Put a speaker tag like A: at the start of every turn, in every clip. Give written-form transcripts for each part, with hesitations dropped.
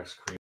A: ice cream.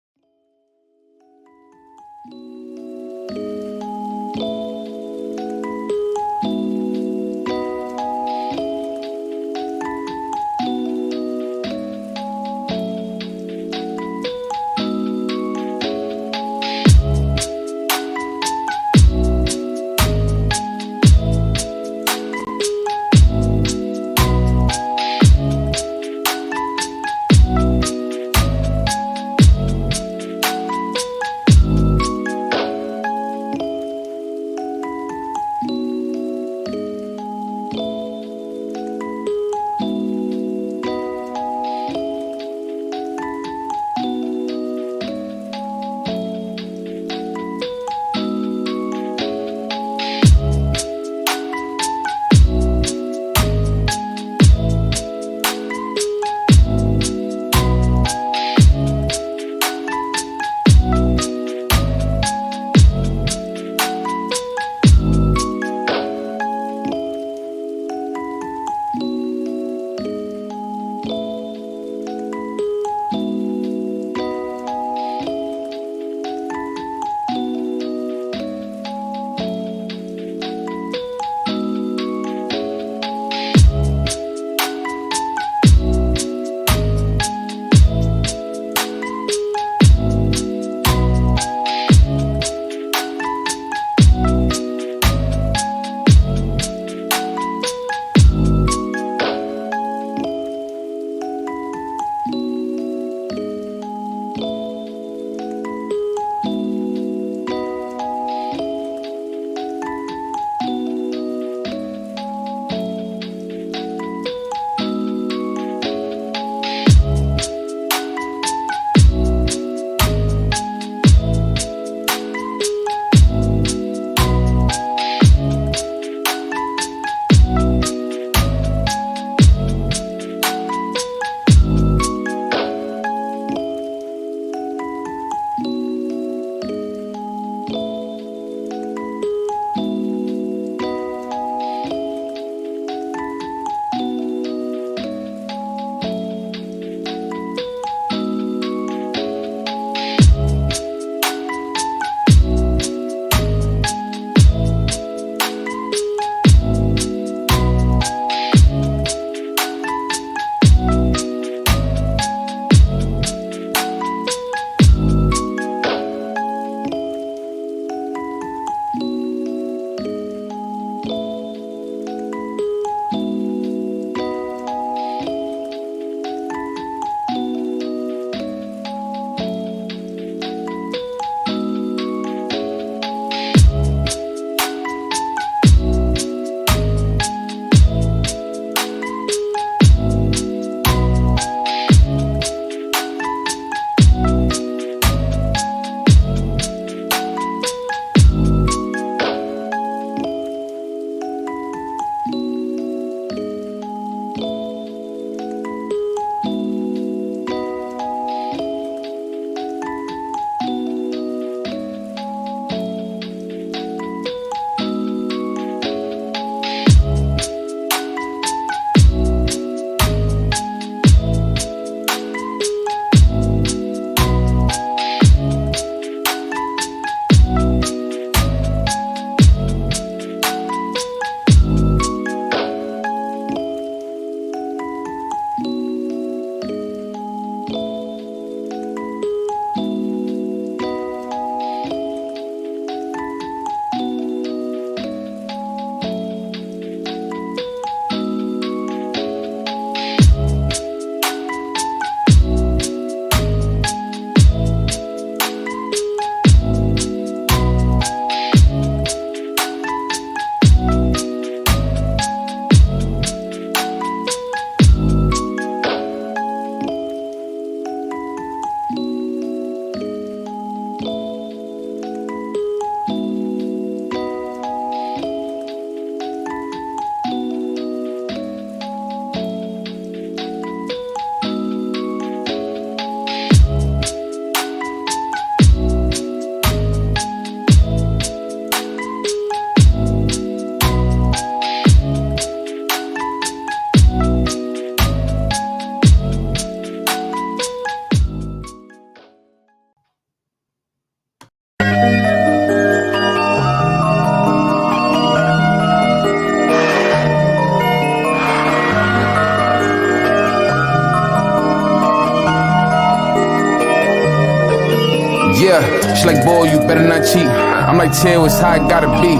A: She like, boy, you better not cheat. I'm like, 10, it's how it gotta be.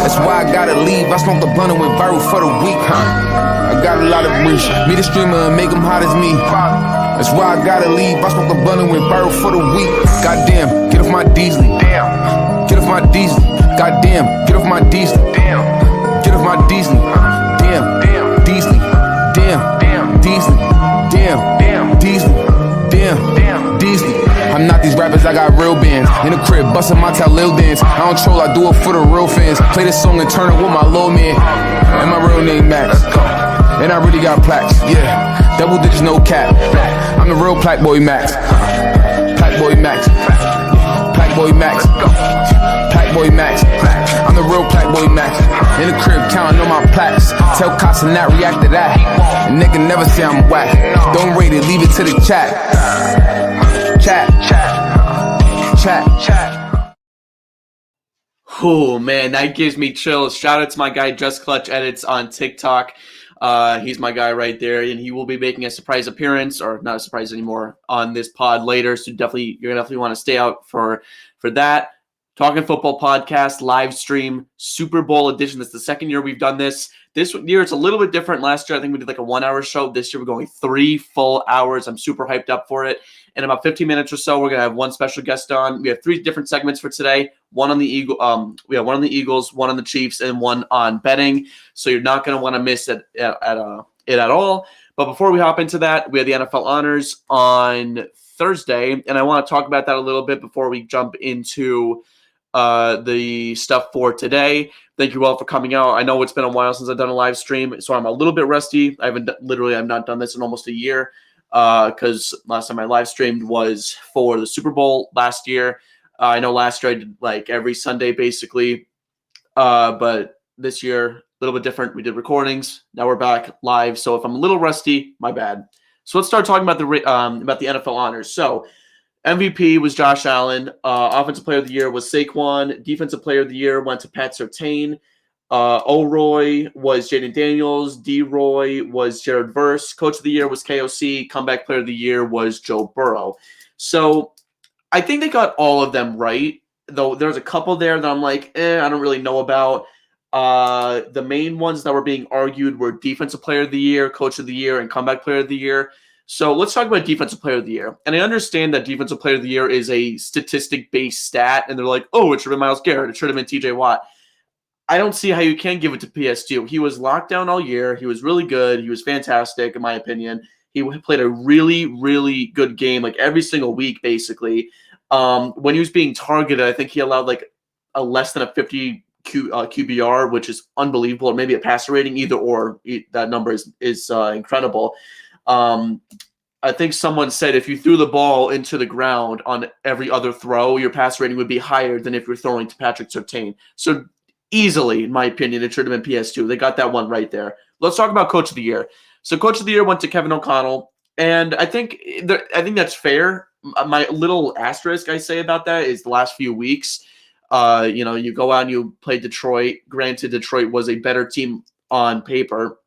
A: That's why I gotta leave. I smoked the blunt and went viral for the week. I got a lot of reach. Me the streamer and make them hot as me. That's why I gotta leave. I smoked the blunt and went viral for the week. Goddamn, get off my diesel. Damn. Get off my diesel. Goddamn, get off my diesel. Damn. Get off my diesel. Damn. Damn. Diesel. Damn. Damn. Diesel. Damn. Damn. Diesel. Damn. Damn. Diesel. I'm not these rappers, I got real bands. In the crib, bustin' my Lil dance. I don't troll, I do it for the real fans. Play this song and turn it with my little man. And my real name Max. And I really got plaques, yeah. Double digits, no cap. I'm the real Plaque Boy Max. Plaque Boy Max. Plaque Boy Max. Plaque Boy Max. I'm the real Plaque Boy Max. In the crib, counting on my plaques. Tell cops to not react to that. A nigga never say I'm whack. Don't rate it, leave it to the chat. Chat.
B: Oh man, that gives me chills. Shout out to my guy Just Clutch Edits on TikTok. He's my guy right there, and he will be making a surprise appearance, or not a surprise anymore, on this pod later. So you're definitely want to stay out for that. Talking Football Podcast live stream Super Bowl edition. That's the second year we've done this. This year it's a little bit different. Last year I think we did like a 1 hour show. This year we're going 3 full hours. I'm super hyped up for it. In about 15 minutes or so, we're gonna have one special guest on. We have 3 different segments for today. One on the we have one on the Eagles, one on the Chiefs, and one on betting. So you're not gonna want to miss it at all. But before we hop into that, we have the NFL honors on Thursday, and I want to talk about that a little bit before we jump into the stuff for today. Thank you all for coming out. I know it's been a while since I've done a live stream, so I'm a little bit rusty. I've not done this in almost a year because last time I live streamed was for the Super Bowl last year. I know last year I did like every Sunday basically, but this year a little bit different. We did recordings. Now we're back live. So if I'm a little rusty, my bad. So let's start talking about the NFL honors. So MVP was Josh Allen. Offensive Player of the Year was Saquon. Defensive Player of the Year went to Pat Surtain. O-Roy was Jaden Daniels. D-Roy was Jared Verse. Coach of the Year was KOC. Comeback Player of the Year was Joe Burrow. So I think they got all of them right, though there's a couple there that I'm like, I don't really know about. The main ones that were being argued were Defensive Player of the Year, Coach of the Year, and Comeback Player of the Year. So let's talk about Defensive Player of the Year. And I understand that Defensive Player of the Year is a statistic-based stat, and they're like, oh, it should have been Myles Garrett. It should have been TJ Watt. I don't see how you can give it to PS2. He was locked down all year. He was really good. He was fantastic, in my opinion. He played a really, really good game, like every single week, basically. When he was being targeted, I think he allowed like a less than a 50 QBR, which is unbelievable, or maybe a passer rating, either or. That number is incredible. I think someone said if you threw the ball into the ground on every other throw, your pass rating would be higher than if you're throwing to Patrick Surtain. So easily, in my opinion, it should have been PS2. They got that one right there. Let's talk about Coach of the Year. So Coach of the Year went to Kevin O'Connell, and I think that's fair. My little asterisk I say about that is the last few weeks. You go out and you play Detroit. Granted, Detroit was a better team on paper,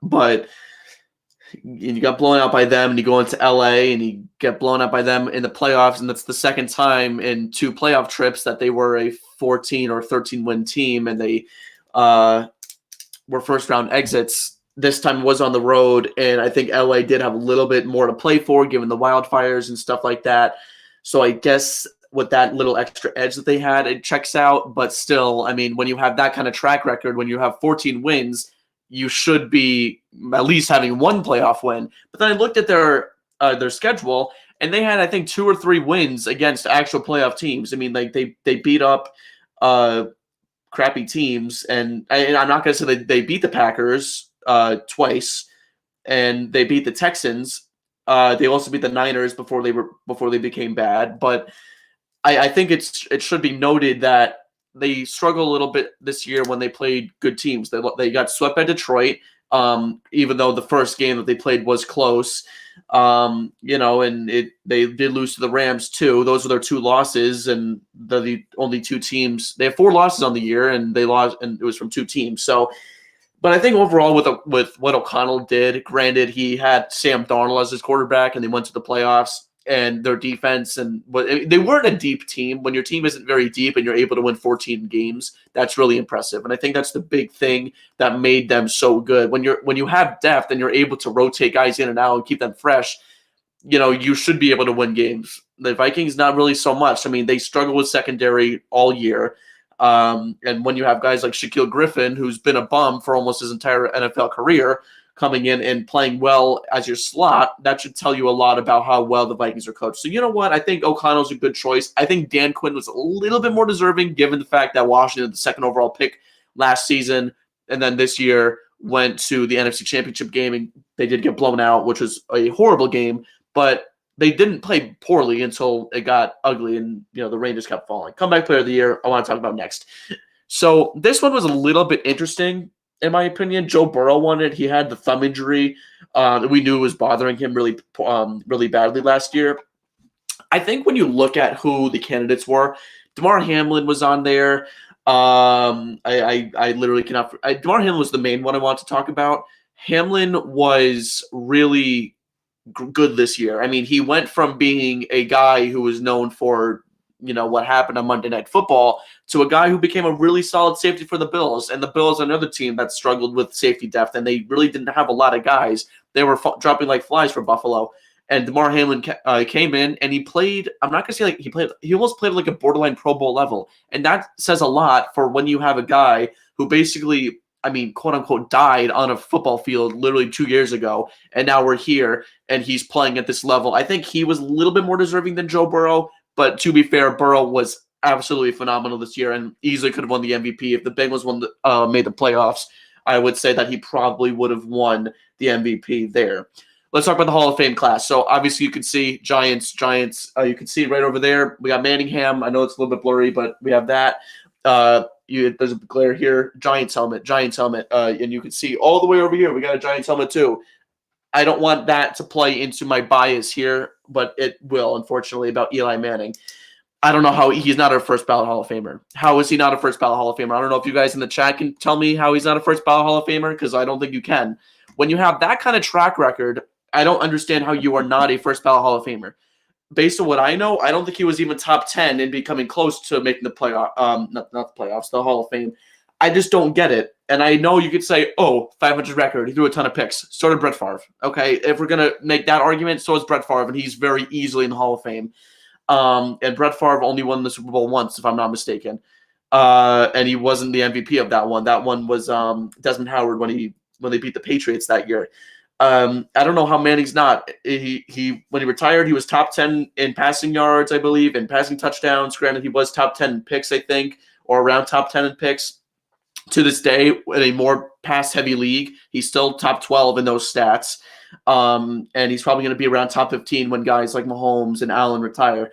B: but you got blown out by them, and you go into LA and you get blown out by them in the playoffs, and that's the second time in 2 playoff trips that they were a 14 or 13 win team, and they were first round exits. This time was on the road, and I think LA did have a little bit more to play for given the wildfires and stuff like that. So I guess with that little extra edge that they had, it checks out. But still, I mean, when you have that kind of track record, when you have 14 wins, you should be at least having 1 playoff win. But then I looked at their schedule, and they had, I think, 2 or 3 wins against actual playoff teams. I mean, like they beat up crappy teams, and I'm not going to say that they beat the Packers twice, and they beat the Texans. They also beat the Niners before they became bad. But I think it should be noted that they struggled a little bit this year when they played good teams. They got swept by Detroit, even though the first game that they played was close. And they did lose to the Rams too. Those were their 2 losses, and they're the only 2 teams. They have 4 losses on the year, and they lost, and it was from 2 teams. So, but I think overall with what O'Connell did, granted he had Sam Darnold as his quarterback, and they went to the playoffs. and their defense, and they weren't a deep team. When your team isn't very deep and you're able to win 14 games, that's really impressive. And I think that's the big thing that made them so good. When you have depth and you're able to rotate guys in and out and keep them fresh, you should be able to win games. The Vikings, not really so much. I mean, they struggle with secondary all year. And when you have guys like Shaquille Griffin, who's been a bum for almost his entire NFL career, coming in and playing well as your slot, that should tell you a lot about how well the Vikings are coached. So you know what? I think O'Connell's a good choice. I think Dan Quinn was a little bit more deserving given the fact that Washington, the second overall pick last season, and then this year went to the NFC Championship game, and they did get blown out, which was a horrible game, but they didn't play poorly until it got ugly and the rain just kept falling. Comeback player of the year, I want to talk about next. So this one was a little bit interesting. In my opinion, Joe Burrow won it. He had the thumb injury. We knew it was bothering him really badly last year. I think when you look at who the candidates were, Damar Hamlin was on there. I literally cannot. Damar Hamlin was the main one I want to talk about. Hamlin was really good this year. I mean, he went from being a guy who was known for what happened on Monday Night Football to a guy who became a really solid safety for the Bills. And the Bills are another team that struggled with safety depth, and they really didn't have a lot of guys. They were dropping like flies for Buffalo. And Damar Hamlin came in and he played. I'm not gonna say he almost played like a borderline Pro Bowl level, and that says a lot for when you have a guy who basically, quote unquote, died on a football field literally 2 years ago, and now we're here and he's playing at this level. I think he was a little bit more deserving than Joe Burrow. But to be fair, Burrow was absolutely phenomenal this year and easily could have won the MVP. If the Bengals made the playoffs, I would say that he probably would have won the MVP there. Let's talk about the Hall of Fame class. So obviously you can see Giants. You can see right over there. We got Manningham. I know it's a little bit blurry, but we have that. There's a glare here. Giants helmet. And you can see all the way over here, we got a Giants helmet too. I don't want that to play into my bias here, but it will, unfortunately, about Eli Manning. I don't know how he's not a first ballot Hall of Famer. How is he not a first ballot Hall of Famer? I don't know if you guys in the chat can tell me how he's not a first ballot Hall of Famer, because I don't think you can. When you have that kind of track record, I don't understand how you are not a first ballot Hall of Famer. Based on what I know, I don't think he was even top 10 and becoming close to making the playoff, not the playoffs, the Hall of Fame. I just don't get it. And I know you could say, 500 record. He threw a ton of picks. So did Brett Favre. Okay, if we're going to make that argument, so is Brett Favre, and he's very easily in the Hall of Fame. And Brett Favre only won the Super Bowl once, if I'm not mistaken. And he wasn't the MVP of that one. That one was Desmond Howard when they beat the Patriots that year. I don't know how Manning's not. He when he retired, he was top 10 in passing yards, I believe, and passing touchdowns. Granted, he was top 10 in picks, I think, or around top 10 in picks. To this day, in a more pass-heavy league, he's still top 12 in those stats. And he's probably going to be around top 15 when guys like Mahomes and Allen retire.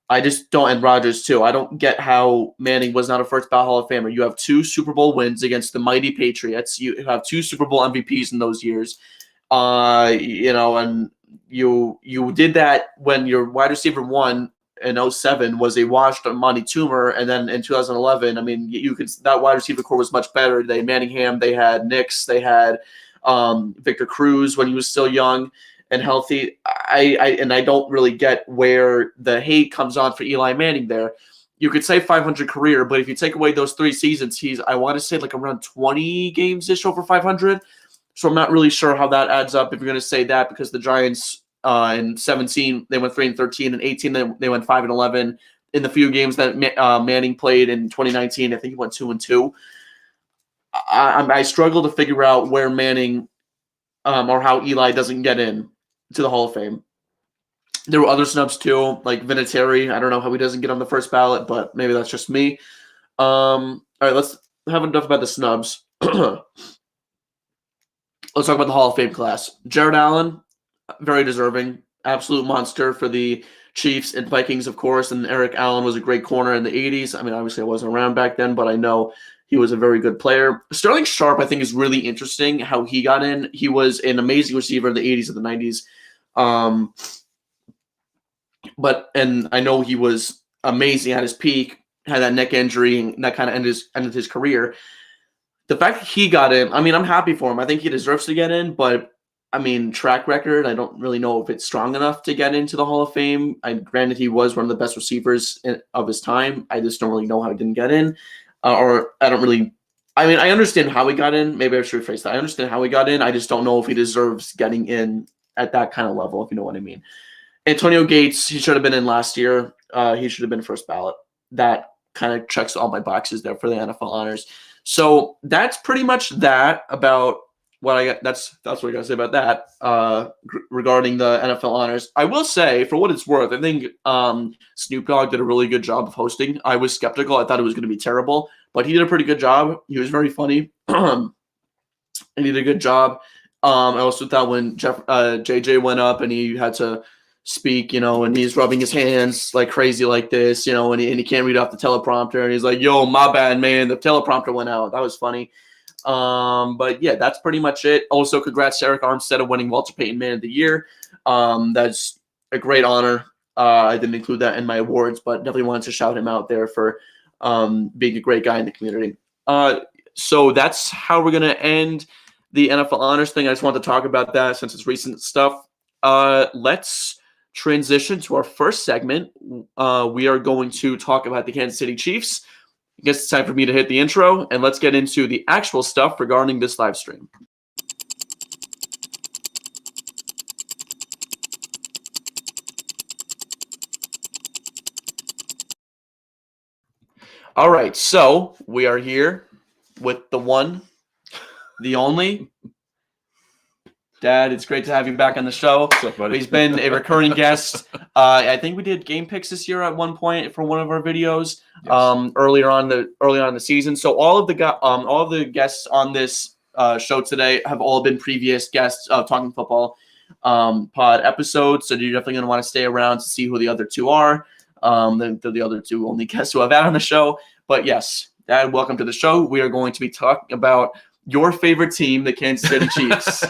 B: I just don't, and Rodgers too. I don't get how Manning was not a first ballot Hall of Famer. You have 2 Super Bowl wins against the mighty Patriots. You have 2 Super Bowl MVPs in those years. And you did that when your wide receiver 1 in 2007 was a washed Monty Toomer, and then in 2011, that wide receiver core was much better. They had Manningham, they had Nix, they had Victor Cruz when he was still young and healthy. I don't really get where the hate comes on for Eli Manning there. You could say 500 career, but if you take away those 3 seasons, I want to say like around 20 games-ish over 500. So I'm not really sure how that adds up if you're going to say that, because the Giants in 17 they went 3-13, and 18 they went 5-11. In the few games that Manning played in 2019, I think he went 2-2. I struggle to figure out where Manning or how Eli doesn't get in to the Hall of Fame. There were other snubs too, like Vinatieri. I don't know how he doesn't get on the first ballot, but maybe that's just me. All right, let's have enough about the snubs. Let's talk about the Hall of Fame class. Jared Allen, very deserving, absolute monster for the Chiefs and Vikings, of course. And Eric Allen was a great corner in the 80s. I mean, obviously I wasn't around back then, but I know he was a very good player. Sterling Sharp, I think, is really interesting how he got in. He was an amazing receiver in the 80s and the 90s. And I know he was amazing at his peak, had that neck injury, and that kind of ended his career. The fact that he got in, I mean, I'm happy for him. I think he deserves to get in, but track record. I don't really know if it's strong enough to get into the Hall of Fame. Granted, he was one of the best receivers of his time. I just don't really know how he didn't get in, or I don't really. I understand how he got in. Maybe I should rephrase that. I understand how he got in. I just don't know if he deserves getting in at that kind of level, if you know what I mean. Antonio Gates, he should have been in last year. He should have been first ballot. That kind of checks all my boxes there for the NFL honors. So that's pretty much that about what I got. That's what I got to say about that regarding the NFL honors. I will say, for what it's worth, I think Snoop Dogg did a really good job of hosting. I was skeptical. I thought it was going to be terrible, but he did a pretty good job. He was very funny. And he did a good job. I also thought when JJ went up and he had to speak, and he's rubbing his hands like crazy like this, and he can't read off the teleprompter, and he's like, yo, my bad, man, the teleprompter went out. That was funny. But yeah, that's pretty much it. Also, congrats to Eric Armstead of winning Walter Payton Man of the Year. That's a great honor. I didn't include that in my awards, but definitely wanted to shout him out there for being a great guy in the community. So that's how we're going to end the NFL honors thing. I just wanted to talk about that since it's recent stuff. Let's transition to our first segment. We are going to talk about the Kansas City Chiefs. I guess it's time for me to hit the intro, and let's get into the actual stuff regarding this live stream. All right, so we are here with the one, the only, Dad. It's great to have you back on the show.
C: What's up, buddy?
B: He's been a recurring guest. I think we did game picks this year at one point for one of our videos.
C: Yes.
B: Earlier on the season. So all of the guests on this show today have all been previous guests of Talking Football pod episodes. So you're definitely going to want to stay around to see who the other two are. They're the other two only guests who I've had on the show. But yes, Dad, welcome to the show. We are going to be talking about your favorite team, the Kansas City Chiefs.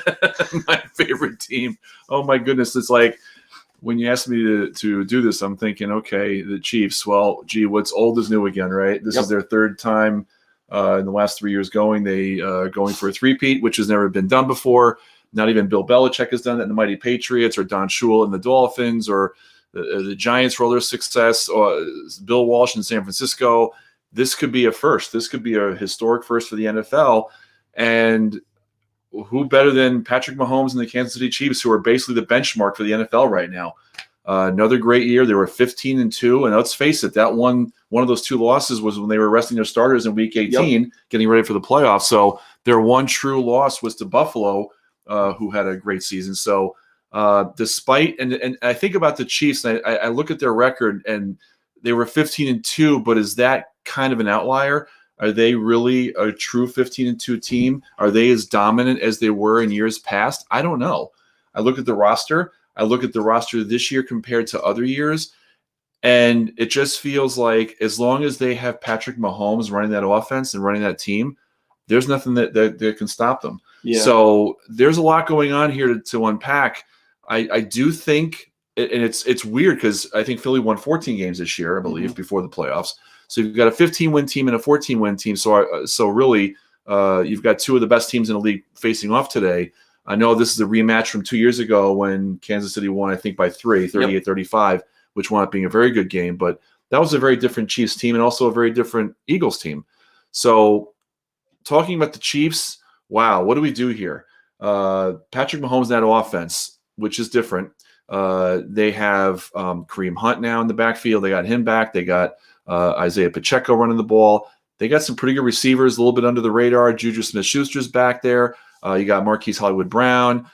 C: My favorite team. Oh my goodness. It's like when you asked me to do this, I'm thinking, okay, the Chiefs. Well, gee, what's old is new again, right? This is their third time in the last 3 years going. They going for a three-peat, which has never been done before. Not even Bill Belichick has done that in the Mighty Patriots, or Don Shula and the Dolphins, or the Giants for all their success, or Bill Walsh in San Francisco. This could be a first. This could be a historic first for the NFL. And who better than Patrick Mahomes and the Kansas City Chiefs, who are basically the benchmark for the NFL right now? Another great year. They were 15-2, and let's face it, that one of those two losses was when they were resting their starters in Week 18, getting ready for the playoffs. So their one true loss was to Buffalo, who had a great season. So despite and I think about the Chiefs, and I look at their record, and they were 15-2, but is that kind of an outlier? Are they really a true 15-2 team? Are they as dominant as they were in years past? I don't know. I look at the roster. I look at the roster this year compared to other years, and it just feels like as long as they have Patrick Mahomes running that offense and running that team, there's nothing that can stop them. Yeah. So there's a lot going on here to unpack. I do think, and it's weird because I think Philly won 14 games this year, I believe, before the playoffs. So you've got a 15-win team and a 14-win team. So really, you've got two of the best teams in the league facing off today. I know this is a rematch from 2 years ago when Kansas City won, I think, by 38-35, which wound up being a very good game. But that was a very different Chiefs team and also a very different Eagles team. So talking about the Chiefs, wow, what do we do here? Patrick Mahomes in that offense, which is different. They have Kareem Hunt now in the backfield. They got him back. They got Isaiah Pacheco running the ball. They got some pretty good receivers, a little bit under the radar. Juju Smith-Schuster's back there. You got Marquise Hollywood-Brown.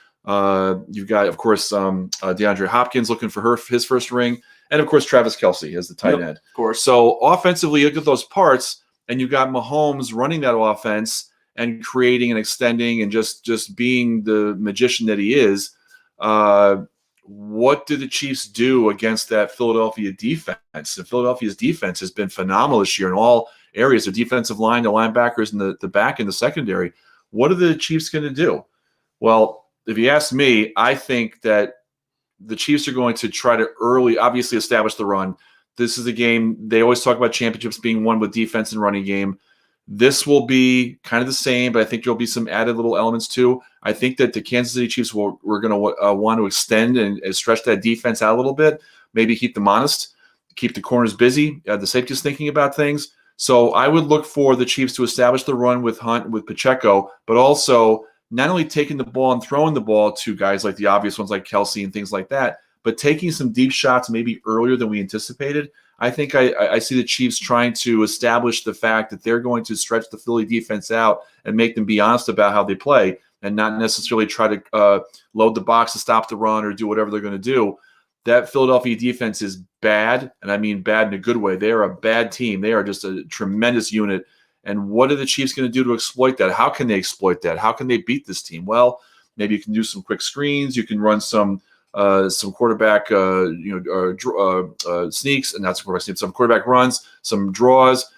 C: You've got, of course, DeAndre Hopkins looking for his first ring. And, of course, Travis Kelce as the tight end.
B: Of course.
C: So offensively, look at those parts, and you've got Mahomes running that offense and creating and extending and just being the magician that he is. What do the Chiefs do against that Philadelphia defense? The Philadelphia's defense has been phenomenal this year in all areas. The defensive line, the linebackers, and the back and the secondary. What are the Chiefs going to do? Well, if you ask me, I think that the Chiefs are going to try to early, obviously, establish the run. This is a game, they always talk about championships being won with defense and running game. This will be kind of the same, but I think there'll be some added little elements too. I think that the Kansas City Chiefs we're going to want to extend and stretch that defense out a little bit, maybe keep them honest, keep the corners busy, the safeties thinking about things. So I would look for the Chiefs to establish the run with Hunt, with Pacheco, but also not only taking the ball and throwing the ball to guys like the obvious ones like Kelsey and things like that, but taking some deep shots maybe earlier than we anticipated. I think I see the Chiefs trying to establish the fact that they're going to stretch the Philly defense out and make them be honest about how they play and not necessarily try to load the box to stop the run or do whatever they're going to do. That Philadelphia defense is bad, and I mean bad in a good way. They are a bad team. They are just a tremendous unit. And what are the Chiefs going to do to exploit that? How can they exploit that? How can they beat this team? Well, maybe you can do some quick screens. You can run some quarterback sneaks, and not some quarterback sneaks, some quarterback runs, some draws.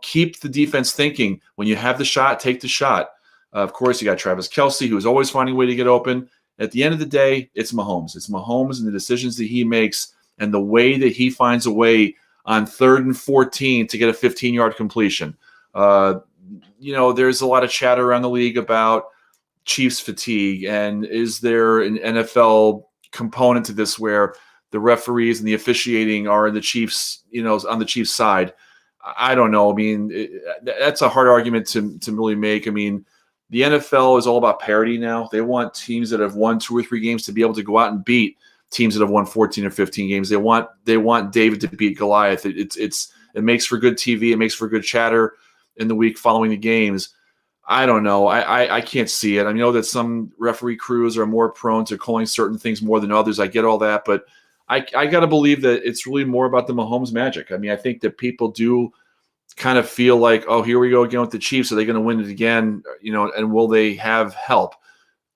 C: Keep the defense thinking. When you have the shot, take the shot. Of course, you got Travis Kelsey, who is always finding a way to get open. At the end of the day, it's Mahomes. It's Mahomes and the decisions that he makes and the way that he finds a way on 3rd and 14 to get a 15-yard completion. There's a lot of chatter around the league about Chiefs fatigue, and is there an NFL component to this where the referees and the officiating are in the Chiefs, on the Chiefs side? I don't know. I mean, that's a hard argument to really make. I mean, the NFL is all about parity now. They want teams that have won 2 or 3 games to be able to go out and beat teams that have won 14 or 15 games. They want David to beat Goliath. It makes for good TV. It makes for good chatter in the week following the games. I don't know. I can't see it. I know that some referee crews are more prone to calling certain things more than others. I get all that, but I got to believe that it's really more about the Mahomes magic. I mean, I think that people do kind of feel like, oh, here we go again with the Chiefs. Are they going to win it again? And will they have help?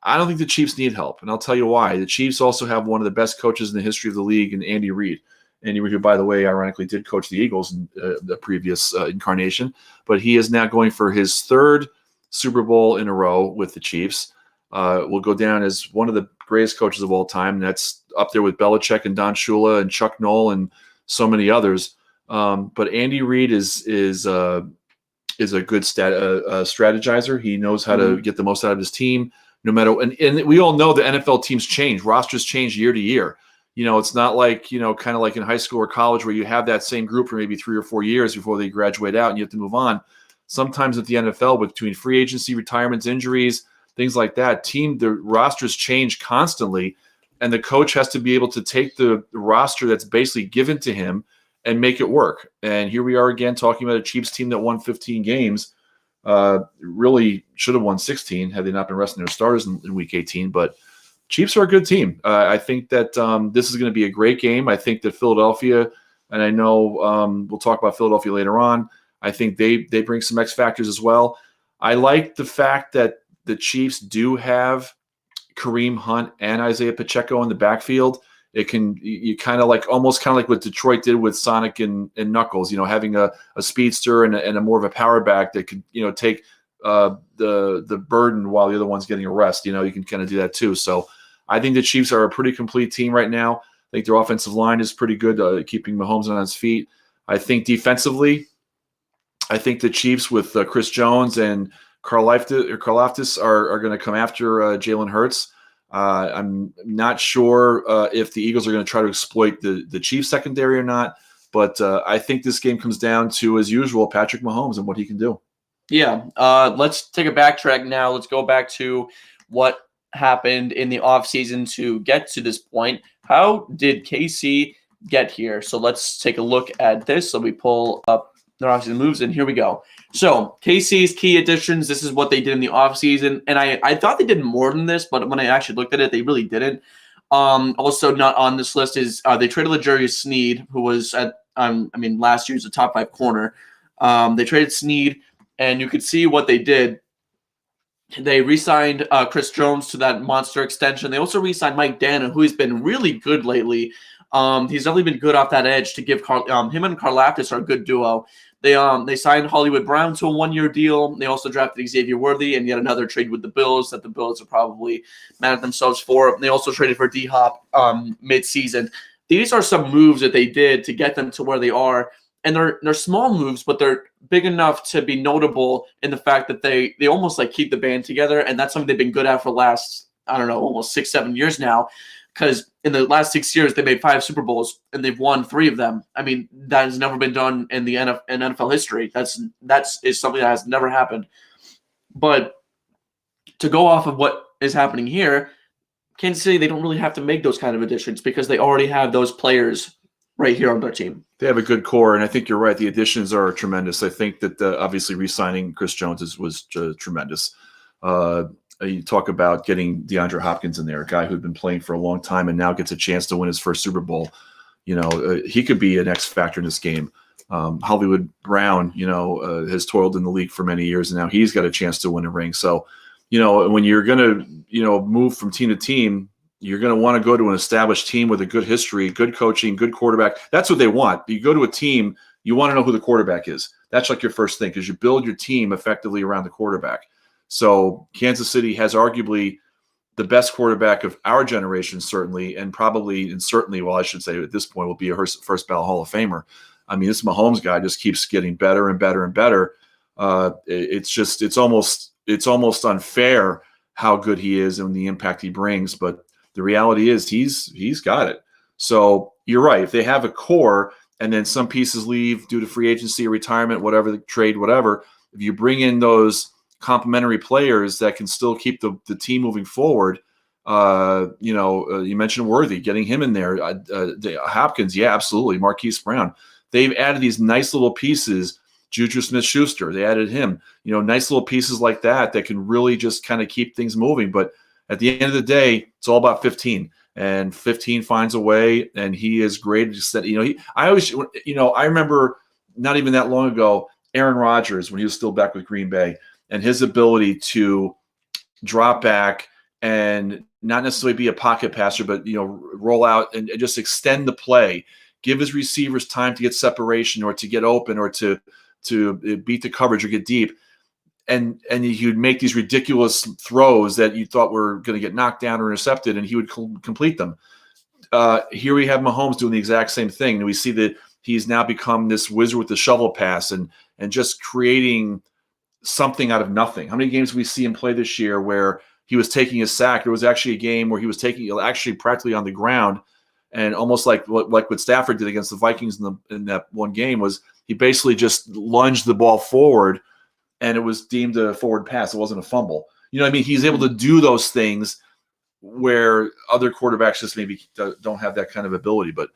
C: I don't think the Chiefs need help, and I'll tell you why. The Chiefs also have one of the best coaches in the history of the league, in Andy Reid. Andy Reid, who, by the way, ironically did coach the Eagles in the previous incarnation, but he is now going for his 3rd Super Bowl in a row with the Chiefs. Will go down as one of the greatest coaches of all time. And that's up there with Belichick and Don Shula and Chuck Noll and so many others. But Andy Reid is a good strategizer. He knows how to get the most out of his team, no matter. And we all know the NFL teams change. Rosters change year to year. It's not like, kind of like in high school or college where you have that same group for maybe 3 or 4 years before they graduate out and you have to move on. Sometimes at the NFL, between free agency, retirements, injuries, things like that, the rosters change constantly, and the coach has to be able to take the roster that's basically given to him and make it work. And here we are again talking about a Chiefs team that won 15 games. Really should have won 16 had they not been resting their starters in Week 18. But Chiefs are a good team. I think that this is going to be a great game. I think that Philadelphia, and I know we'll talk about Philadelphia later on, I think they bring some X factors as well. I like the fact that the Chiefs do have Kareem Hunt and Isaiah Pacheco in the backfield. You kind of like what Detroit did with Sonic and Knuckles, having a speedster and a more of a power back that could, take the burden while the other one's getting a rest. You can kind of do that too. So I think the Chiefs are a pretty complete team right now. I think their offensive line is pretty good, keeping Mahomes on his feet. I think defensively, I think the Chiefs with Chris Jones and Karlaftis are going to come after Jalen Hurts. I'm not sure if the Eagles are going to try to exploit the Chiefs secondary or not, but I think this game comes down to, as usual, Patrick Mahomes and what he can do.
B: Yeah, let's take a backtrack now. Let's go back to what happened in the offseason to get to this point. How did KC get here? So let's take a look at this. So we pull up their offseason moves, and here we go. So KC's key additions, this is what they did in the offseason. And I thought they did more than this, but when I actually looked at it, they really didn't. Also not on this list is they traded L'Jarius Sneed, who was at last year's a top 5 corner. They traded Sneed, and you could see what they did. They re-signed Chris Jones to that monster extension. They also re-signed Mike Dana, who has been really good lately. He's definitely been good off that edge to give him and Karlaftis are a good duo. They signed Hollywood Brown to a 1-year deal. They also drafted Xavier Worthy and yet another trade with the Bills that the Bills are probably mad at themselves for. They also traded for D-Hop mid-season. These are some moves that they did to get them to where they are. and they're small moves, but they're big enough to be notable in the fact that they almost like keep the band together, and that's something they've been good at for the last, I don't know, almost 6-7 years now. Because in the last 6 years, they made 5 Super Bowls and they've won 3 of them. I mean, that has never been done in the NFL history. That's something that has never happened. But to go off of what is happening here, Kansas City, they don't really have to make those kind of additions because they already have those players right here on their team.
C: They have a good core, and I think you're right. The additions are tremendous. I think that obviously re-signing Chris Jones was tremendous. You talk about getting DeAndre Hopkins in there, a guy who'd been playing for a long time and now gets a chance to win his first Super Bowl. He could be an X factor in this game. Hollywood Brown, has toiled in the league for many years, and now he's got a chance to win a ring. So, when you're going to, move from team to team, you're going to want to go to an established team with a good history, good coaching, good quarterback. That's what they want. You go to a team, you want to know who the quarterback is. That's like your first thing, because you build your team effectively around the quarterback. So Kansas City has arguably the best quarterback of our generation, certainly, and certainly, well, I should say at this point, will be a first ballot Hall of Famer. I mean, this Mahomes guy just keeps getting better and better and better. It's almost unfair how good he is and the impact he brings. But the reality is he's got it. So you're right. If they have a core and then some pieces leave due to free agency or retirement, whatever, the trade, whatever, if you bring in those complementary players that can still keep the team moving forward. You mentioned Worthy, getting him in there. Hopkins, yeah, absolutely. Marquise Brown. They've added these nice little pieces. Juju Smith-Schuster, they added him. Nice little pieces like that can really just kind of keep things moving. But at the end of the day, it's all about 15. And 15 finds a way, and he is great. I remember not even that long ago, Aaron Rodgers, when he was still back with Green Bay, and his ability to drop back and not necessarily be a pocket passer, but roll out and just extend the play, give his receivers time to get separation or to get open or to beat the coverage or get deep. And he'd make these ridiculous throws that you thought were going to get knocked down or intercepted, and he would complete them. Here we have Mahomes doing the exact same thing. And we see that he's now become this wizard with the shovel pass and just creating something out of nothing. How many games do we see him play this year where he was taking a sack? There was actually a game where he was taking actually practically on the ground, and almost like what Stafford did against the Vikings in that one game was he basically just lunged the ball forward, and it was deemed a forward pass. It wasn't a fumble. He's able to do those things where other quarterbacks just maybe don't have that kind of ability. But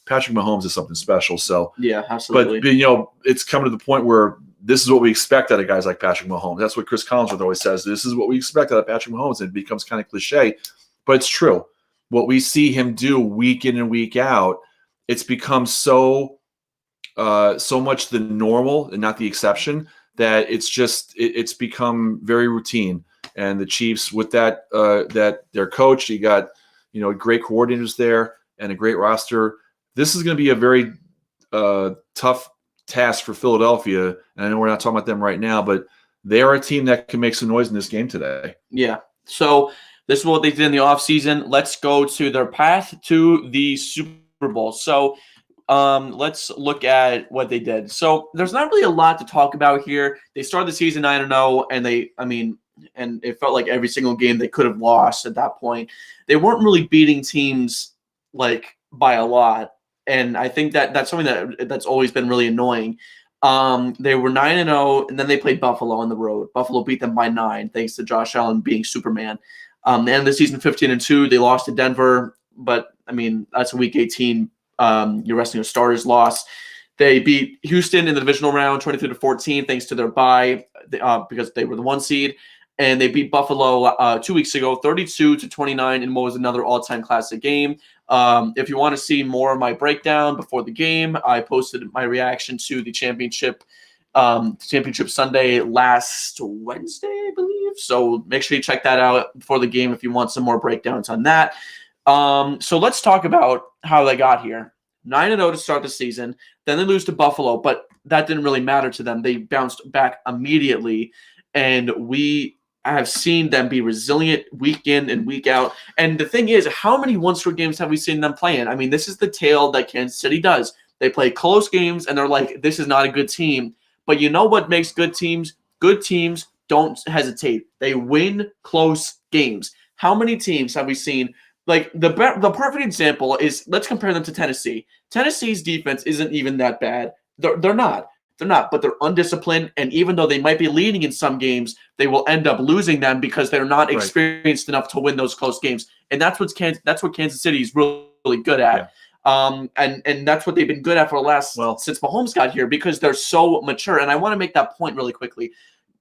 C: Patrick Mahomes is something special. So
B: yeah, absolutely.
C: But it's coming to the point where this is what we expect out of guys like Patrick Mahomes. That's what Chris Collinsworth always says. This is what we expect out of Patrick Mahomes. And it becomes kind of cliche, but it's true. What we see him do week in and week out, it's become so much the normal and not the exception that it's become very routine. And the Chiefs, with that their coach, you got great coordinators there and a great roster. This is going to be a very tough task for Philadelphia, and I know we're not talking about them right now, but they are a team that can make some noise in this game today.
B: Yeah. So this is what they did in the offseason. Let's go to their path to the Super Bowl. So let's look at what they did. So there's not really a lot to talk about here. They started the season 9-0, and it felt like every single game they could have lost at that point. They weren't really beating teams like by a lot. And I think that's something that's always been really annoying. They were 9-0, and then they played Buffalo on the road. Buffalo beat them by 9, thanks to Josh Allen being Superman. They ended the season 15-2. They lost to Denver, but that's a Week 18. You're resting your starters loss. They beat Houston in the divisional round, 23-14, thanks to their bye because they were the 1 seed. And they beat Buffalo 2 weeks ago, 32-29, in what was another all-time classic game. If you want to see more of my breakdown before the game, I posted my reaction to the championship Sunday last Wednesday, I believe. So make sure you check that out before the game if you want some more breakdowns on that. So let's talk about how they got here. 9-0 to start the season. Then they lose to Buffalo, but that didn't really matter to them. They bounced back immediately, and we have seen them be resilient week in and week out. And the thing is, how many one-score games have we seen them playing? This is the tale that Kansas City does. They play close games, and they're like, this is not a good team. But you know what makes good teams? Good teams don't hesitate. They win close games. How many teams have we seen? Like the perfect example is, let's compare them to Tennessee. Tennessee's defense isn't even that bad. They're not. They're not, but they're undisciplined, and even though they might be leading in some games, they will end up losing them because they're not experienced enough to win those close games. And that's what Kansas City is really, really good at. Yeah. And that's what they've been good at for the last since Mahomes got here, because they're so mature. And I want to make that point really quickly.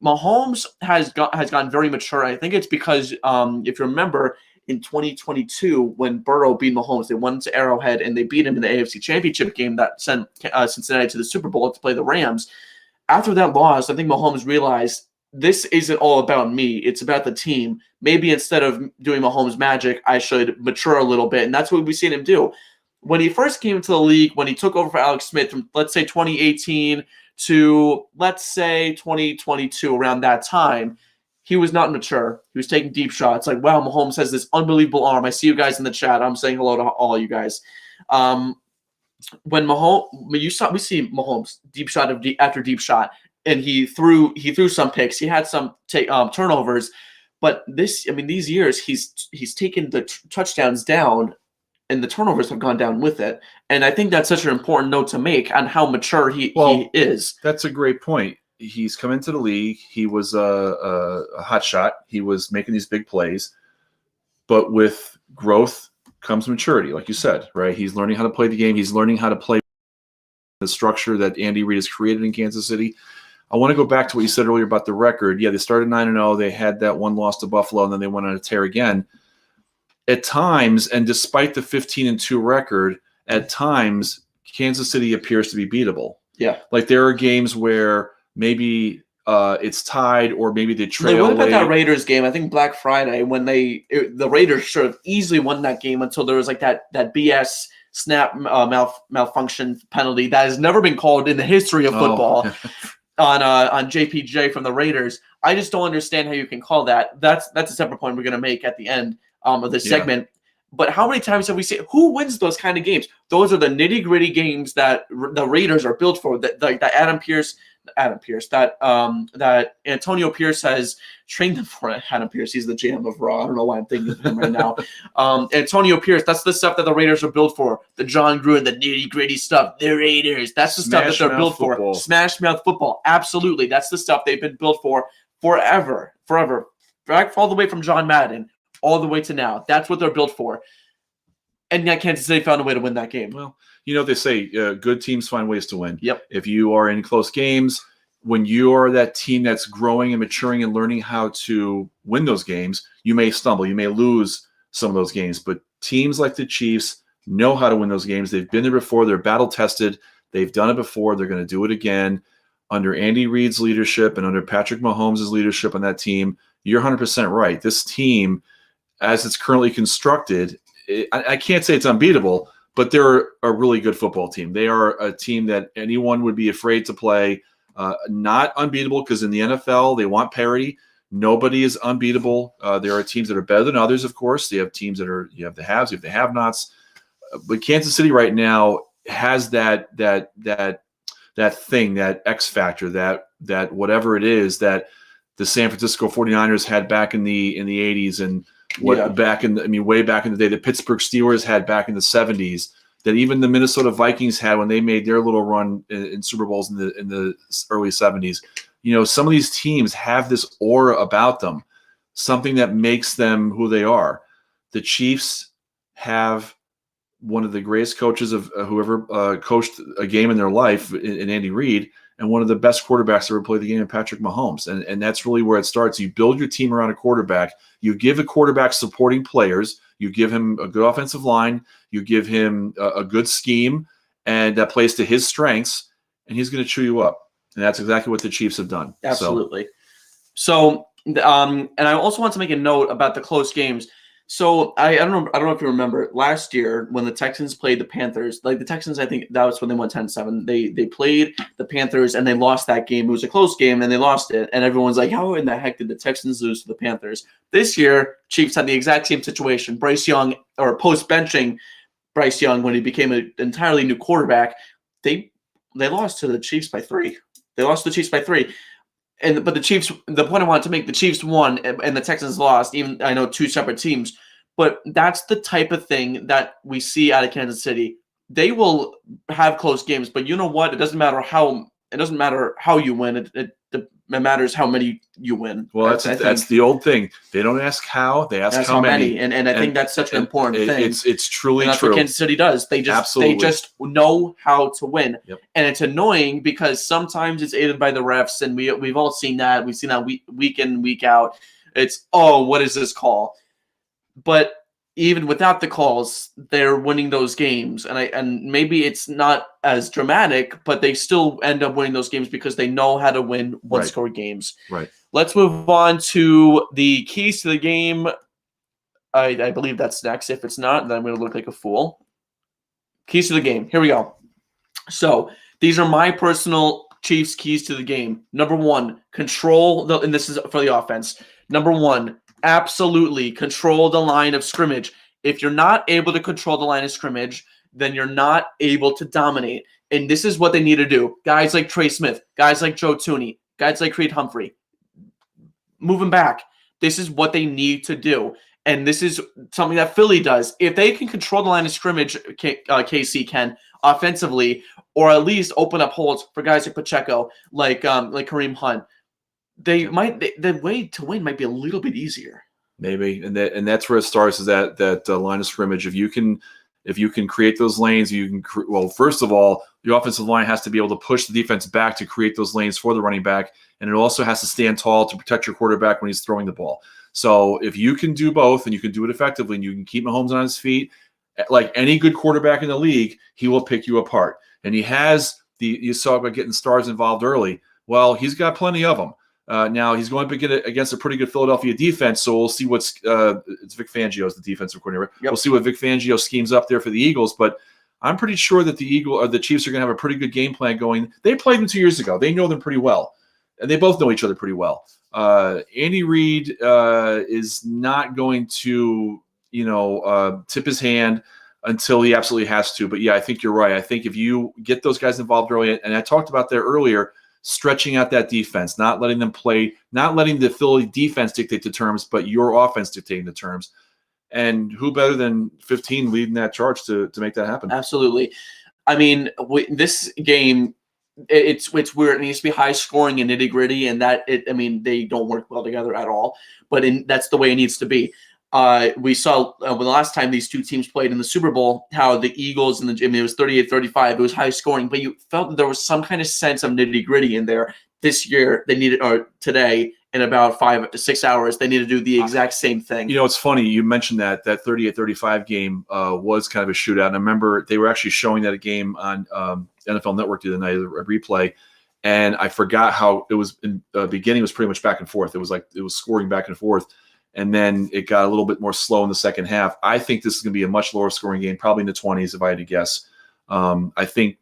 B: Mahomes has gotten very mature. I think it's because if you remember, in 2022, when Burrow beat Mahomes, they went to Arrowhead and they beat him in the AFC Championship game that sent Cincinnati to the Super Bowl to play the Rams. After that loss, I think Mahomes realized, this isn't all about me. It's about the team. Maybe instead of doing Mahomes magic, I should mature a little bit. And that's what we've seen him do. When he first came into the league, when he took over for Alex Smith from, let's say, 2018 to, let's say, 2022, around that time, he was not mature. He was taking deep shots. Like, wow, Mahomes has this unbelievable arm. I see you guys in the chat. I'm saying hello to all you guys. When we see Mahomes deep shot after deep shot, and he threw some picks. He had some turnovers, but these years he's taken the touchdowns down, and the turnovers have gone down with it. And I think that's such an important note to make on how mature he is.
C: That's a great point. He's come into the league. He was a hot shot. He was making these big plays. But with growth comes maturity, like you said, right? He's learning how to play the game. He's learning how to play the structure that Andy Reid has created in Kansas City. I want to go back to what you said earlier about the record. Yeah, they started 9-0. They had that one loss to Buffalo, and then they went on a tear again. At times, and despite the 15-2 record, at times, Kansas City appears to be beatable.
B: Yeah.
C: Like there are games where maybe it's tied, or maybe they trail.
B: What about that Raiders game? I think Black Friday, when the Raiders should have easily won that game until there was like that BS snap malfunction penalty that has never been called in the history of football on JPJ from the Raiders. I just don't understand how you can call that. That's a separate point we're going to make at the end of this segment. But how many times have we seen, who wins those kind of games? Those are the nitty gritty games that the Raiders are built for. That Antonio Pierce has trained them for. Adam Pierce, he's the GM of Raw. I don't know why I'm thinking of him right now. Antonio Pierce, that's the stuff that the Raiders are built for. The John Gruden, the nitty gritty stuff. The Raiders, that's the stuff that they're built for. Smash mouth football, absolutely. That's the stuff they've been built for forever. Back all the way from John Madden all the way to now. That's what they're built for. And yet Kansas City found a way to win that game.
C: Well, they say good teams find ways to win.
B: Yep.
C: If you are in close games, when you are that team that's growing and maturing and learning how to win those games, you may stumble. You may lose some of those games. But teams like the Chiefs know how to win those games. They've been there before. They're battle-tested. They've done it before. They're going to do it again. Under Andy Reid's leadership and under Patrick Mahomes' leadership on that team, you're 100% right. This team, as it's currently constructed, I can't say it's unbeatable, but they're a really good football team. They are a team that anyone would be afraid to play. Not unbeatable, because in the NFL, they want parity. Nobody is unbeatable. There are teams that are better than others, of course. You have teams that are, you have the haves, you have the have-nots. But Kansas City right now has that thing, that X factor, that whatever it is that the San Francisco 49ers had back in the 80s, and way back in the day, the Pittsburgh Steelers had back in the 70s, that even the Minnesota Vikings had when they made their little run in Super Bowls in the early 70s. Some of these teams have this aura about them, something that makes them who they are. The Chiefs have one of the greatest coaches of whoever coached a game in their life in Andy Reid, and one of the best quarterbacks to ever play the game in Patrick Mahomes. And that's really where it starts. You build your team around a quarterback. You give a quarterback supporting players. You give him a good offensive line. You give him a good scheme, and that plays to his strengths, and he's going to chew you up. And that's exactly what the Chiefs have done.
B: Absolutely. So and I also want to make a note about the close games. So I don't know if you remember last year when the Texans played the Panthers. Like the Texans, I think that was when they went 10-7. They played the Panthers and they lost that game. It was a close game and they lost it. And everyone's like, how in the heck did the Texans lose to the Panthers? This year, Chiefs had the exact same situation. Bryce Young, or post benching Bryce Young when he became an entirely new quarterback, they lost to the Chiefs by 3. They lost to the Chiefs by 3. But the Chiefs, the point I wanted to make, the Chiefs won and the Texans lost, even I know 2 separate teams. But that's the type of thing that we see out of Kansas City. They will have close games, but you know what? It doesn't matter how you win. It matters how many you win.
C: Well, that's the old thing. They don't ask how, they ask how many.
B: And I think that's such an important thing.
C: It's truly
B: and that's
C: true.
B: what Kansas City does. They just know how to win.
C: Yep.
B: And it's annoying because sometimes it's aided by the refs, and we've all seen that. We've seen that week in, week out. It's, what is this call? But even without the calls, they're winning those games. And maybe it's not as dramatic, but they still end up winning those games because they know how to win one-score games.
C: Right.
B: Let's move on to the keys to the game. I believe that's next. If it's not, then I'm going to look like a fool. Keys to the game. Here we go. So these are my personal Chiefs keys to the game. Number 1, control and this is for the offense. Number 1, absolutely control the line of scrimmage. If you're not able to control the line of scrimmage, then you're not able to dominate. And this is what they need to do. Guys like Trey Smith, guys like Joe Tooney, guys like Creed Humphrey, move them back. This is what they need to do. And this is something that Philly does. If they can control the line of scrimmage, KC can offensively, or at least open up holes for guys like Pacheco, like Kareem Hunt, the way to win might be a little bit easier.
C: Maybe, and that's where it starts, is that line of scrimmage. If you can create those lanes, first of all, the offensive line has to be able to push the defense back to create those lanes for the running back, and it also has to stand tall to protect your quarterback when he's throwing the ball. So if you can do both and you can do it effectively, and you can keep Mahomes on his feet, like any good quarterback in the league, he will pick you apart. And he has you saw about getting stars involved early. Well, he's got plenty of them. Now he's going up against a pretty good Philadelphia defense, so we'll see what's it's Vic Fangio's the defensive coordinator. Yep. We'll see what Vic Fangio schemes up there for the Eagles, but I'm pretty sure that the Chiefs are going to have a pretty good game plan going. They played them 2 years ago. They know them pretty well, and they both know each other pretty well. Andy Reid is not going to tip his hand until he absolutely has to. But yeah, I think you're right. I think if you get those guys involved early, and I talked about that earlier, stretching out that defense, not letting them play, not letting the Philly defense dictate the terms, but your offense dictating the terms. And who better than 15 leading that charge to make that happen? Absolutely.
B: I mean, this game, it's weird. It needs to be high scoring and nitty gritty, and they don't work well together at all. But that's the way it needs to be. We saw the last time these two teams played in the Super Bowl, how the Eagles and it was 38-35. It was high scoring, but you felt that there was some kind of sense of nitty gritty in there. This year, they needed, or today, in about 5 to 6 hours, they need to do the exact same thing.
C: It's funny. You mentioned that 38-35 game was kind of a shootout. And I remember they were actually showing that game on NFL Network the other night, a replay. And I forgot how it was in the beginning. It was pretty much back and forth. It was scoring back and forth. And then it got a little bit more slow in the second half. I think this is going to be a much lower scoring game, probably in the 20s if I had to guess. I think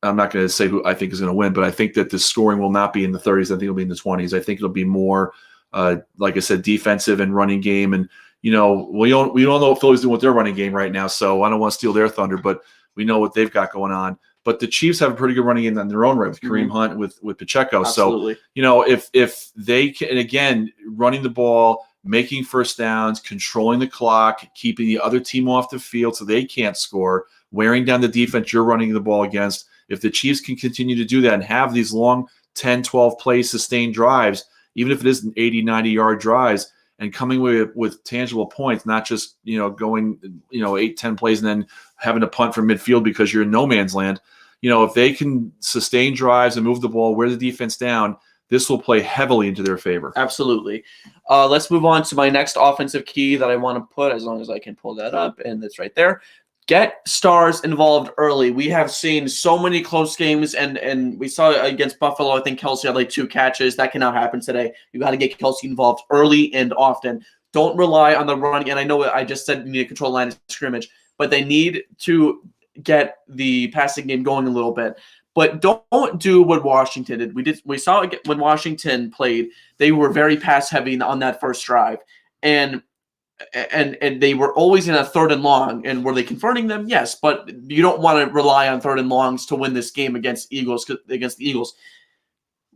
C: I'm not going to say who I think is going to win, but I think that the scoring will not be in the 30s. I think it'll be in the 20s. I think it'll be more, like I said, defensive and running game. And, we don't know what Philly's doing with their running game right now, so I don't want to steal their thunder, but we know what they've got going on. But the Chiefs have a pretty good running game on their own right with Kareem Hunt, with Pacheco.
B: Absolutely.
C: So, if they can, and again, running the ball, making first downs, controlling the clock, keeping the other team off the field so they can't score, wearing down the defense you're running the ball against. If the Chiefs can continue to do that and have these long 10, 12 play sustained drives, even if it is an 80, 90-yard drives, and coming with tangible points, not just going 8, 10 plays and then having to punt from midfield because you're in no man's land. If they can sustain drives and move the ball, wear the defense down, this will play heavily into their favor.
B: Absolutely. Let's move on to my next offensive key that I want to put, as long as I can pull that up, and it's right there. Get stars involved early. We have seen so many close games, and we saw against Buffalo, I think Kelsey had like 2 catches. That cannot happen today. You got to get Kelsey involved early and often. Don't rely on the running. And I know I just said you need to control line of scrimmage, but they need to get the passing game going a little bit. But don't do what Washington did. We saw it when Washington played. They were very pass heavy on that first drive, and and they were always in a 3rd and long. And were they converting them? Yes, but you don't want to rely on 3rd and longs to win this game against the Eagles.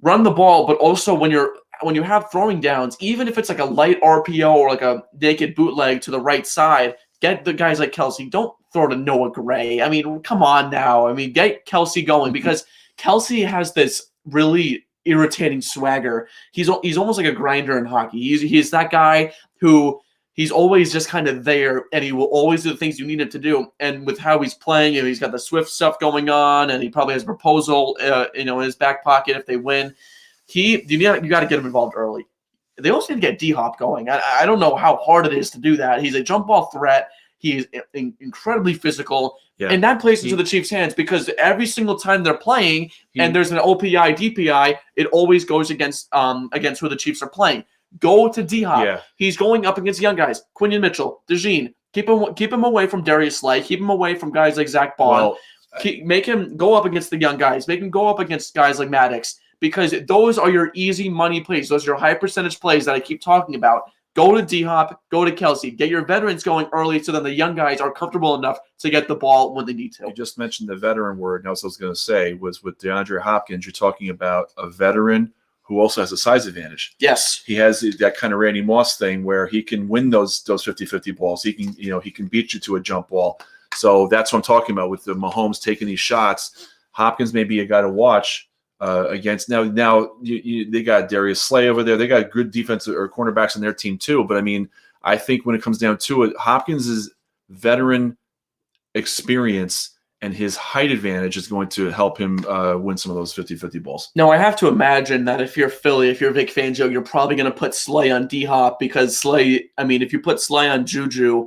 B: Run the ball, but also when you have throwing downs, even if it's like a light RPO or like a naked bootleg to the right side, get the guys like Kelsey. Don't throw to Noah Gray. I mean, come on now. I mean, get Kelsey going, because Kelsey has this really irritating swagger. He's almost like a grinder in hockey. He's that guy who he's always just kind of there, and he will always do the things you need him to do. And with how he's playing, he's got the Swift stuff going on, and he probably has a proposal, in his back pocket if they win. You got to get him involved early. They also need to get D-Hop going. I don't know how hard it is to do that. He's a jump ball threat. He's incredibly physical, and that plays into the Chiefs' hands, because every single time they're playing and there's an OPI, DPI, it always goes against who the Chiefs are playing. Go to D-Hop. Yeah. He's going up against young guys. Quinion Mitchell, DeJean. Keep him away from Darius Slay. Keep him away from guys like Zach Bond. Make him go up against the young guys. Make him go up against guys like Maddox, because those are your easy money plays. Those are your high percentage plays that I keep talking about. Go to D-Hop. Go to Kelsey. Get your veterans going early, so then the young guys are comfortable enough to get the ball when they need to.
C: You just mentioned the veteran word. Now, what I was going to say was, with DeAndre Hopkins, you're talking about a veteran who also has a size advantage.
B: Yes.
C: He has that kind of Randy Moss thing where he can win those 50-50 balls. He can beat you to a jump ball. So that's what I'm talking about with the Mahomes taking these shots. Hopkins may be a guy to watch against. Now they got Darius Slay over there. They got good defensive or cornerbacks on their team too. But I mean, I think when it comes down to it, Hopkins' veteran experience and his height advantage is going to help him win some of those 50-50 balls.
B: Now, I have to imagine that if you're Philly, if you're Vic Fangio, you're probably going to put Slay on D-Hop, because Slay, I mean, if you put Slay on Juju,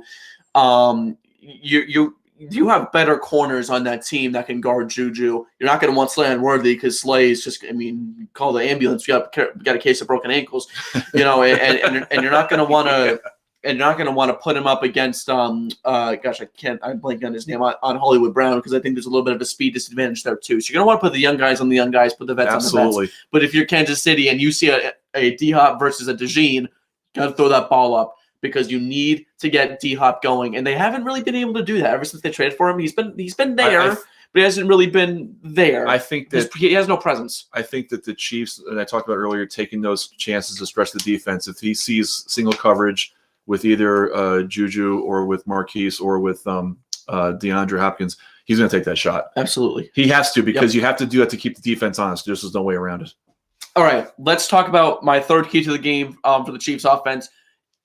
B: you have better corners on that team that can guard Juju. You're not going to want Slay on Worthy, because Slay is just, I mean, call the ambulance. You got a case of broken ankles, and you're not going to want to. And you're not going to want to put him up against, I'm blanking on his name, on Hollywood Brown, because I think there's a little bit of a speed disadvantage there too. So you're going to want to put the young guys on the young guys, put the vets on the vets. But if you're Kansas City and you see a D-Hop versus a DeJean, got to throw that ball up, because you need to get D-Hop going. And they haven't really been able to do that ever since they traded for him. He's been there, but he hasn't really been there.
C: I think that
B: he has no presence.
C: I think that the Chiefs, and I talked about earlier, taking those chances to stretch the defense. If he sees single coverage with either Juju or with Marquise or with DeAndre Hopkins, he's going to take that shot.
B: Absolutely.
C: He has to, because you have to do that to keep the defense honest. There's just no way around it.
B: All right, let's talk about my third key to the game for the Chiefs offense.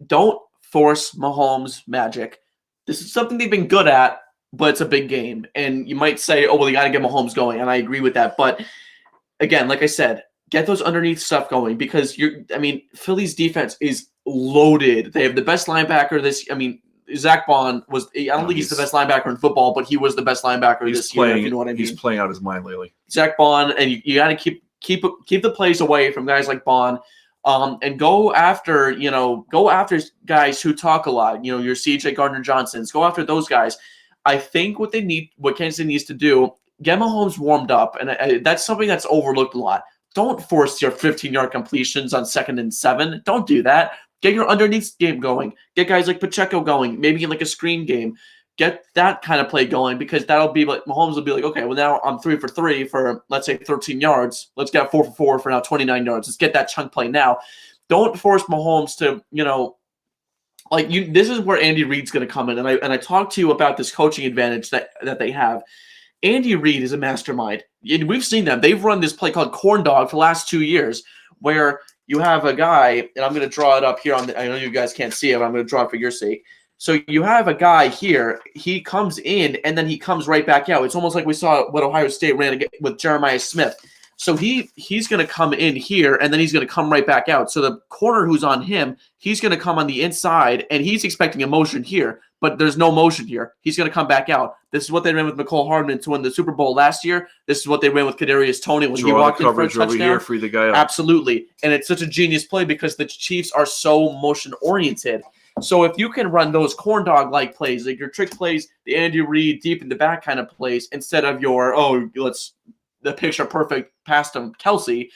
B: Don't force Mahomes' magic. This is something they've been good at, but it's a big game. And you might say, oh, well, you got to get Mahomes going, and I agree with that. But, again, like I said, get those underneath stuff going, because Philly's defense is loaded. They have the best linebacker Zach Bond was. I don't think he's the best linebacker in football, but he was the best linebacker this year. If you know what I mean.
C: He's playing out his mind lately.
B: Zach Bond, and you got to keep the plays away from guys like Bond, and go after guys who talk a lot. Your C.J. Gardner-Johnsons. Go after those guys. I think what Kansas City needs to do, get Mahomes warmed up, and that's something that's overlooked a lot. Don't force your 15-yard completions on 2nd and 7. Don't do that. Get your underneath game going. Get guys like Pacheco going, maybe in like a screen game. Get that kind of play going, because that'll be like Mahomes will be like, okay, well, now I'm 3 for 3 for, let's say, 13 yards. Let's get 4 for 4 for now 29 yards. Let's get that chunk play now. Don't force Mahomes to, this is where Andy Reid's going to come in. And I talked to you about this coaching advantage that they have. Andy Reid is a mastermind. And we've seen them. They've run this play called Corn Dog for the last 2 years, where you have a guy, and I'm going to draw it up here I know you guys can't see it, but I'm going to draw it for your sake. So you have a guy here. He comes in, and then he comes right back out. It's almost like we saw what Ohio State ran with Jeremiah Smith. So he's going to come in here, and then he's going to come right back out. So the corner who's on him, he's going to come on the inside, and he's expecting a motion here, but there's no motion here. He's going to come back out. This is what they ran with McCole Hardman to win the Super Bowl last year. This is what they ran with Kadarius Toney when he walked in for a touchdown.
C: Over here, free the guy up.
B: Absolutely, and it's such a genius play because the Chiefs are so motion-oriented. So if you can run those corn dog-like plays, like your trick plays, the Andy Reid deep in the back kind of plays, instead of your, the picture perfect pass to Kelsey,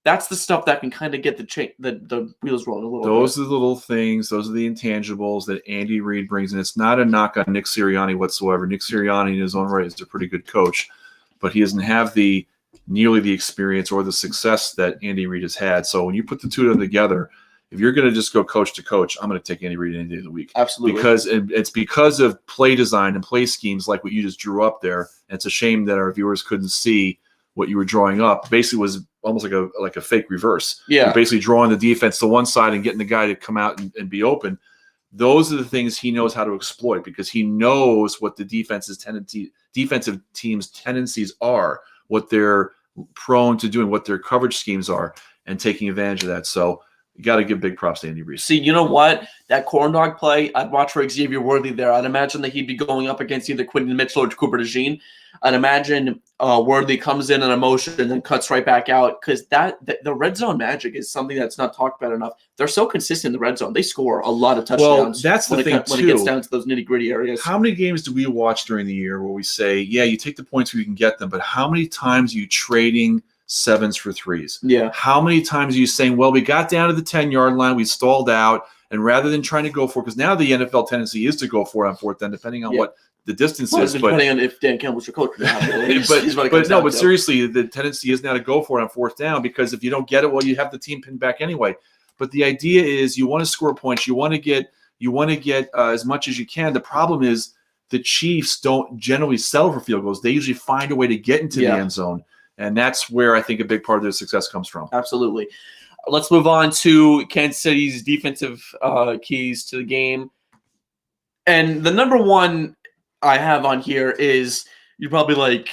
B: That's the stuff that can kind of get the wheels rolling a little
C: Those
B: bit.
C: are the little things. Those are the intangibles that Andy Reid brings in. It's not a knock on Nick Sirianni whatsoever. Nick Sirianni in his own right is a pretty good coach, but he doesn't have nearly the experience or the success that Andy Reid has had. So when you put the two of them together, if you're going to just go coach to coach, I'm going to take Andy Reid any day of the week.
B: Absolutely.
C: Because it's because of play design and play schemes like what you just drew up there. And it's a shame that our viewers couldn't see what you were drawing up. Basically was almost like a fake reverse.
B: Yeah.
C: You're basically drawing the defense to one side and getting the guy to come out and be open. Those are the things he knows how to exploit because he knows what the defensive team's tendencies are, what they're prone to doing, what their coverage schemes are, and taking advantage of that. So you got to give big props to Andy Reid.
B: See, you know what? That corn dog play, I'd watch for Xavier Worthy there. I'd imagine that he'd be going up against either Quinton Mitchell or Cooper DeJean. I'd imagine Worthy comes in a motion and then cuts right back out because the red zone magic is something that's not talked about enough. They're so consistent in the red zone. They score a lot of touchdowns.
C: Well, that's the thing,
B: when it gets down to those nitty-gritty areas.
C: How many games do we watch during the year where we say, yeah, you take the points where you can get them, but how many times are you trading sevens for threes?
B: Yeah.
C: How many times are you saying, well, we got down to the 10-yard line, we stalled out, and rather than trying to go for it, because now the NFL tendency is to go for it on fourth down, depending on what the distance is.
B: Depending on if Dan Campbell's your coach.
C: But seriously, the tendency is now to go for it on fourth down because if you don't get it, well, you have the team pinned back anyway. But the idea is you want to score points, you want to get as much as you can. The problem is the Chiefs don't generally settle for field goals. They usually find a way to get into the end zone. And that's where I think a big part of their success comes from.
B: Absolutely. Let's move on to Kansas City's defensive keys to the game. And the number one I have on here is you're probably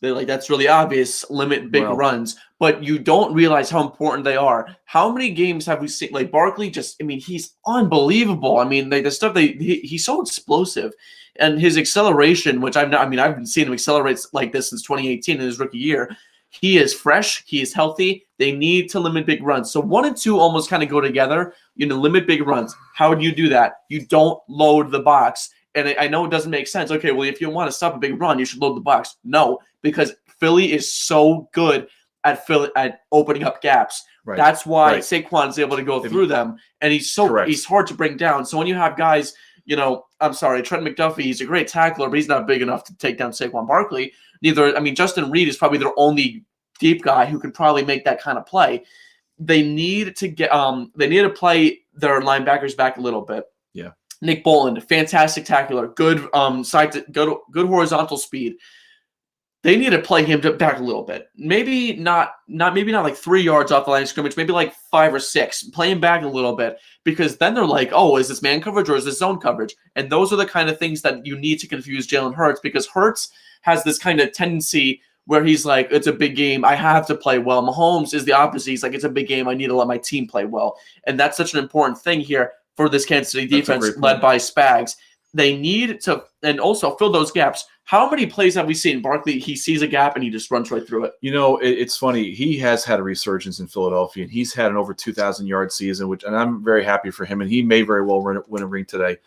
B: that's really obvious, limit big runs. But you don't realize how important they are. How many games have we seen? Like Barkley he's unbelievable. The stuff he's so explosive. And his acceleration, which I've been seeing him accelerate like this since 2018 in his rookie year. He is fresh. He is healthy. They need to limit big runs. So 1 and 2 almost kind of go together. Limit big runs. How do you do that? You don't load the box. And I know it doesn't make sense. Okay, well, if you want to stop a big run, you should load the box. No, because Philly is so good at opening up gaps. Right. That's why Saquon is able to go through them. And he's hard to bring down. So when you have guys – I'm sorry, Trent McDuffie, he's a great tackler, but he's not big enough to take down Saquon Barkley. Justin Reed is probably their only deep guy who can probably make that kind of play. They need to play their linebackers back a little bit.
C: Yeah.
B: Nick Bolton, fantastic tackler, good good horizontal speed. They need to play him back a little bit. Maybe not like 3 yards off the line of scrimmage, maybe like 5 or 6. Play him back a little bit because then they're like, oh, is this man coverage or is this zone coverage? And those are the kind of things that you need to confuse Jalen Hurts because Hurts has this kind of tendency where he's like, it's a big game. I have to play well. Mahomes is the opposite. He's like, it's a big game. I need to let my team play well. And that's such an important thing here for this Kansas City defense led by Spags. They need to, and also fill those gaps. How many plays have we seen? Barkley, he sees a gap and he just runs right through it.
C: It's funny. He has had a resurgence in Philadelphia, and he's had an over 2,000-yard season, and I'm very happy for him. And he may very well win a ring today.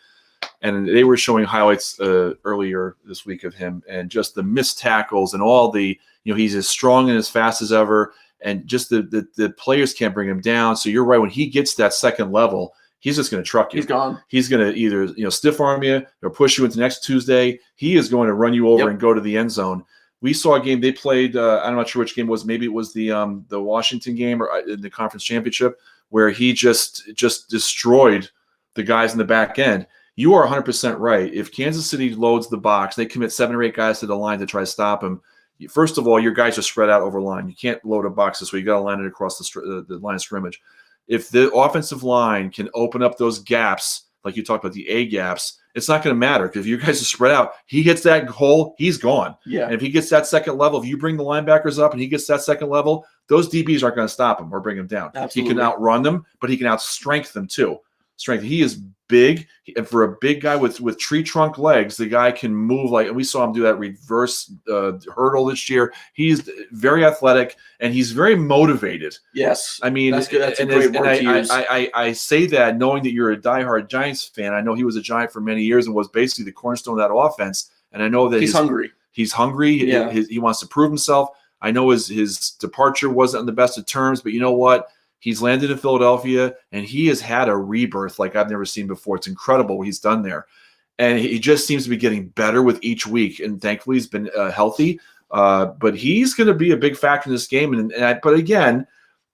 C: And they were showing highlights earlier this week of him, and just the missed tackles and all the, he's as strong and as fast as ever, and just the players can't bring him down. So you're right. When he gets that second level, he's just going to truck you.
B: He's gone.
C: He's going to either stiff arm you or push you into next Tuesday. He is going to run you over and go to the end zone. We saw a game they played. I'm not sure which game it was. Maybe it was the Washington game or in the conference championship where he just destroyed the guys in the back end. You are 100% right. If Kansas City loads the box, they commit 7 or 8 guys to the line to try to stop him. First of all, your guys are spread out over line. You can't load a box this way. You got to line it across the line of scrimmage. If the offensive line can open up those gaps, like you talked about the A gaps, it's not going to matter because if you guys are spread out, he hits that hole, he's gone.
B: Yeah.
C: And if he gets that second level, if you bring the linebackers up and he gets that second level, those DBs aren't going to stop him or bring him down.
B: Absolutely.
C: He can outrun them, but he can outstrength them too. He is big, and for a big guy with tree trunk legs, the guy can move and we saw him do that reverse hurdle this year. He's very athletic and he's very motivated.
B: Yes,
C: that's
B: good. That's a great word to use.
C: I say that knowing that you're a diehard Giants fan. I know he was a Giant for many years and was basically the cornerstone of that offense. And I know that
B: he's hungry.
C: He's hungry.
B: Yeah.
C: He wants to prove himself. I know his departure wasn't on the best of terms, but you know what? He's landed in Philadelphia, and he has had a rebirth like I've never seen before. It's incredible what he's done there. And he just seems to be getting better with each week. And thankfully, he's been healthy. But he's going to be a big factor in this game. But again,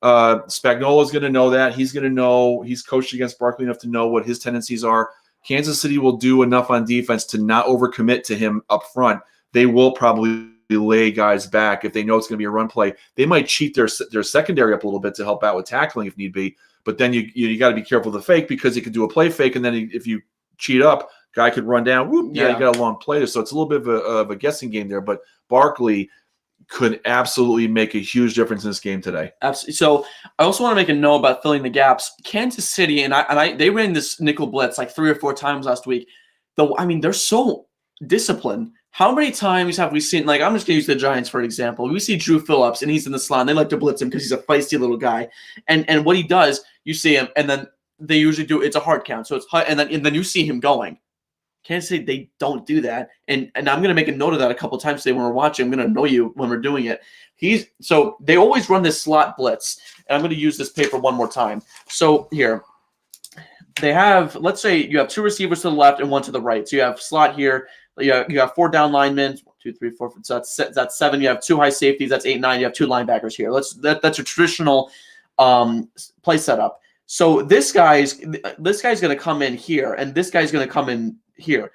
C: Spagnuolo is going to know that. He's going to know he's coached against Barkley enough to know what his tendencies are. Kansas City will do enough on defense to not overcommit to him up front. They will probably lay guys back if they know it's going to be a run play. They might cheat their secondary up a little bit to help out with tackling if need be. But then you got to be careful of the fake, because he could do a play fake, and then if you cheat up, guy could run down. Whoop, you got a long play there. So it's a little bit of a guessing game there. But Barkley could absolutely make a huge difference in this game today.
B: Absolutely. So I also want to make a note about filling the gaps. Kansas City, and they ran this nickel blitz like 3 or 4 times last week. Though, I mean, they're so disciplined. How many times have we seen, like, I'm just going to use the Giants for an example. We see Drew Phillips, and he's in the slot, and they like to blitz him because he's a feisty little guy. And what he does, you see him, and then they usually do, it's a hard count. So it's hard, and then you see him going. Kansas City, they don't do that. And I'm going to make a note of that a couple times today when we're watching. I'm going to know you when we're doing it. So they always run this slot blitz. And I'm going to use this paper one more time. So here, they have, let's say you have 2 receivers to the left and 1 to the right. So you have slot here. You have 4 down linemen. 1, 2, 3, 4. So that's 7. You have 2 high safeties. That's 8, 9. You have 2 linebackers here. That's a traditional play setup. So this guy's going to come in here, and this guy's going to come in here.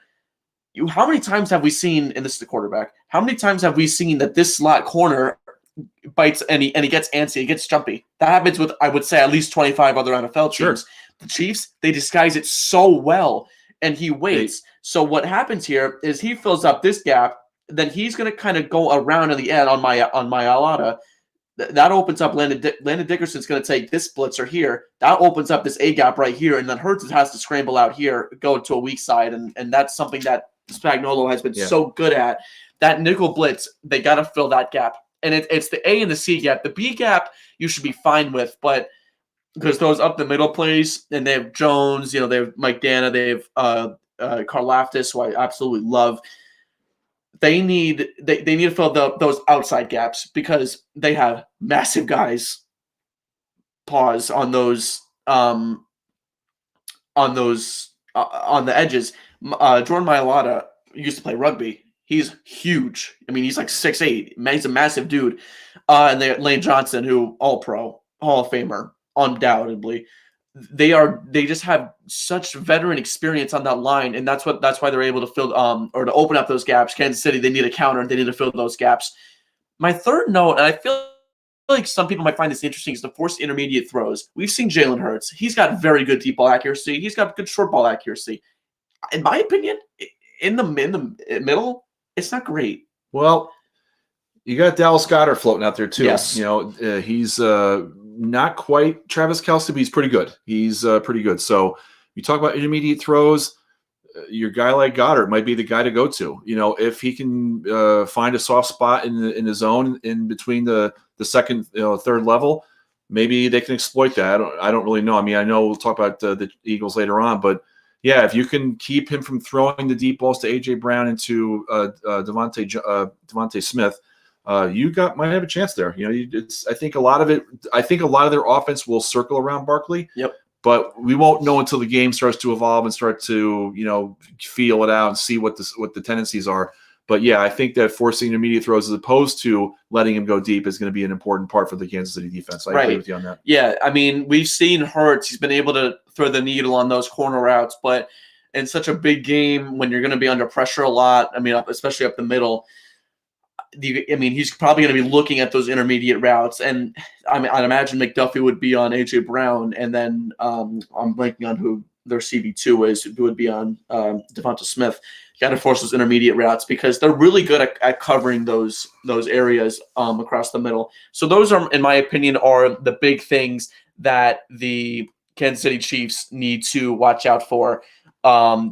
B: How many times have we seen, and this is the quarterback, how many times have we seen that this slot corner bites and he gets antsy, he gets jumpy? That happens with, I would say, at least 25 other NFL teams.
C: Sure.
B: The Chiefs, they disguise it so well, and he waits. So what happens here is he fills up this gap, then he's going to kind of go around in the end on my Alada. That opens up Landon Dickerson's going to take this blitzer here. That opens up this A gap right here, and then Hurts has to scramble out here, go to a weak side, and that's something that Spagnuolo has been so good at. That nickel blitz, they got to fill that gap, and it's the A and the C gap. The B gap you should be fine with, but because those up the middle plays, and they have Jones, they have Mike Dana, they have Karlaftis, who I absolutely love. They need to fill those outside gaps because they have massive guys. Pause on those on the edges. Jordan Mailata used to play rugby. He's huge. I mean, he's like 6'8". He's a massive dude. And they have Lane Johnson, who All-Pro, Hall of Famer, undoubtedly. They just have such veteran experience on that line, and that's why they're able to fill or to open up those gaps. Kansas City, they need a counter, and they need to fill those gaps. My third note, and I feel like some people might find this interesting, is the forced intermediate throws. We've seen Jalen Hurts. He's got very good deep ball accuracy. He's got good short ball accuracy. In my opinion, in the middle, it's not great.
C: Well, you got Dallas Goedert floating out there too.
B: Yes.
C: He's not quite Travis Kelce, but he's pretty good. He's pretty good. So you talk about intermediate throws, your guy like Goddard might be the guy to go to. If he can find a soft spot in the zone in between the second, third level, maybe they can exploit that. I don't really know. I mean, I know we'll talk about the Eagles later on, but yeah, if you can keep him from throwing the deep balls to A.J. Brown and to Devontae Smith, you might have a chance there. I think a lot of their offense will circle around Barkley.
B: Yep.
C: But we won't know until the game starts to evolve and start to, feel it out and see what the tendencies are. But yeah, I think that forcing intermediate throws as opposed to letting him go deep is going to be an important part for the Kansas City defense. I agree with you on that.
B: Yeah, I mean, we've seen Hurts. He's been able to thread the needle on those corner routes, but in such a big game when you're going to be under pressure a lot, I mean, especially up the middle, he's probably going to be looking at those intermediate routes, and I'd imagine McDuffie would be on A.J. Brown, and then I'm blanking on who their CB2 is, who would be on Devonta Smith. You got to force those intermediate routes because they're really good at covering those areas across the middle. So those are, in my opinion, are the big things that the Kansas City Chiefs need to watch out for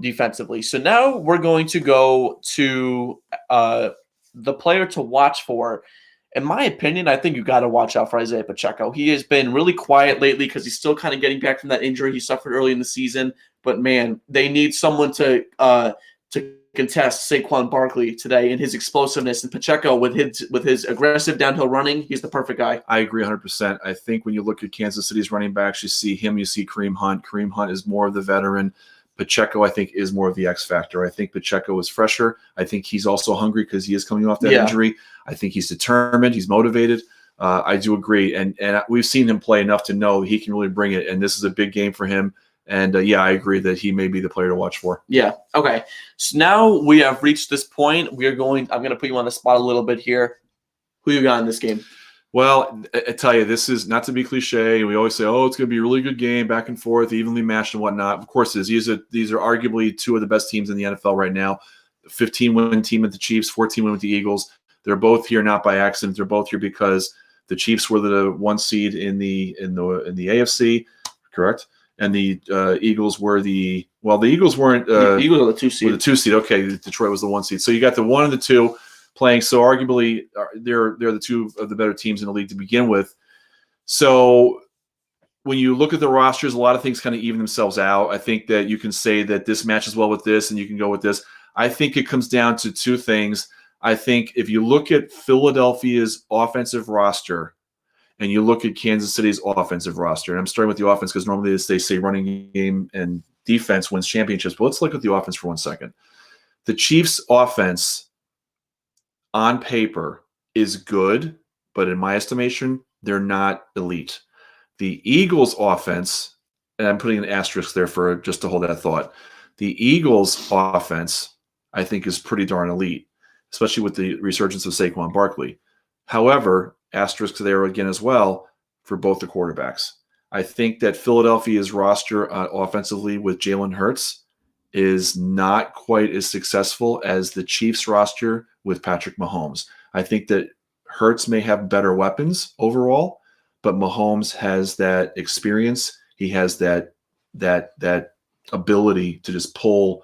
B: defensively. So now we're going to go to the player to watch for. In my opinion, I think you got to watch out for Isaiah Pacheco. He has been really quiet lately because he's still kind of getting back from that injury he suffered early in the season. But man, they need someone to contest Saquon Barkley today in his explosiveness, and Pacheco with his aggressive downhill running. He's the perfect guy.
C: I agree 100%. I think when you look at Kansas City's running backs, you see him, you see Kareem Hunt. Kareem Hunt is more of the veteran. Pacheco, I think, is more of the X factor. I think Pacheco is fresher. I think he's also hungry because he is coming off that injury. I think he's determined. He's motivated. I do agree. And we've seen him play enough to know he can really bring it. And this is a big game for him. And, I agree that he may be the player to watch for.
B: Yeah. Okay. So now we have reached this point. I'm going to put you on the spot a little bit here. Who you got in this game?
C: Well, I tell you, this is not to be cliche. We always say, "Oh, it's going to be a really good game, back and forth, evenly matched and whatnot." Of course, it is. These are arguably two of the best teams in the NFL right now. 15-win team with the Chiefs, 14-win with the Eagles. They're both here not by accident. They're both here because the Chiefs were the 1 seed in the AFC, correct? And the Eagles were the Eagles weren't.
B: The Eagles are the 2 seed.
C: Were the 2 seed. Okay, Detroit was the 1 seed. So you got the 1 and the 2. Playing, so arguably they're the two of the better teams in the league to begin with. So when you look at the rosters, a lot of things kind of even themselves out. I think that you can say that this matches well with this, and you can go with this. I think it comes down to two things. I think if you look at Philadelphia's offensive roster and you look at Kansas City's offensive roster, and I'm starting with the offense because normally they say running game and defense wins championships, but let's look at the offense for 1 second. The Chiefs' offense on paper is good, but in my estimation, they're not elite. The Eagles' offense, and I'm putting an asterisk there for just to hold that thought. The Eagles' offense, I think, is pretty darn elite, especially with the resurgence of Saquon Barkley. However, asterisk there again as well for both the quarterbacks. I think that Philadelphia's roster offensively with Jalen Hurts is not quite as successful as the Chiefs roster with Patrick Mahomes. I think that Hurts may have better weapons overall, but Mahomes has that experience. He has that ability to just pull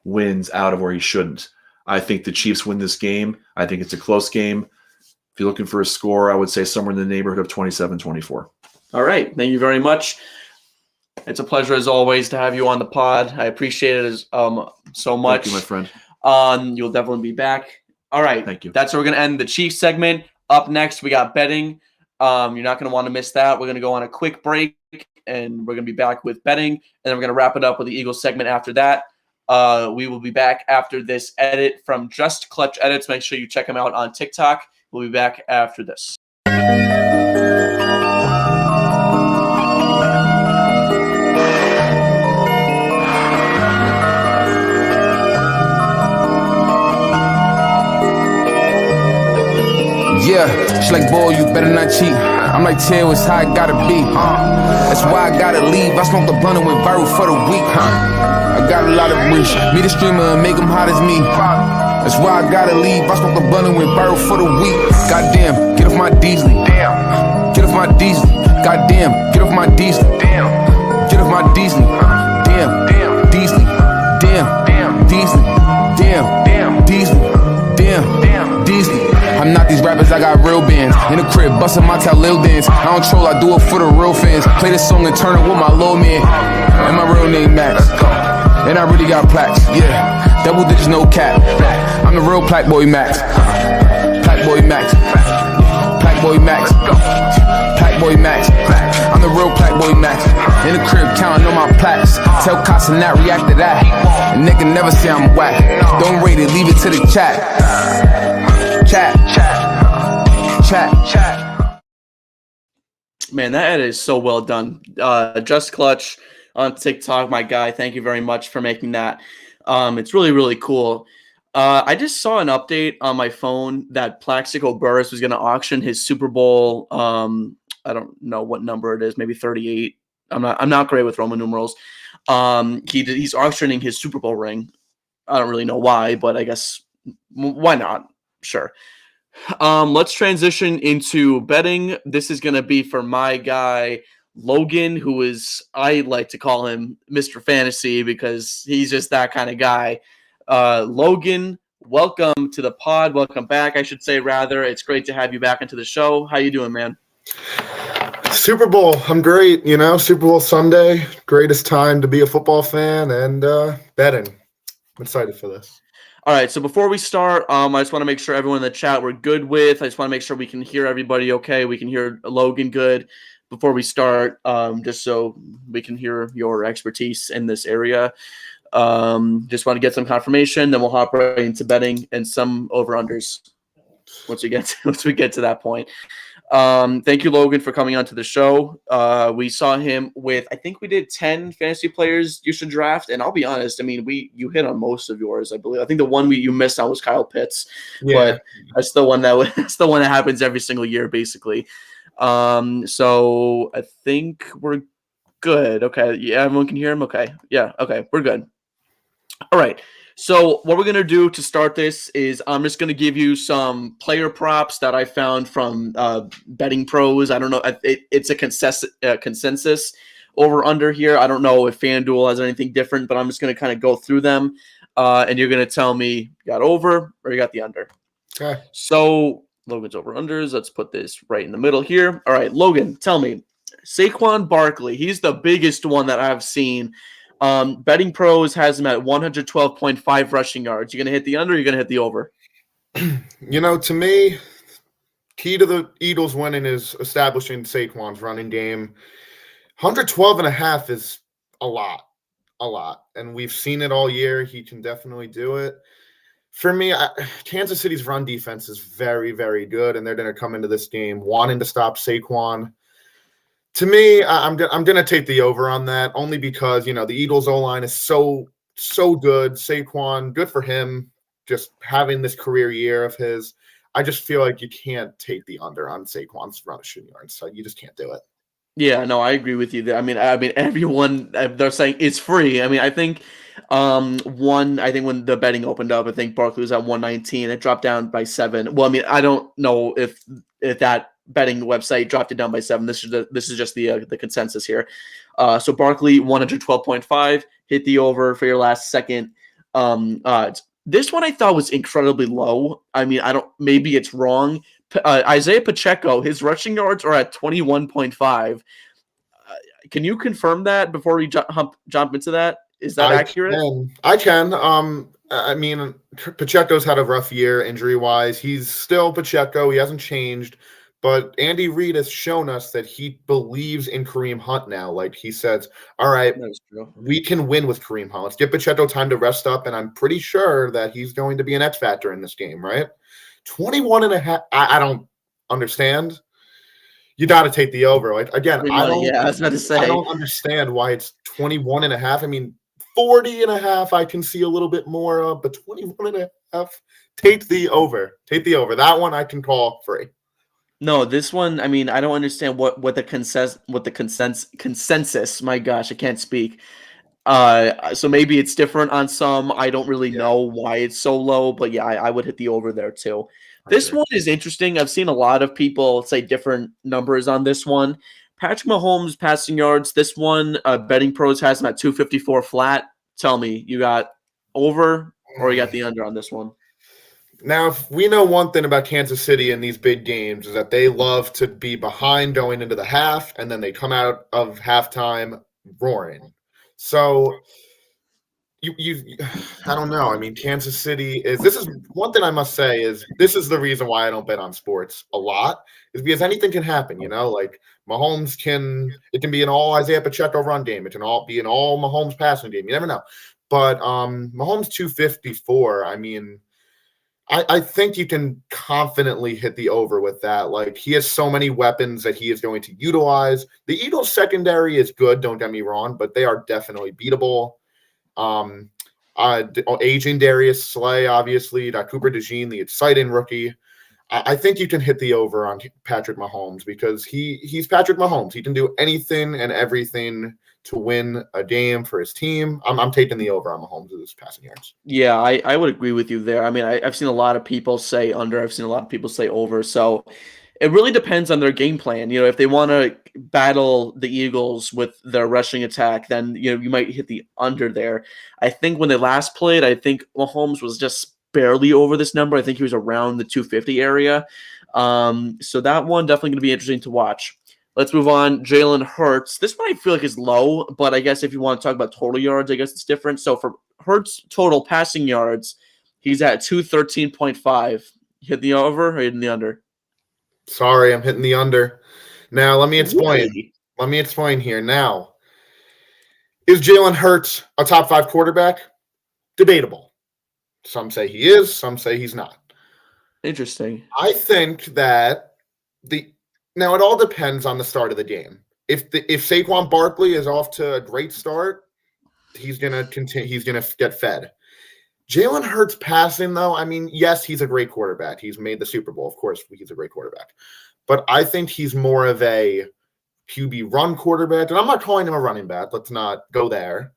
C: wins out of where he shouldn't. I think the Chiefs win this game. I think it's a close game. If you're looking for a score, I would say somewhere in the neighborhood of 27-24.
B: All right. Thank you very much. It's a pleasure, as always, to have you on the pod. I appreciate it so much.
C: Thank you, my friend.
B: You'll definitely be back. All right.
C: Thank you.
B: That's where we're going to end the Chiefs segment. Up next, we got betting. You're not going to want to miss that. We're going to go on a quick break, and we're going to be back with betting, and then we're going to wrap it up with the Eagles segment after that. We will be back after this edit from Just Clutch Edits. Make sure you check him out on TikTok. We'll be back after this.
A: Yeah, she like, boy, you better not cheat. I'm like, tell it's how it gotta be. That's why I gotta leave. I smoked the blunt and went viral for the week. I got a lot of reach. Meet a streamer and make him hot as me. That's why I gotta leave. I smoked the blunt and went viral for the week. Goddamn, get off my diesel. Damn, get off my diesel. Goddamn, get off my diesel. Damn, get off my diesel. Damn, damn, diesel. Damn, damn, diesel. Damn, damn, diesel. Damn, damn, diesel. I'm not these rappers, I got real bands. In the crib, bustin' my Lil dance. I don't troll, I do it for the real fans. Play this song and turn it with my little man. And my real name Max. And I really got plaques, yeah. Double digits, no cap. I'm the real Plaque Boy Max. Plaque Boy Max. Plaque Boy Max. Plaque Boy Max. I'm the real Plaque Boy Max. In the crib, counting on my plaques. Tell Casa not react to that. A nigga never say I'm whack. Don't rate it, leave it to the chat. Chat.
B: Man, that edit is so well done. Just Clutch on TikTok, my guy. Thank you very much for making that. It's really, really cool. I just saw an update on my phone that Plaxico Burress was going to auction his Super Bowl. I don't know what number it is, maybe 38. I'm not great with Roman numerals. He's auctioning his Super Bowl ring. I don't really know why, but I guess why not? Sure. Let's transition into betting. This is going to be for my guy, Logan, who is, I like to call him Mr. Fantasy because he's just that kind of guy. Logan, welcome to the pod. Welcome back, I should say, rather. It's great to have you back into the show. How you doing, man?
D: Super Bowl. I'm great. Super Bowl Sunday. Greatest time to be a football fan and betting. I'm excited for this.
B: All right, so before we start, I just want to make sure everyone in the chat we're good with. I just want to make sure we can hear everybody okay. We can hear Logan good before we start, just so we can hear your expertise in this area. Just want to get some confirmation, then we'll hop right into betting and some over-unders once we get to that point. Thank you, Logan, for coming onto the show. We saw him with, I think we did 10 fantasy players you should draft, and I'll be honest, I mean, you hit on most of yours, I believe. I think the one you missed on was Kyle Pitts, but that's the one that's the one that happens every single year, basically. So I think we're good. Okay, yeah, everyone can hear him. Okay, yeah, okay, we're good. All right. So what we're going to do to start this is I'm just going to give you some player props that I found from Betting Pros. I don't know. It's a consensus over under here. I don't know if FanDuel has anything different, but I'm just going to kind of go through them. And you're going to tell me you got over or you got the under.
D: Okay.
B: So Logan's over unders. Let's put this right in the middle here. All right, Logan, tell me. Saquon Barkley, he's the biggest one that I've seen. Betting Pros has him at 112.5 rushing yards. You going to hit the under or you going to hit the over?
D: To me, key to the Eagles winning is establishing Saquon's running game. 112.5 is a lot. And we've seen it all year. He can definitely do it. For me, Kansas City's run defense is very, very good, and they're going to come into this game wanting to stop Saquon. To me, I'm going to take the over on that only because, the Eagles O-line is so good. Saquon, good for him, just having this career year of his. I just feel like you can't take the under on Saquon's rushing yards. So you just can't do it.
B: Yeah, no, I agree with you there. I mean, everyone, they're saying it's free. I mean, I think I think when the betting opened up, I think Barkley was at 119. It dropped down by 7. Well, I mean, I don't know if that betting website dropped it down by 7. This is just the consensus here. So Barkley 112.5, hit the over for your last second. This one I thought was incredibly low. I mean, maybe it's wrong. Isaiah Pacheco, his rushing yards are at 21.5. Can you confirm that before we jump into that? Is that accurate?
D: I can. I mean, Pacheco's had a rough year injury-wise. He's still Pacheco. He hasn't changed. But Andy Reid has shown us that he believes in Kareem Hunt now. Like he says, all right, we can win with Kareem Hunt. Let's give Pacheco time to rest up, and I'm pretty sure that he's going to be an X factor in this game, right? 21.5. I don't understand. You got to take the over. Like again, I was about to say. I don't understand why it's 21.5. I mean, 40.5. I can see a little bit more of, but 21.5. Take the over. Take the over. That one I can call free.
B: No, this one, I mean, I don't understand what the consensus. My gosh, I can't speak. So maybe it's different on some. I don't really know why it's so low, but yeah, I would hit the over there too. This one is interesting. I've seen a lot of people say different numbers on this one. Patrick Mahomes passing yards. This one, Betting Pros has him at 254 flat. Tell me, you got over or you got the under on this one?
D: Now, if we know one thing about Kansas City in these big games is that they love to be behind going into the half, and then they come out of halftime roaring. So, I don't know. I mean, Kansas City this is one thing I must say is this is the reason why I don't bet on sports a lot is because anything can happen, like Mahomes it can be an all Isaiah Pacheco run game. It can all be an all Mahomes passing game. You never know. But Mahomes 254, I mean, I think you can confidently hit the over with that. Like, he has so many weapons that he is going to utilize. The Eagles secondary is good, don't get me wrong, but they are definitely beatable. Aging Darius Slay, obviously, Cooper DeJean, the exciting rookie. I think you can hit the over on Patrick Mahomes because he's Patrick Mahomes. He can do anything and everything to win a game for his team. I'm taking the over on Mahomes' this passing yards.
B: Yeah, I would agree with you there. I mean, I've seen a lot of people say under. I've seen a lot of people say over. So it really depends on their game plan. If they want to battle the Eagles with their rushing attack, then you might hit the under there. I think when they last played, I think Mahomes was just barely over this number. I think he was around the 250 area. So that one definitely going to be interesting to watch. Let's move on. Jalen Hurts. This one I feel like is low, but I guess if you want to talk about total yards, I guess it's different. So for Hurts total passing yards, He's at 213.5. Hit the over or hitting the under?
D: Sorry, I'm hitting the under. Now, let me explain.
B: Really?
D: Let me explain here. Now, is Jalen Hurts a top 5 quarterback? Debatable. Some say he is, some say he's not.
B: Interesting.
D: I think that now it all depends on the start of the game. If Saquon Barkley is off to a great start, he's gonna continue. He's gonna get fed. Jalen Hurts passing, though, I mean, yes, he's a great quarterback. He's made the Super Bowl. Of course, he's a great quarterback. But I think he's more of a QB run quarterback. And I'm not calling him a running back. Let's not go there.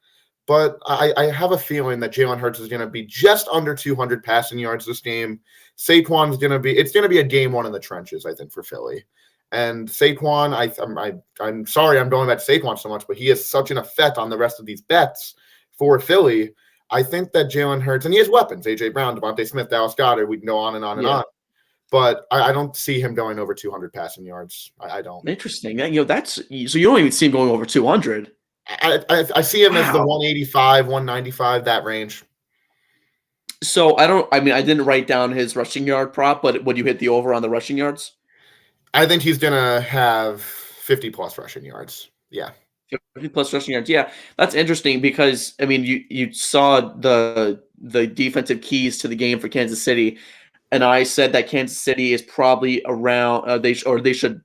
D: But I have a feeling that Jalen Hurts is going to be just under 200 passing yards this game. Saquon's going to be – it's going to be a game one in the trenches, I think, for Philly. And Saquon, I'm sorry I'm going back to Saquon so much, but he has such an effect on the rest of these bets for Philly. I think that Jalen Hurts, and he has weapons, A.J. Brown, Devontae Smith, Dallas Goedert, we can go on and on and on. But I don't see him going over 200 passing yards. I don't.
B: Interesting. That's so you don't even see him going over 200.
D: I see him as the 185, 195, that range.
B: So I didn't write down his rushing yard prop, but would you hit the over on the rushing yards?
D: I think he's going to have 50 plus rushing yards. Yeah.
B: 50 plus rushing yards. Yeah, that's interesting because you saw the defensive keys to the game for Kansas City, and I said that Kansas City is probably around they should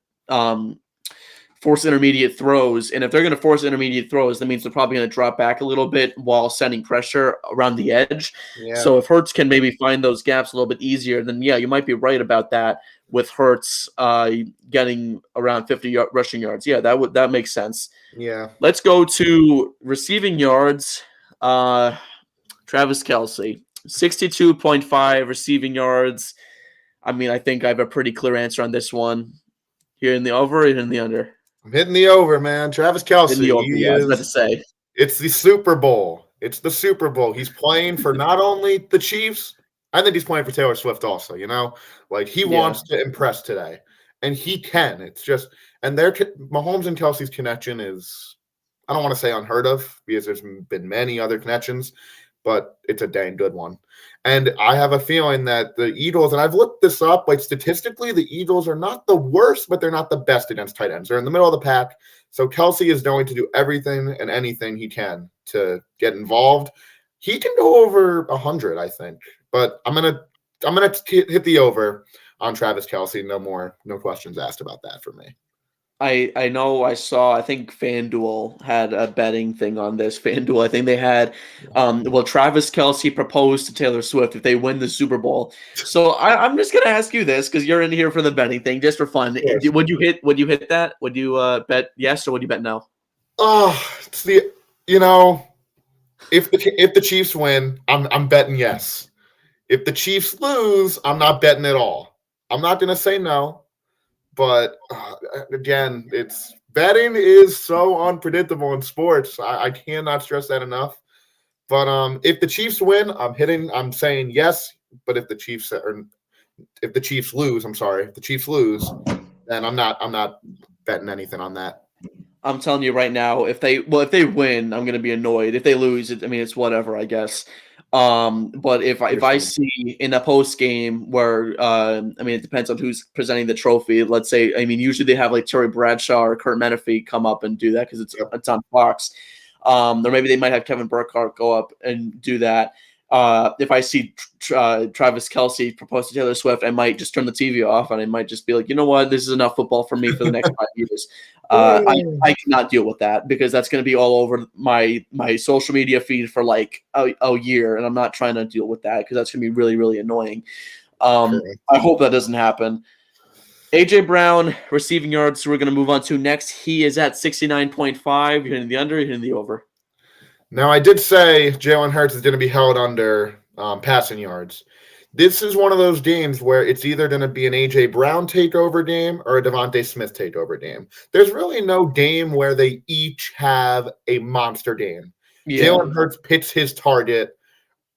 B: force intermediate throws, and if they're going to force intermediate throws, that means they're probably going to drop back a little bit while sending pressure around the edge.
D: Yeah.
B: So if Hurts can maybe find those gaps a little bit easier, then yeah, you might be right about that. With Hurts getting around 50 rushing yards. Yeah, that makes sense.
D: Yeah.
B: Let's go to receiving yards. Travis Kelce, 62.5 receiving yards. I think I have a pretty clear answer on this one. Here in the over or in the under?
D: I'm hitting the over, man. Travis Kelce.
B: I was about to say.
D: It's the Super Bowl. It's the Super Bowl. He's playing for not only the Chiefs, I think he's playing for Taylor Swift also, Like he wants to impress today. And he can. It's just and Mahomes and Kelsey's connection is, I don't want to say unheard of because there's been many other connections, but it's a dang good one. And I have a feeling that the Eagles, and I've looked this up, like statistically, the Eagles are not the worst, but they're not the best against tight ends. They're in the middle of the pack. So Kelce is going to do everything and anything he can to get involved. He can go over 100, I think. But I'm gonna hit the over on Travis Kelce. No questions asked about that for me.
B: I know I think FanDuel had a betting thing on this. FanDuel, I think they had Travis Kelce proposed to Taylor Swift if they win the Super Bowl. So I'm just gonna ask you this because you're in here for the betting thing, just for fun. Yes. Would you hit that? Would you bet yes or would you bet no?
D: It's if the Chiefs win, I'm betting yes. If the Chiefs lose, I'm not betting at all. I'm not going to say no, but again, betting is so unpredictable in sports. I cannot stress that enough. But if the Chiefs win, I'm saying yes. But if the Chiefs lose, then I'm not betting anything on that.
B: I'm telling you right now, if they win, I'm going to be annoyed. If they lose, it's whatever, I guess. But if I see in a post game where it depends on who's presenting the trophy. Let's say, usually they have like Terry Bradshaw or Kurt Menefee come up and do that because it's on Fox. Or maybe they might have Kevin Burkhardt go up and do that. If I see Travis Kelce propose to Taylor Swift, I might just turn the TV off and I might just be like, you know what, this is enough football for me for the next 5 years. I cannot deal with that because that's going to be all over my social media feed for like a year, and I'm not trying to deal with that because that's going to be really, really annoying. I hope that doesn't happen. A.J. Brown, receiving yards, we're going to move on to next. He is at 69.5. You're hitting the under, you're hitting the over.
D: Now, I did say Jalen Hurts is going to be held under passing yards. This is one of those games where it's either going to be an A.J. Brown takeover game or a Devontae Smith takeover game. There's really no game where they each have a monster game. Yeah. Jalen Hurts picks his target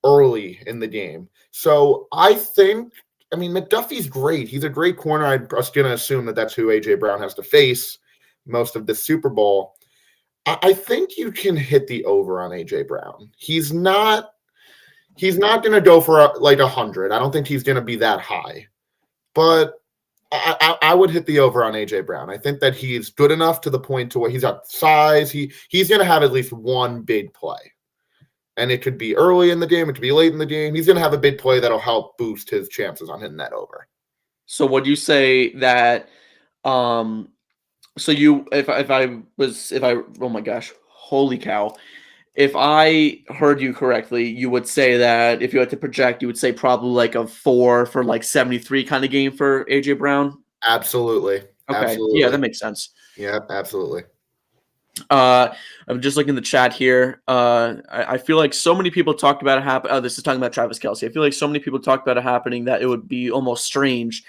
D: early in the game. So I think, McDuffie's great. He's a great corner. I'm just going to assume that that's who A.J. Brown has to face most of the Super Bowl. I think you can hit the over on A.J. Brown. He's not He's not going to go for like 100. I don't think he's going to be that high. But I would hit the over on AJ Brown. I think that he's good enough to the point to where he's got size. He's going to have at least one big play. And it could be early in the game. It could be late in the game. He's going to have a big play that'll help boost his chances on hitting that over.
B: So would you say that so you if I oh my gosh, holy cow. If I heard you correctly, you would say that if you had to project, you would say probably like a 4 for like 73 kind of game for AJ Brown.
D: Absolutely.
B: Okay.
D: Absolutely.
B: Yeah, that makes sense.
D: Yeah, absolutely.
B: I'm just looking at the chat here. I feel like so many people talked about it happen. Oh, this is talking about Travis Kelce. I feel like so many people talked about it happening that it would be almost strange.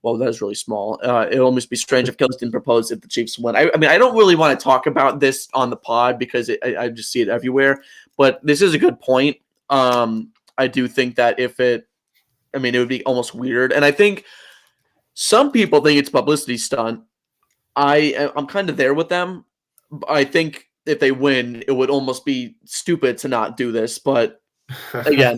B: Well, that is really small. It would almost be strange if Kelce didn't propose if the Chiefs win. I mean, I don't really want to talk about this on the pod because I just see it everywhere. But this is a good point. I do think that it would be almost weird. And I think some people think it's a publicity stunt. I'm kind of there with them. I think if they win, it would almost be stupid to not do this. But again,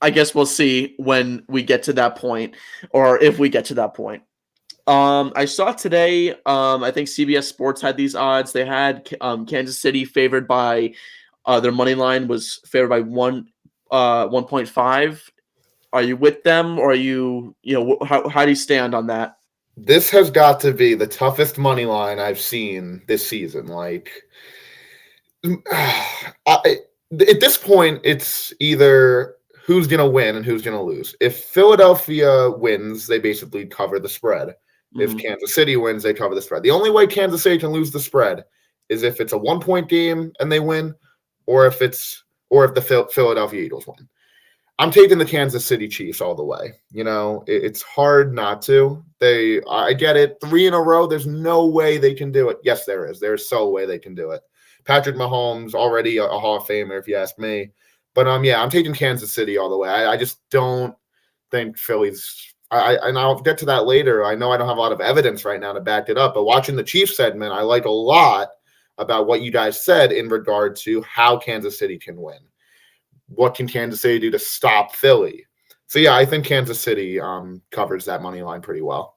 B: I guess we'll see when we get to that point, or if we get to that point. I saw today, I think CBS Sports had these odds. They had Kansas City favored by their money line was favored by 1.5. Are you with them, or are how do you stand on that?
D: This has got to be the toughest money line I've seen this season. Like, at this point, it's either who's going to win and who's going to lose. If Philadelphia wins, they basically cover the spread. If Kansas City wins, they cover the spread. The only way Kansas City can lose the spread is if it's a 1-point game and they win, or if the Philadelphia Eagles win. I'm taking the Kansas City Chiefs all the way. It's hard not to. I get it. 3 in a row, there's no way they can do it. Yes, there is. There's so way they can do it. Patrick Mahomes, already a Hall of Famer, if you ask me. But I'm taking Kansas City all the way. I just don't think Philly's and I'll get to that later. I know I don't have a lot of evidence right now to back it up, but watching the Chiefs segment, I like a lot about what you guys said in regard to how Kansas City can win. What can Kansas City do to stop Philly? So, I think Kansas City covers that money line pretty well.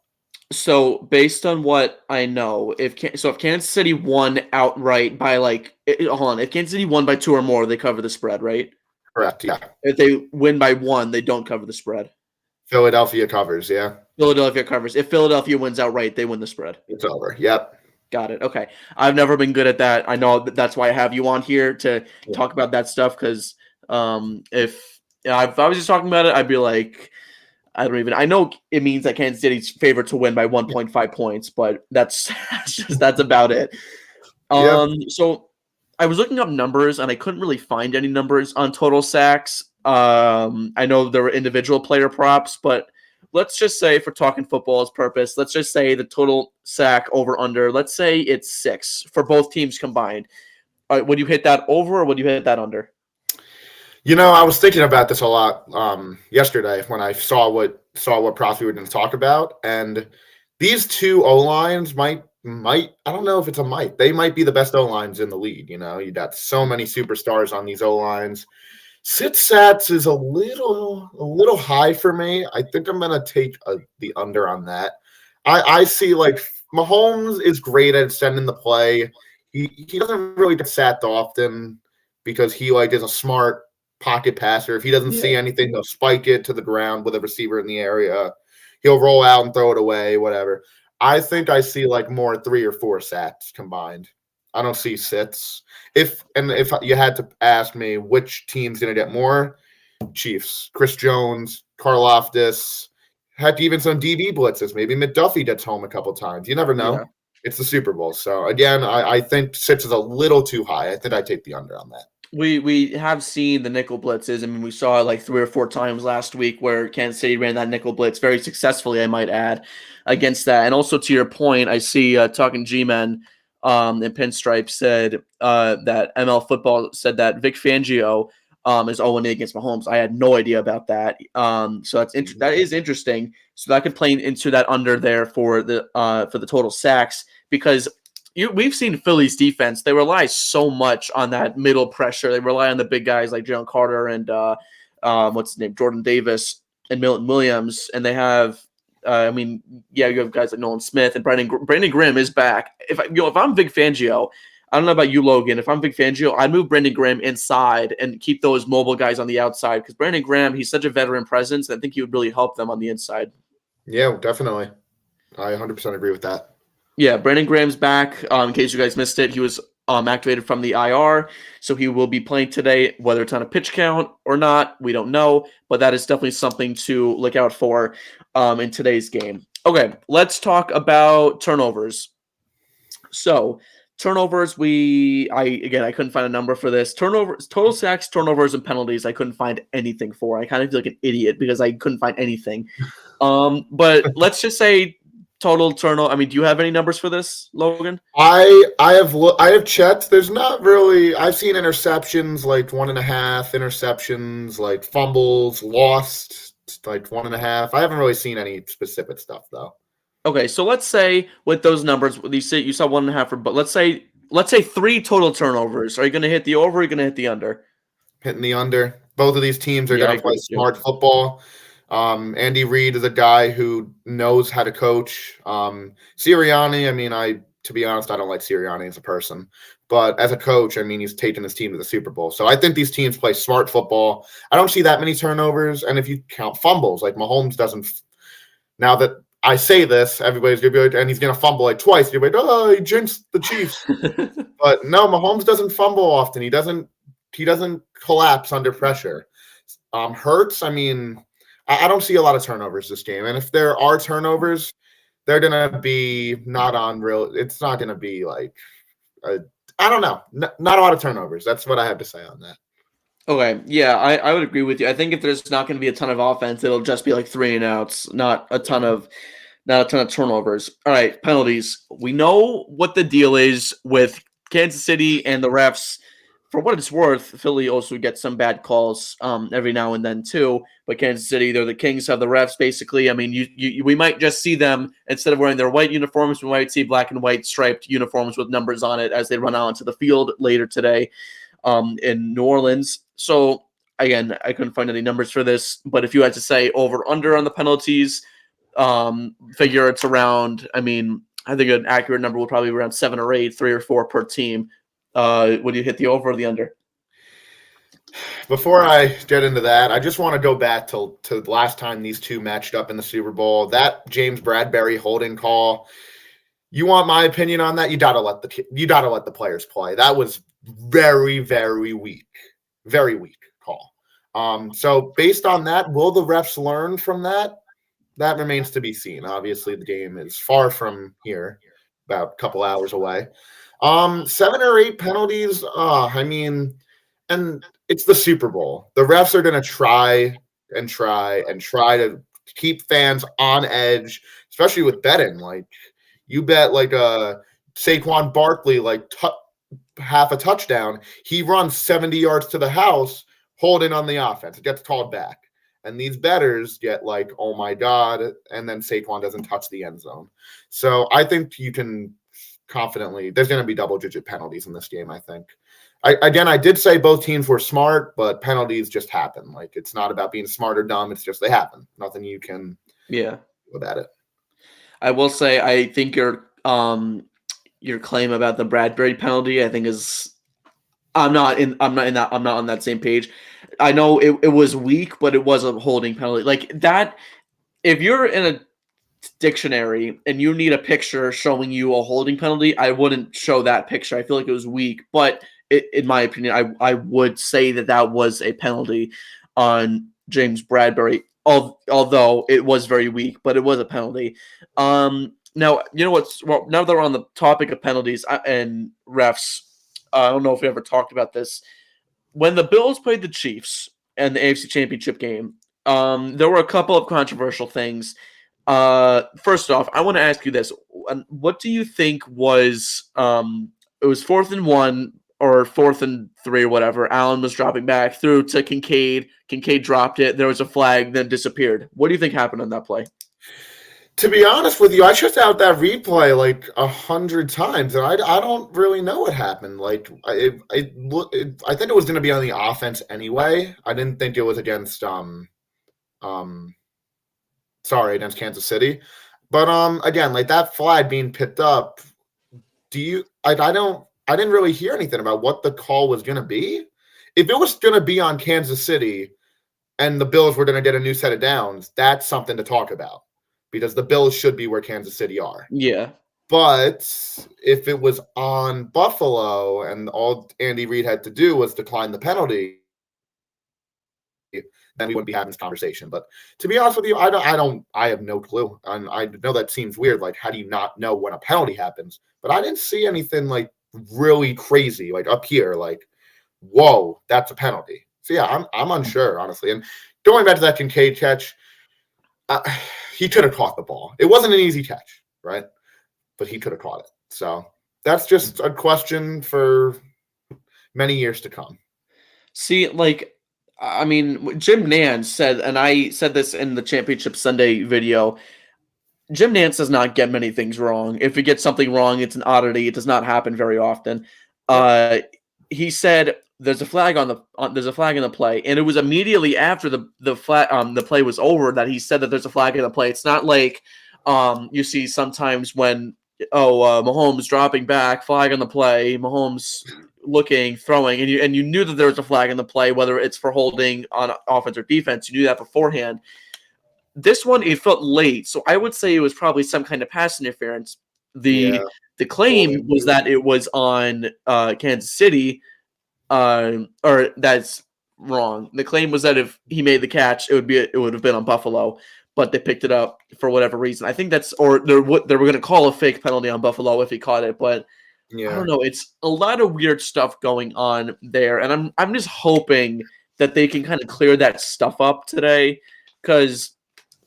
B: So, based on what I know, if Kansas City won outright by if Kansas City won by 2 or more, they cover the spread, right?
D: Correct, yeah.
B: If they win by 1, they don't cover the spread.
D: Philadelphia covers, yeah.
B: Philadelphia covers. If Philadelphia wins outright, they win the spread.
D: It's over, yep.
B: Got it. Okay. I've never been good at that. I know that's why I have you on here to talk about that stuff because if I was just talking about it, I'd be like, I know it means that Kansas City's favored to win by 1.5 points, but that's about it. So I was looking up numbers and I couldn't really find any numbers on total sacks. I know there were individual player props, but let's just say, for talking football's purpose, let's just say the total sack over under, let's say it's 6 for both teams combined. Would you hit that over or would you hit that under?
D: I was thinking about this a lot yesterday when I saw what props we were going to talk about, and these two O-lines might I don't know if it's a might. They might be the best O-lines in the league. You got so many superstars on these O-lines. Sits is a little high for me. I think I'm going to take the under on that. I see like Mahomes is great at extending the play. He doesn't really get sacked often because he is a smart pocket passer. If he doesn't see anything, he'll spike it to the ground with a receiver in the area. He'll roll out and throw it away, whatever. I think I see more 3 or 4 sacks combined. I don't see sits. If you had to ask me which team's going to get more, Chiefs, Chris Jones, Karlaftis, heck, even some DB blitzes. Maybe McDuffie gets home a couple times. You never know. Yeah. It's the Super Bowl. So, again, I think sits is a little too high. I think I take the under on that.
B: We have seen the nickel blitzes. I mean, we saw it 3 or 4 times last week where Kansas City ran that nickel blitz very successfully, I might add, against that. And also, to your point, I see Talking G-Men in Pinstripe said that ML Football said that Vic Fangio is 0-8 against Mahomes. I had no idea about that. So that is interesting. So that could play into that under there for the total sacks because we've seen Philly's defense. They rely so much on that middle pressure. They rely on the big guys like Jalen Carter and what's his name, Jordan Davis and Milton Williams, and they have. You have guys like Nolan Smith and Brandon Grimm is back. If I'm Vic Fangio, I don't know about you, Logan. If I'm Vic Fangio, I'd move Brandon Grimm inside and keep those mobile guys on the outside because Brandon Grimm, he's such a veteran presence. I think he would really help them on the inside.
D: Yeah, definitely. I 100% agree with that.
B: Yeah, Brandon Graham's back. In case you guys missed it, he was activated from the IR, so he will be playing today. Whether it's on a pitch count or not, we don't know, but that is definitely something to look out for in today's game. Okay, let's talk about turnovers. So turnovers, I couldn't find a number for this. Turnovers, total sacks, turnovers, and penalties. I couldn't find anything for. I kind of feel like an idiot because I couldn't find anything. But let's just say total turnover. I mean, do you have any numbers for this, Logan?
D: I have checked. There's not really. I've seen interceptions like 1.5, interceptions like fumbles, lost like 1.5. I haven't really seen any specific stuff though.
B: Okay, so let's say with those numbers, you saw 1.5, but let's say 3 total turnovers. Are you going to hit the over? Or are you going to hit the under?
D: Hitting the under. Both of these teams are going to play smart football. Andy Reid is a guy who knows how to coach. Sirianni, to be honest, I don't like Sirianni as a person. But as a coach, he's taken his team to the Super Bowl. So I think these teams play smart football. I don't see that many turnovers. And if you count fumbles, like Mahomes doesn't – now that I say this, everybody's going to be like – and he's going to fumble like twice. You're like, oh, he jinxed the Chiefs. But no, Mahomes doesn't fumble often. He doesn't collapse under pressure. Hurts, I don't see a lot of turnovers this game. And if there are turnovers, they're going to be not on real – it's not going to be like I don't know. Not a lot of turnovers. That's what I have to say on that.
B: Okay, yeah, I would agree with you. I think if there's not going to be a ton of offense, it'll just be like 3 and outs, not a ton of turnovers. All right, penalties. We know what the deal is with Kansas City and the refs. For what it's worth, Philly also gets some bad calls every now and then too. But Kansas City, they're the kings of the refs, basically. We might just see them, instead of wearing their white uniforms, we might see black and white striped uniforms with numbers on it as they run out onto the field later today in New Orleans. So, again, I couldn't find any numbers for this. But if you had to say over-under on the penalties, figure it's around, I think an accurate number would probably be around 7 or 8, 3 or 4 per team. Would you hit the over or the under?
D: Before I get into that, I just want to go back to the last time these two matched up in the Super Bowl. That James Bradbury holding call. You want my opinion on that? You gotta let the players play. That was very, very weak call. So based on that, will the refs learn from that? That remains to be seen. Obviously, the game is far from here, about a couple hours away. 7 or 8 penalties. And it's the Super Bowl. The refs are going to try to keep fans on edge, especially with betting. Like, you bet like Saquon Barkley, half a touchdown. He runs 70 yards to the house, holding on the offense. It gets called back. And these bettors get like, oh my God, and then Saquon doesn't touch the end zone. So I think you can confidently, there's going to be double-digit penalties in this game, I think. I did say both teams were smart, but penalties just happen. Like, it's not about being smart or dumb. It's just they happen. Nothing you can do about it.
B: I will say, I think your claim about the Bradbury penalty, I think is I'm not on that same page. I know it was weak, but it was a holding penalty. Like that, if you're in a dictionary and you need a picture showing you a holding penalty, I wouldn't show that picture. I feel like it was weak, but in my opinion, I would say that was a penalty on James Bradbury, although it was very weak, but it was a penalty. Now, you know what's, well, now that we're on the topic of penalties and refs, I don't know if we ever talked about this. When the Bills played the Chiefs in the AFC Championship game, there were a couple of controversial things. First off, I want to ask you this. What do you think was, it was 4th and 1 or 4th and 3 or whatever. Allen was dropping back through to Kincaid. Kincaid dropped it. There was a flag, then disappeared. What do you think happened on that play?
D: To be honest with you, I checked out that replay like 100 times, and I don't really know what happened. Like I think it was going to be on the offense anyway. I didn't think it was against against Kansas City, but again, like that flag being picked up. I didn't really hear anything about what the call was going to be. If it was going to be on Kansas City and the Bills were going to get a new set of downs, that's something to talk about because the Bills should be where Kansas City are.
B: Yeah.
D: But if it was on Buffalo and all Andy Reid had to do was decline the penalty, then we wouldn't be having this conversation. But to be honest with you, I have no clue. I know that seems weird. Like, how do you not know when a penalty happens? But I didn't see anything like really crazy, like up here, like, whoa, that's a penalty. So yeah, I'm unsure, honestly. And going back to that Kincaid catch, he could have caught the ball. It wasn't an easy catch, right? But he could have caught it. So that's just a question for many years to come.
B: See, like, I mean, Jim Nance said, and I said this in the Championship Sunday video, Jim Nance does not get many things wrong. If he gets something wrong, it's an oddity. It does not happen very often. He said there's a flag in the play, and it was immediately after the play was over that he said that there's a flag in the play. It's not like you see sometimes when Mahomes dropping back, flag on the play, Mahomes looking, throwing, and you knew that there was a flag in the play, whether it's for holding on offense or defense. You knew that beforehand. This one, it felt late, so I would say it was probably some kind of pass interference. The claim was that it was on Kansas City, or that's wrong. The claim was that if he made the catch, it would have been on Buffalo, but they picked it up for whatever reason. I think they were going to call a fake penalty on Buffalo if he caught it, but I don't know. It's a lot of weird stuff going on there, and I'm just hoping that they can kind of clear that stuff up today, because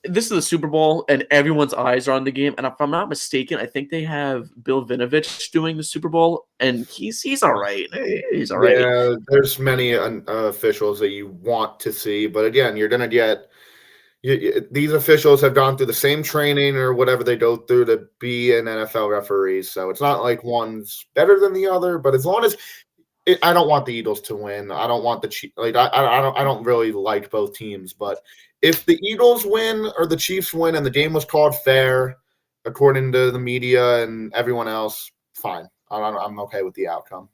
B: this is the Super Bowl and everyone's eyes are on the game. And if I'm not mistaken, I think they have Bill Vinovich doing the Super Bowl, and he's all right. He's all right.
D: Yeah, there's many officials that you want to see, but again, you're going to get these officials have gone through the same training or whatever they go through to be an NFL referee. So it's not like one's better than the other, but as long as I don't want the Eagles to win. I don't want the Chiefs. Like I don't really like both teams, but if the Eagles win or the Chiefs win and the game was called fair, according to the media and everyone else, fine. I'm okay with the outcome.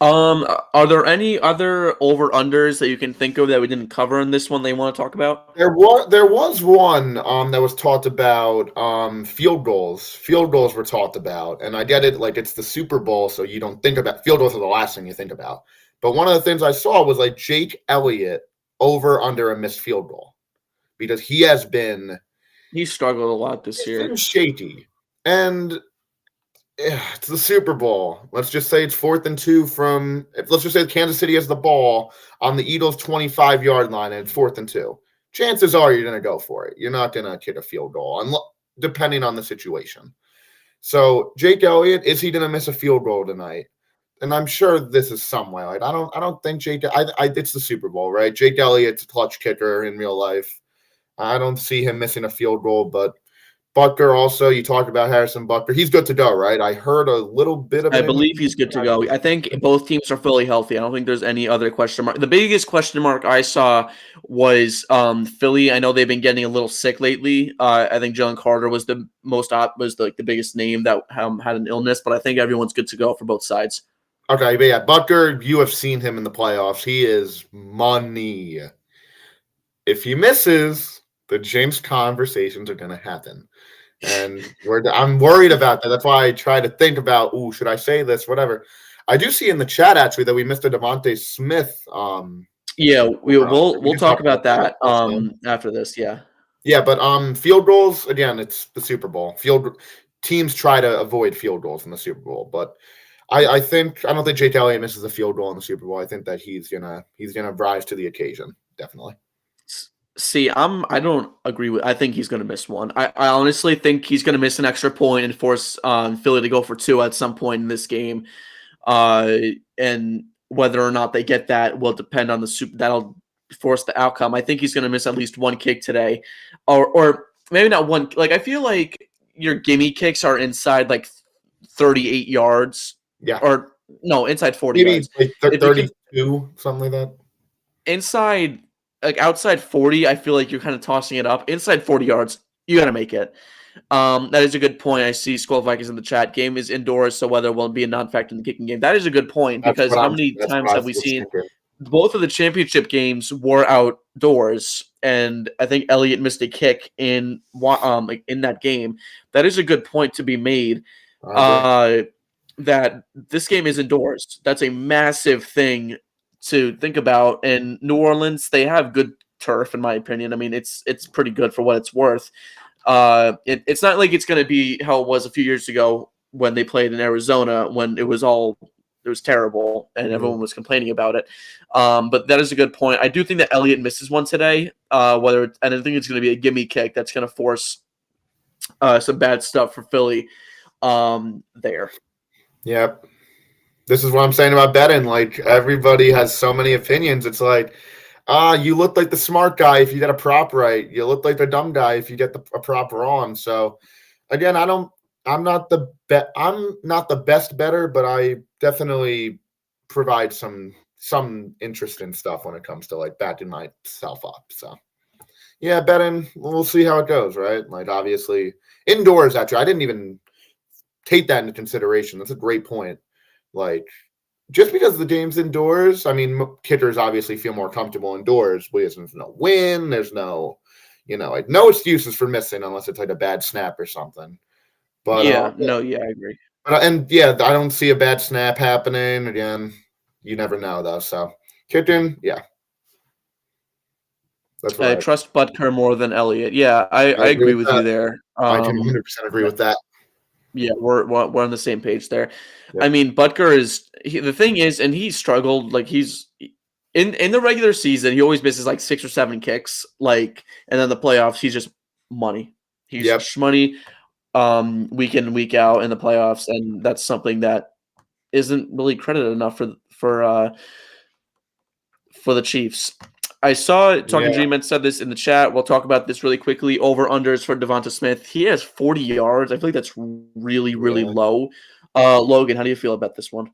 B: Are there any other over-unders that you can think of that we didn't cover in this one that you want to talk about?
D: There was one that was talked about, field goals. Field goals were talked about, and I get it, like it's the Super Bowl, so you don't think about field goals are the last thing you think about. But one of the things I saw was like Jake Elliott over under a missed field goal, because he's
B: struggled a lot this year.
D: Been shaky, and it's the Super Bowl. Let's just say it's 4th and 2 let's just say Kansas City has the ball on the Eagles' 25-yard line and it's 4th and 2. Chances are you're going to go for it. You're not going to kick a field goal, depending on the situation. So Jake Elliott, is he going to miss a field goal tonight? And I'm sure this is some way. Like I don't think it's the Super Bowl, right? Jake Elliott's a clutch kicker in real life. I don't see him missing a field goal, but Butker also, you talk about Harrison Butker. He's good to go, right? I heard a little bit of it.
B: I believe he's good to go. I think both teams are fully healthy. I don't think there's any other question mark. The biggest question mark I saw was Philly. I know they've been getting a little sick lately. I think Jalen Carter was the biggest name that had an illness, but I think everyone's good to go for both sides.
D: Okay, but yeah, Butker, you have seen him in the playoffs. He is money. If he misses, the James conversations are going to happen. And I'm worried about that. That's why I try to think about, should I say this? Whatever. I do see in the chat actually that we missed a Devontae Smith.
B: Yeah, we'll talk about that after this. Yeah.
D: Yeah, but field goals, again, it's the Super Bowl. Teams try to avoid field goals in the Super Bowl, but I don't think Jake Elliott misses a field goal in the Super Bowl. I think that he's gonna rise to the occasion, definitely.
B: See, I don't agree with. I think he's going to miss one. I honestly think he's going to miss an extra point and force Philly to go for 2 at some point in this game. And whether or not they get that will depend on the Super. That'll force the outcome. I think he's going to miss at least one kick today, or maybe not one. Like I feel like your gimme kicks are inside like 38 yards,
D: Yeah,
B: or no, inside 40
D: maybe
B: yards.
D: like
B: If you can
D: 32, something like that.
B: inside, like outside 40, I feel like you're kind of tossing it up. Inside 40 yards, you got to make it. That is a good point. I see Skull Vikings in the chat. Game is indoors, so weather will be a non-factor in the kicking game. That is a good point because how many
D: That's
B: times
D: what I
B: have we
D: was
B: seen
D: thinking.
B: both of the championship games were outdoors, and I think Elliott missed a kick like in that game. That is a good point to be made.
D: I agree.
B: That this game is indoors. That's a massive thing to think about. And New Orleans, they have good turf, in my opinion. I mean, it's pretty good for what it's worth. It's not like it's going to be how it was a few years ago when they played in Arizona when it was terrible and everyone was complaining about it. But that is a good point. I do think that Elliott misses one today. And I think it's going to be a gimme kick that's going to force some bad stuff for Philly there.
D: Yep. This is what I'm saying about betting. Like, everybody has so many opinions. It's like, you look like the smart guy if you get a prop right. You look like the dumb guy if you get a prop wrong. So, again, I'm not the best bettor, but I definitely provide some interesting stuff when it comes to like backing myself up. So, yeah, betting. We'll see how it goes, right? Like, obviously, indoors. Actually, I didn't even take that into consideration. That's a great point. Like, just because the game's indoors, I mean, kickers obviously feel more comfortable indoors because there's no wind, there's no, like no excuses for missing unless it's like a bad snap or something. But
B: Yeah, no, yeah, I agree.
D: and yeah, I don't see a bad snap happening. Again, you never know though. So kicking, yeah, that's what
B: I trust Butker more than Elliott. Yeah, I
D: agree
B: agree
D: with
B: with you
D: that.
B: there.
D: I can 100% agree with that.
B: Yeah, we're on the same page there.
D: Yep.
B: I mean, Butker the thing is, and he struggled. Like he's in the regular season, he always misses like 6 or 7 kicks. Like, and then the playoffs, he's just money. He's
D: Yep.
B: just money, week in week out in the playoffs, and that's something that isn't really credited enough for the Chiefs. I saw Talking
D: Yeah.
B: G-Man said this in the chat. We'll talk about this really quickly. Over-unders for Devonta Smith. He has 40 yards. I feel like that's really, really low. Logan, how do you feel about this one?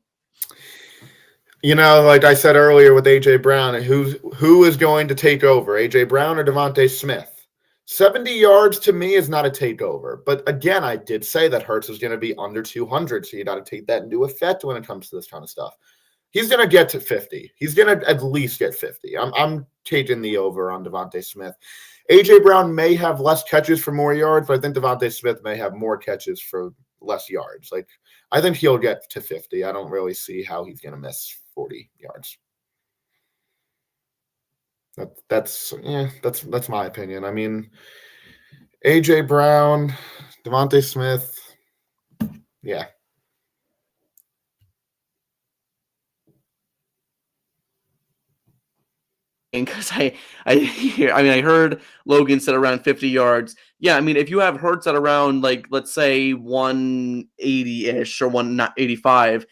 D: Like I said earlier with A.J. Brown, who is going to take over, A.J. Brown or Devonta Smith? 70 yards to me is not a takeover. But again, I did say that Hurts is going to be under 200, so you got to take that into effect when it comes to this kind of stuff. He's going to get to 50. He's going to at least get 50. I'm taking the over on Devonta Smith. A.J. Brown may have less catches for more yards, but I think Devonta Smith may have more catches for less yards. Like, I think he'll get to 50. I don't really see how he's going to miss 40 yards. That's my opinion. I mean, A.J. Brown, Devonta Smith, yeah.
B: Because I heard Logan said around 50 yards. Yeah, I mean, if you have Hurts at around like let's say 180-ish or 185,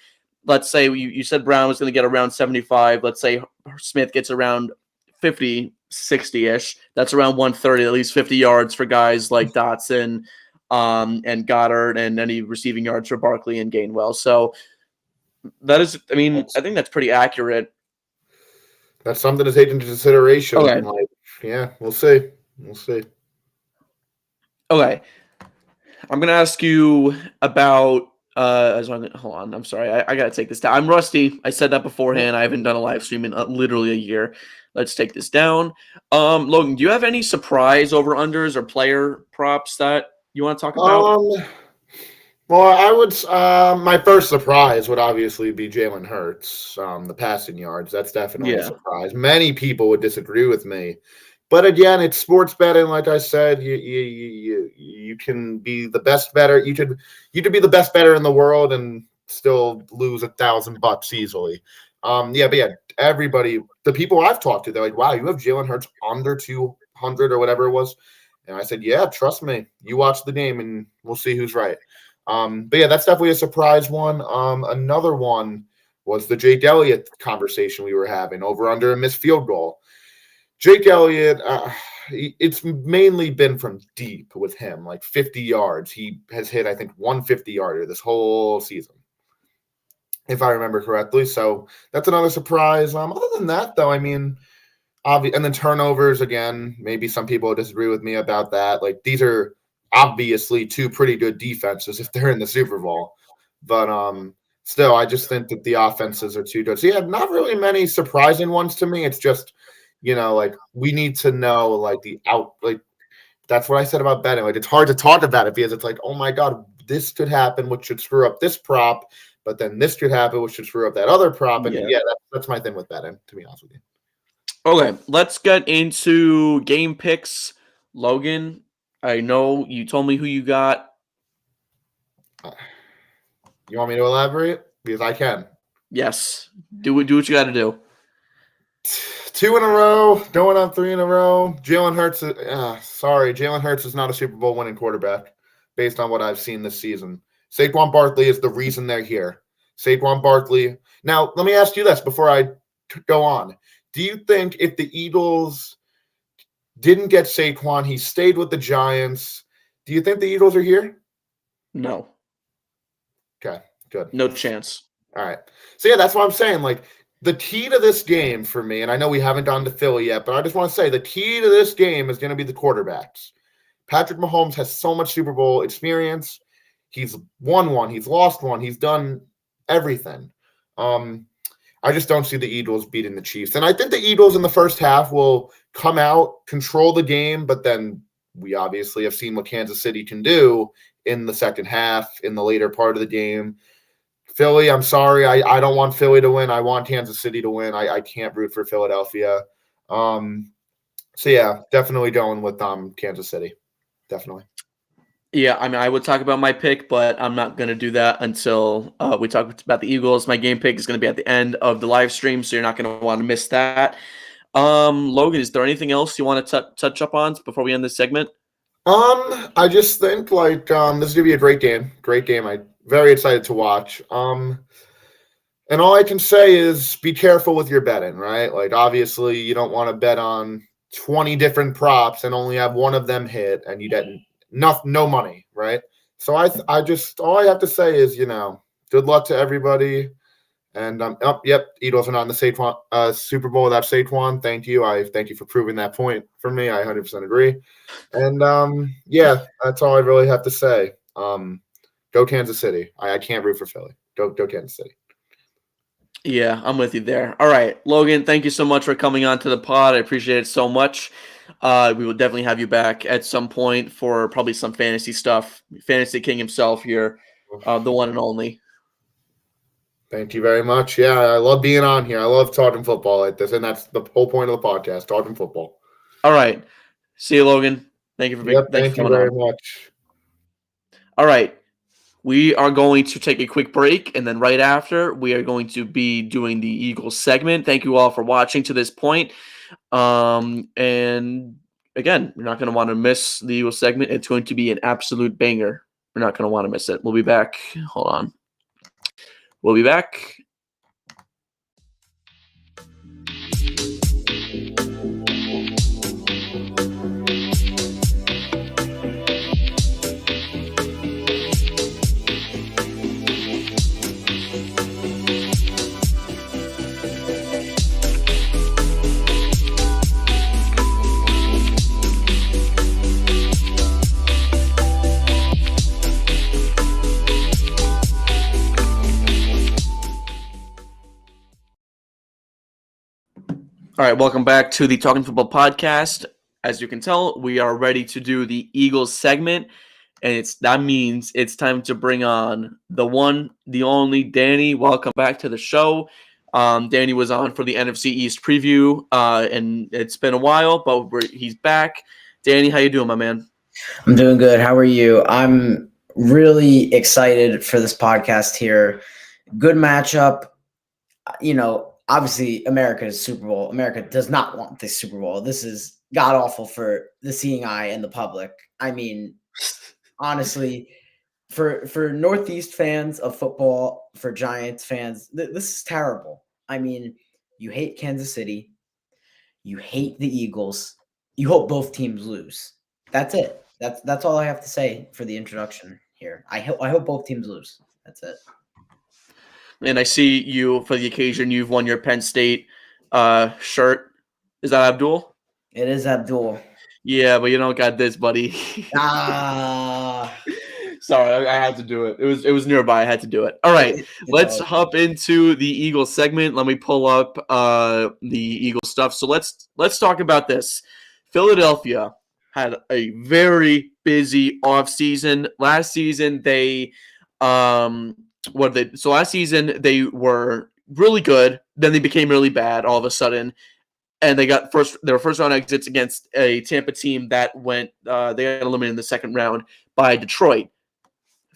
B: let's say you said Brown was going to get around 75. Let's say Smith gets around 50, 60-ish. That's around 130, at least 50 yards for guys like Dotson, and Goddard, and any receiving yards for Barkley and Gainwell. So that is, I mean, I think that's pretty accurate.
D: That's something to take into consideration.
B: Okay.
D: Like, yeah, we'll see. We'll see.
B: Okay. I'm gonna ask you about hold on, I'm sorry. I gotta take this down. I'm rusty. I said that beforehand. I haven't done a live stream in literally a year. Let's take this down. Logan, do you have any surprise over unders or player props that you want to talk about?
D: Well, I would. My first surprise would obviously be Jalen Hurts. The passing yards. That's definitely a surprise. Many people would disagree with me, but again, it's sports betting. Like I said, you can be the best bettor. You could be the best bettor in the world and still lose $1,000 easily. But yeah, everybody, the people I've talked to, they're like, "Wow, you have Jalen Hurts under 200 or whatever it was," and I said, "Yeah, trust me. You watch the game, and we'll see who's right." But yeah, that's definitely a surprise one. Another one was the Jake Elliott conversation we were having over under a missed field goal. Jake Elliott, it's mainly been from deep with him, like 50 yards. He has hit, I think, 150-yarder this whole season, if I remember correctly. So that's another surprise. Other than that, though, I mean, and then turnovers again. Maybe some people disagree with me about that. Like, these are obviously two pretty good defenses if they're in the Super Bowl, but still, I just think that the offenses are too good. So yeah, not really many surprising ones to me. It's just, like, we need to know, like, that's what I said about betting. Like, it's hard to talk about it because it's like, oh my God, this could happen, which should screw up this prop, but then this could happen, which should screw up that other prop. And
B: Yeah.
D: that's my thing with betting, to be honest with you.
B: Okay, let's get into game picks. Logan, I know you told me who you got.
D: You want me to elaborate? Because I can.
B: Yes. Do what you got to do.
D: 2 in a row, going on 3 in a row. Jalen Hurts is not a Super Bowl winning quarterback based on what I've seen this season. Saquon Barkley is the reason they're here. Saquon Barkley. Now, let me ask you this before I go on. Do you think if the Eagles didn't get Saquon, he stayed with the Giants, do you think the Eagles are here?
B: No.
D: Okay, good.
B: No chance.
D: All right. So, yeah, that's what I'm saying. Like, the key to this game for me, and I know we haven't gone to Philly yet, but I just want to say the key to this game is going to be the quarterbacks. Patrick Mahomes has so much Super Bowl experience. He's won one. He's lost one. He's done everything. I just don't see the Eagles beating the Chiefs. And I think the Eagles in the first half will come out, control the game, but then we obviously have seen what Kansas City can do in the second half, in the later part of the game. Philly, I'm sorry. I don't want Philly to win. I want Kansas City to win. I can't root for Philadelphia. So, yeah, definitely going with Kansas City. Definitely.
B: Yeah, I mean, I would talk about my pick, but I'm not going to do that until we talk about the Eagles. My game pick is going to be at the end of the live stream, so you're not going to want to miss that. Logan, is there anything else you want to touch up on before we end this segment?
D: I just think, like, this is going to be a great game. Great game. I'm very excited to watch. And all I can say is be careful with your betting, right? Like, obviously, you don't want to bet on 20 different props and only have one of them hit, and you get no money, right? So I just all I have to say is, good luck to everybody. And Eagles are not in the Saquon Super Bowl without Saquon. Thank you. I thank you for proving that point for me. I 100% agree. And that's all I really have to say. Go Kansas City. I can't root for Philly. Go Kansas City.
B: Yeah, I'm with you there. All right, Logan, thank you so much for coming on to the pod. I appreciate it so much. We will definitely have you back at some point for probably some fantasy stuff. Fantasy King himself here, the one and only.
D: Thank you very much. Yeah, I love being on here. I love talking football like this, and that's the whole point of the podcast, talking football.
B: All right. See you, Logan. Thank you for being
D: Thank you very much.
B: All right. We are going to take a quick break, and then right after, we are going to be doing the Eagles segment. Thank you all for watching to this point. And again, you're not going to want to miss the Eagles segment. It's going to be an absolute banger. We're not going to want to miss it. We'll be back. Hold on. We'll be back. All right, welcome back to the Talking Football podcast. As you can tell, we are ready to do the Eagles segment, and that means it's time to bring on the one, the only Danny. Welcome back to the show. Danny was on for the NFC East preview, and it's been a while, but he's back. Danny, how you doing, my man?
E: I'm doing good. How are you? I'm really excited for this podcast here. Good matchup. Obviously, America's Super Bowl. America does not want this Super Bowl. This is god-awful for the seeing eye and the public. I mean, honestly, for Northeast fans of football, for Giants fans, this is terrible. I mean, you hate Kansas City. You hate the Eagles. you hope both teams lose. That's it. That's all I have to say for the introduction here. I hope both teams lose. That's it.
B: And I see you for the occasion. You've won your Penn State shirt. Is that Abdul?
E: It is Abdul.
B: Yeah, but you don't got this, buddy.
E: Ah,
B: Sorry, I had to do it. It was nearby. I had to do it. All right,
E: it's
B: let's
E: all
B: hop into the Eagles segment. Let me pull up the Eagle stuff. So let's talk about this. Philadelphia had a very busy offseason. Last season they last season they were really good, then they became really bad all of a sudden. And they got their first round exits against a Tampa team that they got eliminated in the second round by Detroit.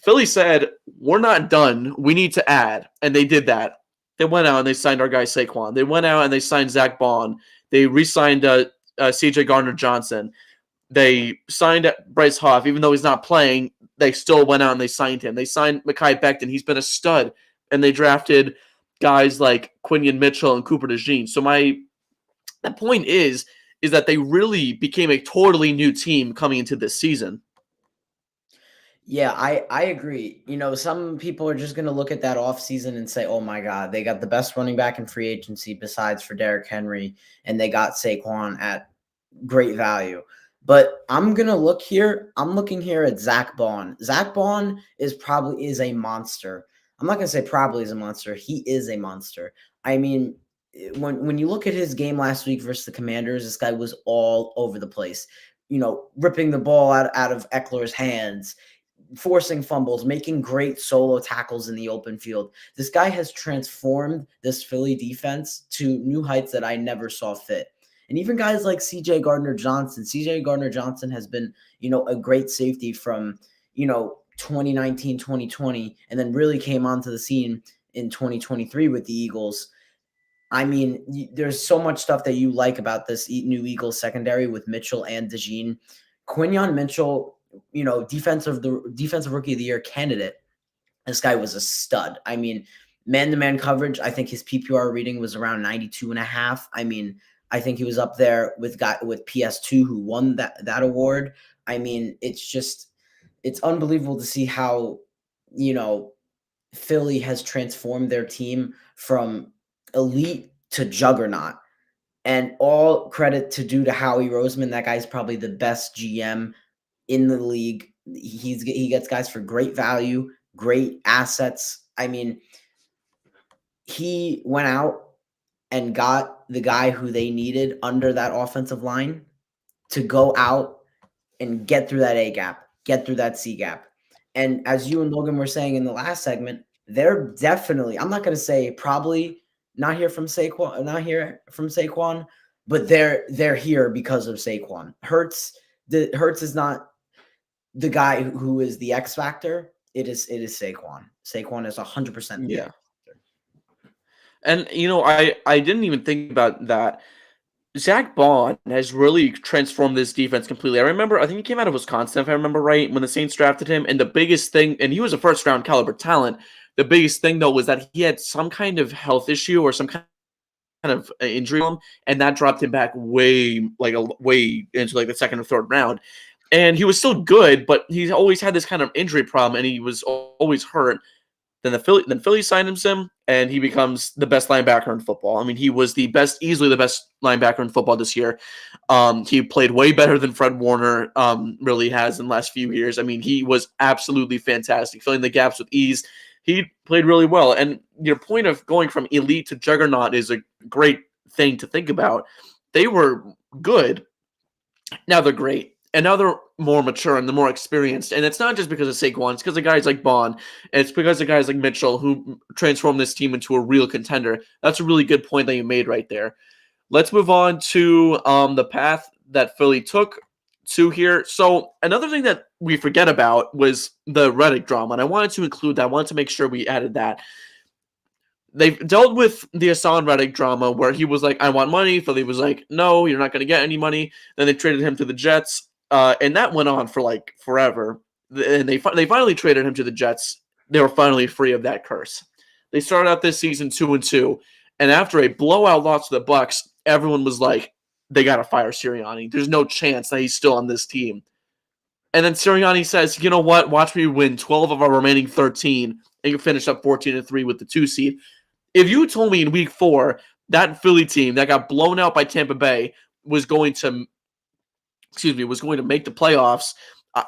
B: Philly said, we're not done. We need to add. And they did that. They went out and they signed our guy Saquon. They went out and they signed Zach Bond. They re-signed CJ Gardner-Johnson. They signed Bryce Hoff. Even though he's not playing, they still went out and they signed him. They signed Mekhi Becton. He's been a stud. And they drafted guys like Quinion Mitchell and Cooper DeJean. So the point is that they really became a totally new team coming into this season.
E: Yeah, I agree. Some people are just going to look at that offseason and say, oh my God, they got the best running back in free agency besides for Derrick Henry, and they got Saquon at great value. But I'm going to look here. I'm looking here at Zach Bond. Zach Bond is a monster. I'm not going to say probably is a monster. He is a monster. I mean, when you look at his game last week versus the Commanders, this guy was all over the place, ripping the ball out of Eckler's hands, forcing fumbles, making great solo tackles in the open field. This guy has transformed this Philly defense to new heights that I never saw fit. And even guys like CJ Gardner-Johnson. CJ Gardner-Johnson has been, a great safety from, 2019, 2020, and then really came onto the scene in 2023 with the Eagles. I mean, there's so much stuff that you like about this new Eagles secondary with Mitchell and DeJean. Quinion Mitchell, defensive rookie of the year candidate. This guy was a stud. I mean, man-to-man coverage, I think his PPR reading was around 92.5. I mean, I think he was up there with PS2 who won that award. I mean, it's unbelievable to see how, Philly has transformed their team from elite to juggernaut. And all credit to Howie Roseman. That guy's probably the best GM in the league. He gets guys for great value, great assets. I mean, he went out and got the guy who they needed under that offensive line to go out and get through that A gap, get through that C gap. And as you and Logan were saying in the last segment, they're definitely, I'm not going to say probably not here from Saquon, but they're here because of Saquon. Hurts is not the guy who is the X factor. It is Saquon. Saquon is 100%.
B: Yeah. And I didn't even think about that. Zach Bond has really transformed this defense completely. I think he came out of Wisconsin, if I remember right, when the Saints drafted him. And the biggest thing, and he was a first-round caliber talent, the biggest thing, though, was that he had some kind of health issue or some kind of injury, and that dropped him back way into the second or third round. And he was still good, but he's always had this kind of injury problem, and he was always hurt. Then Philly signed him, and he becomes the best linebacker in football. I mean, he was easily the best linebacker in football this year. He played way better than Fred Warner really has in the last few years. I mean, he was absolutely fantastic, filling the gaps with ease. He played really well. And your point of going from elite to juggernaut is a great thing to think about. They were good. Now they're great. And now they're more mature and they're more experienced. And it's not just because of Saquon. It's because of guys like Bond. And it's because of guys like Mitchell who transformed this team into a real contender. That's a really good point that you made right there. Let's move on to the path that Philly took to here. So another thing that we forget about was the Reddick drama. And I wanted to include that. I wanted to make sure we added that. They've dealt with the Hassan Reddick drama where he was like, I want money. Philly was like, no, you're not going to get any money. Then they traded him to the Jets. And that went on for like forever. And they finally traded him to the Jets. They were finally free of that curse. They started out this season 2-2. And after a blowout loss to the Bucs, everyone was like, they got to fire Sirianni. There's no chance that he's still on this team. And then Sirianni says, you know what? Watch me win 12 of our remaining 13 and you finish up 14-3 with the 2 seed. If you told me in week 4 that Philly team that got blown out by Tampa Bay was going to make the playoffs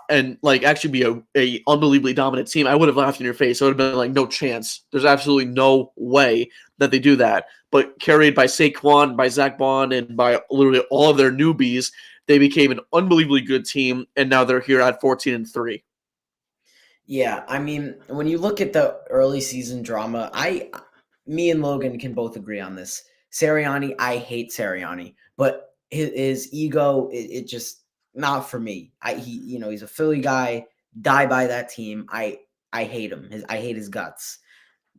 B: and like actually be a unbelievably dominant team, I would have laughed in your face. I would have been like, no chance. There's absolutely no way that they do that. But carried by Saquon, by Zach Bond, and by literally all of their newbies, they became an unbelievably good team, and now they're here at 14-3.
E: Yeah, I mean, when you look at the early season drama, me and Logan can both agree on this. Sirianni, I hate Sirianni, but his ego, it just not for me. He's a Philly guy. Die by that team. I hate him. I hate his guts.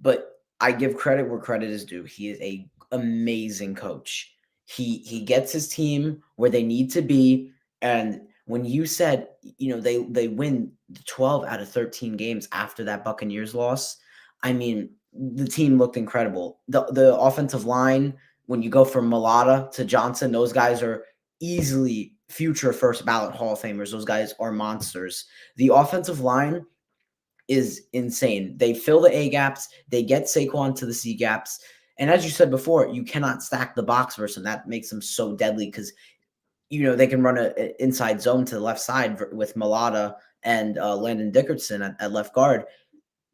E: But I give credit where credit is due. He is a amazing coach. He gets his team where they need to be. And when you said, they win 12 out of 13 games after that Buccaneers loss, I mean, the team looked incredible. The offensive line, when you go from Mulata to Johnson, those guys are easily future first ballot Hall of Famers. Those guys are monsters. The offensive line is insane. They fill the A gaps. They get Saquon to the C gaps. And as you said before, you cannot stack the box versus them. That makes them so deadly because, they can run an inside zone to the left side with Mulata and Landon Dickerson at left guard.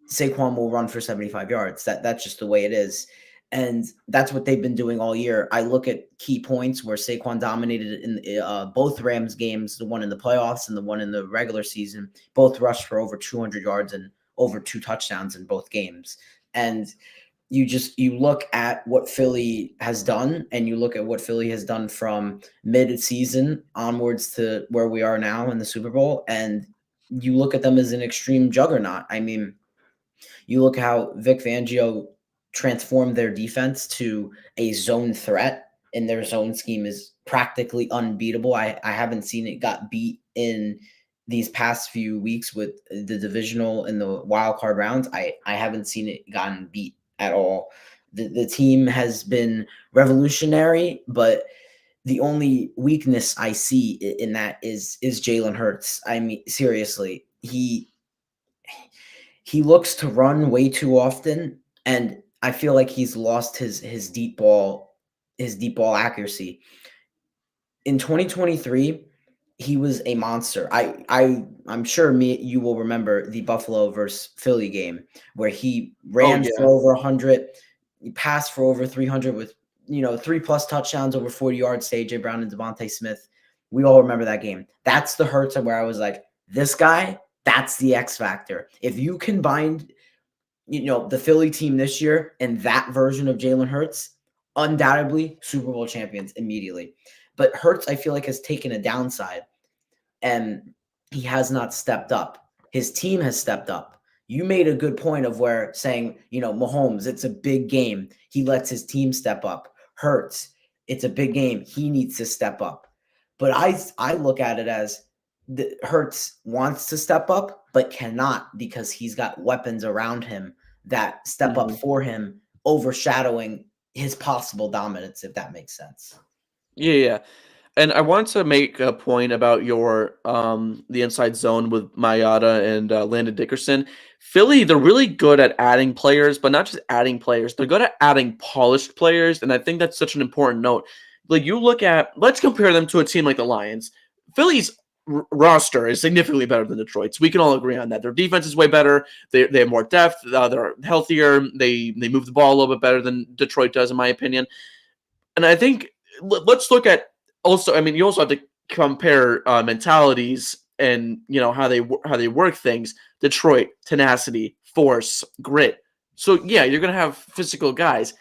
E: Saquon will run for 75 yards. That's just the way it is. And that's what they've been doing all year. I look at key points where Saquon dominated in both Rams games, the one in the playoffs and the one in the regular season, both rushed for over 200 yards and over 2 touchdowns in both games. And you look at what Philly has done, and you look at what Philly has done from mid-season onwards to where we are now in the Super Bowl, and you look at them as an extreme juggernaut. I mean, you look how Vic Fangio transformed their defense to a zone threat, and their zone scheme is practically unbeatable. I haven't seen it got beat in these past few weeks with the divisional and the wild card rounds. I haven't seen it gotten beat at all. The team has been revolutionary, but the only weakness I see in that is Jalen Hurts. I mean, seriously, he looks to run way too often, and I feel like he's lost his deep ball accuracy. In 2023, he was a monster. I'm sure you will remember the Buffalo versus Philly game where he ran for over 100, he passed for over 300 with 3+ touchdowns, over 40 yards to AJ Brown and Devontae Smith. We all remember that game. That's the Hurts where I was like, this guy, that's the X factor. If you combine, the Philly team this year and that version of Jalen Hurts, undoubtedly Super Bowl champions immediately. But Hurts, I feel like, has taken a downside, and he has not stepped up. His team has stepped up. You made a good point of where saying, Mahomes, it's a big game. He lets his team step up. Hurts, it's a big game. He needs to step up. But I look at it as Hurts wants to step up, but cannot because he's got weapons around him that step up for him, overshadowing his possible dominance, if that makes sense.
B: Yeah. And I want to make a point about your the inside zone with Mayada and Landon Dickerson. Philly, they're really good at adding players, but not just adding players. They're good at adding polished players, and I think that's such an important note. Like you look at, let's compare them to a team like the Lions. Philly's roster is significantly better than Detroit's. We can all agree on that. Their defense is way better. They have more depth. They're healthier. They move the ball a little bit better than Detroit does, in my opinion. And I think let's look at also. I mean, you also have to compare mentalities and how they work things. Detroit, tenacity, force, grit. So yeah, you're gonna have physical guys.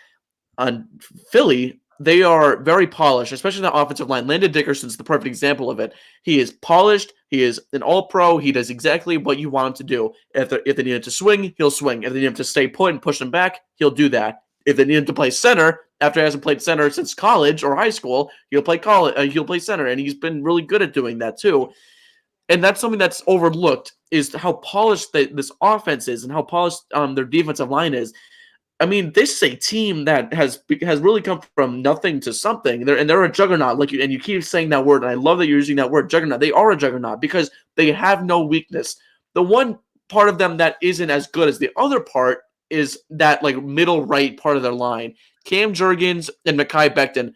B: On Philly, they are very polished, especially the offensive line. Landon Dickerson's the perfect example of it. He is polished. He is an all-pro. He does exactly what you want him to do. If they need him to swing, he'll swing. If they need him to stay put and push him back, he'll do that. If they need him to play center, after he hasn't played center since college or high school, he'll play center, and he's been really good at doing that too. And that's something that's overlooked, is how polished this offense is and how polished their defensive line is. I mean, this is a team that has really come from nothing to something. They're a juggernaut, and you keep saying that word, and I love that you're using that word, juggernaut. They are a juggernaut because they have no weakness. The one part of them that isn't as good as the other part is that like middle right part of their line. Cam Jurgens and Mekhi Becton.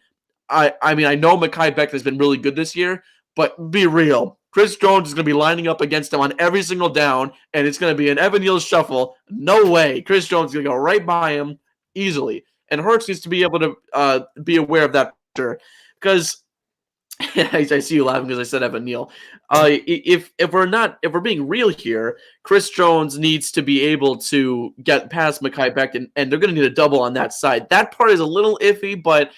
B: I mean, I know Mekhi Becton has been really good this year, but be real. Chris Jones is going to be lining up against him on every single down, and it's going to be an Evan Neal shuffle. No way. Chris Jones is going to go right by him easily. And Hurts needs to be able to be aware of that because I see you laughing because I said Evan Neal. If we're being real here, Chris Jones needs to be able to get past Mekhi Becton, and they're going to need a double on that side. That part is a little iffy, but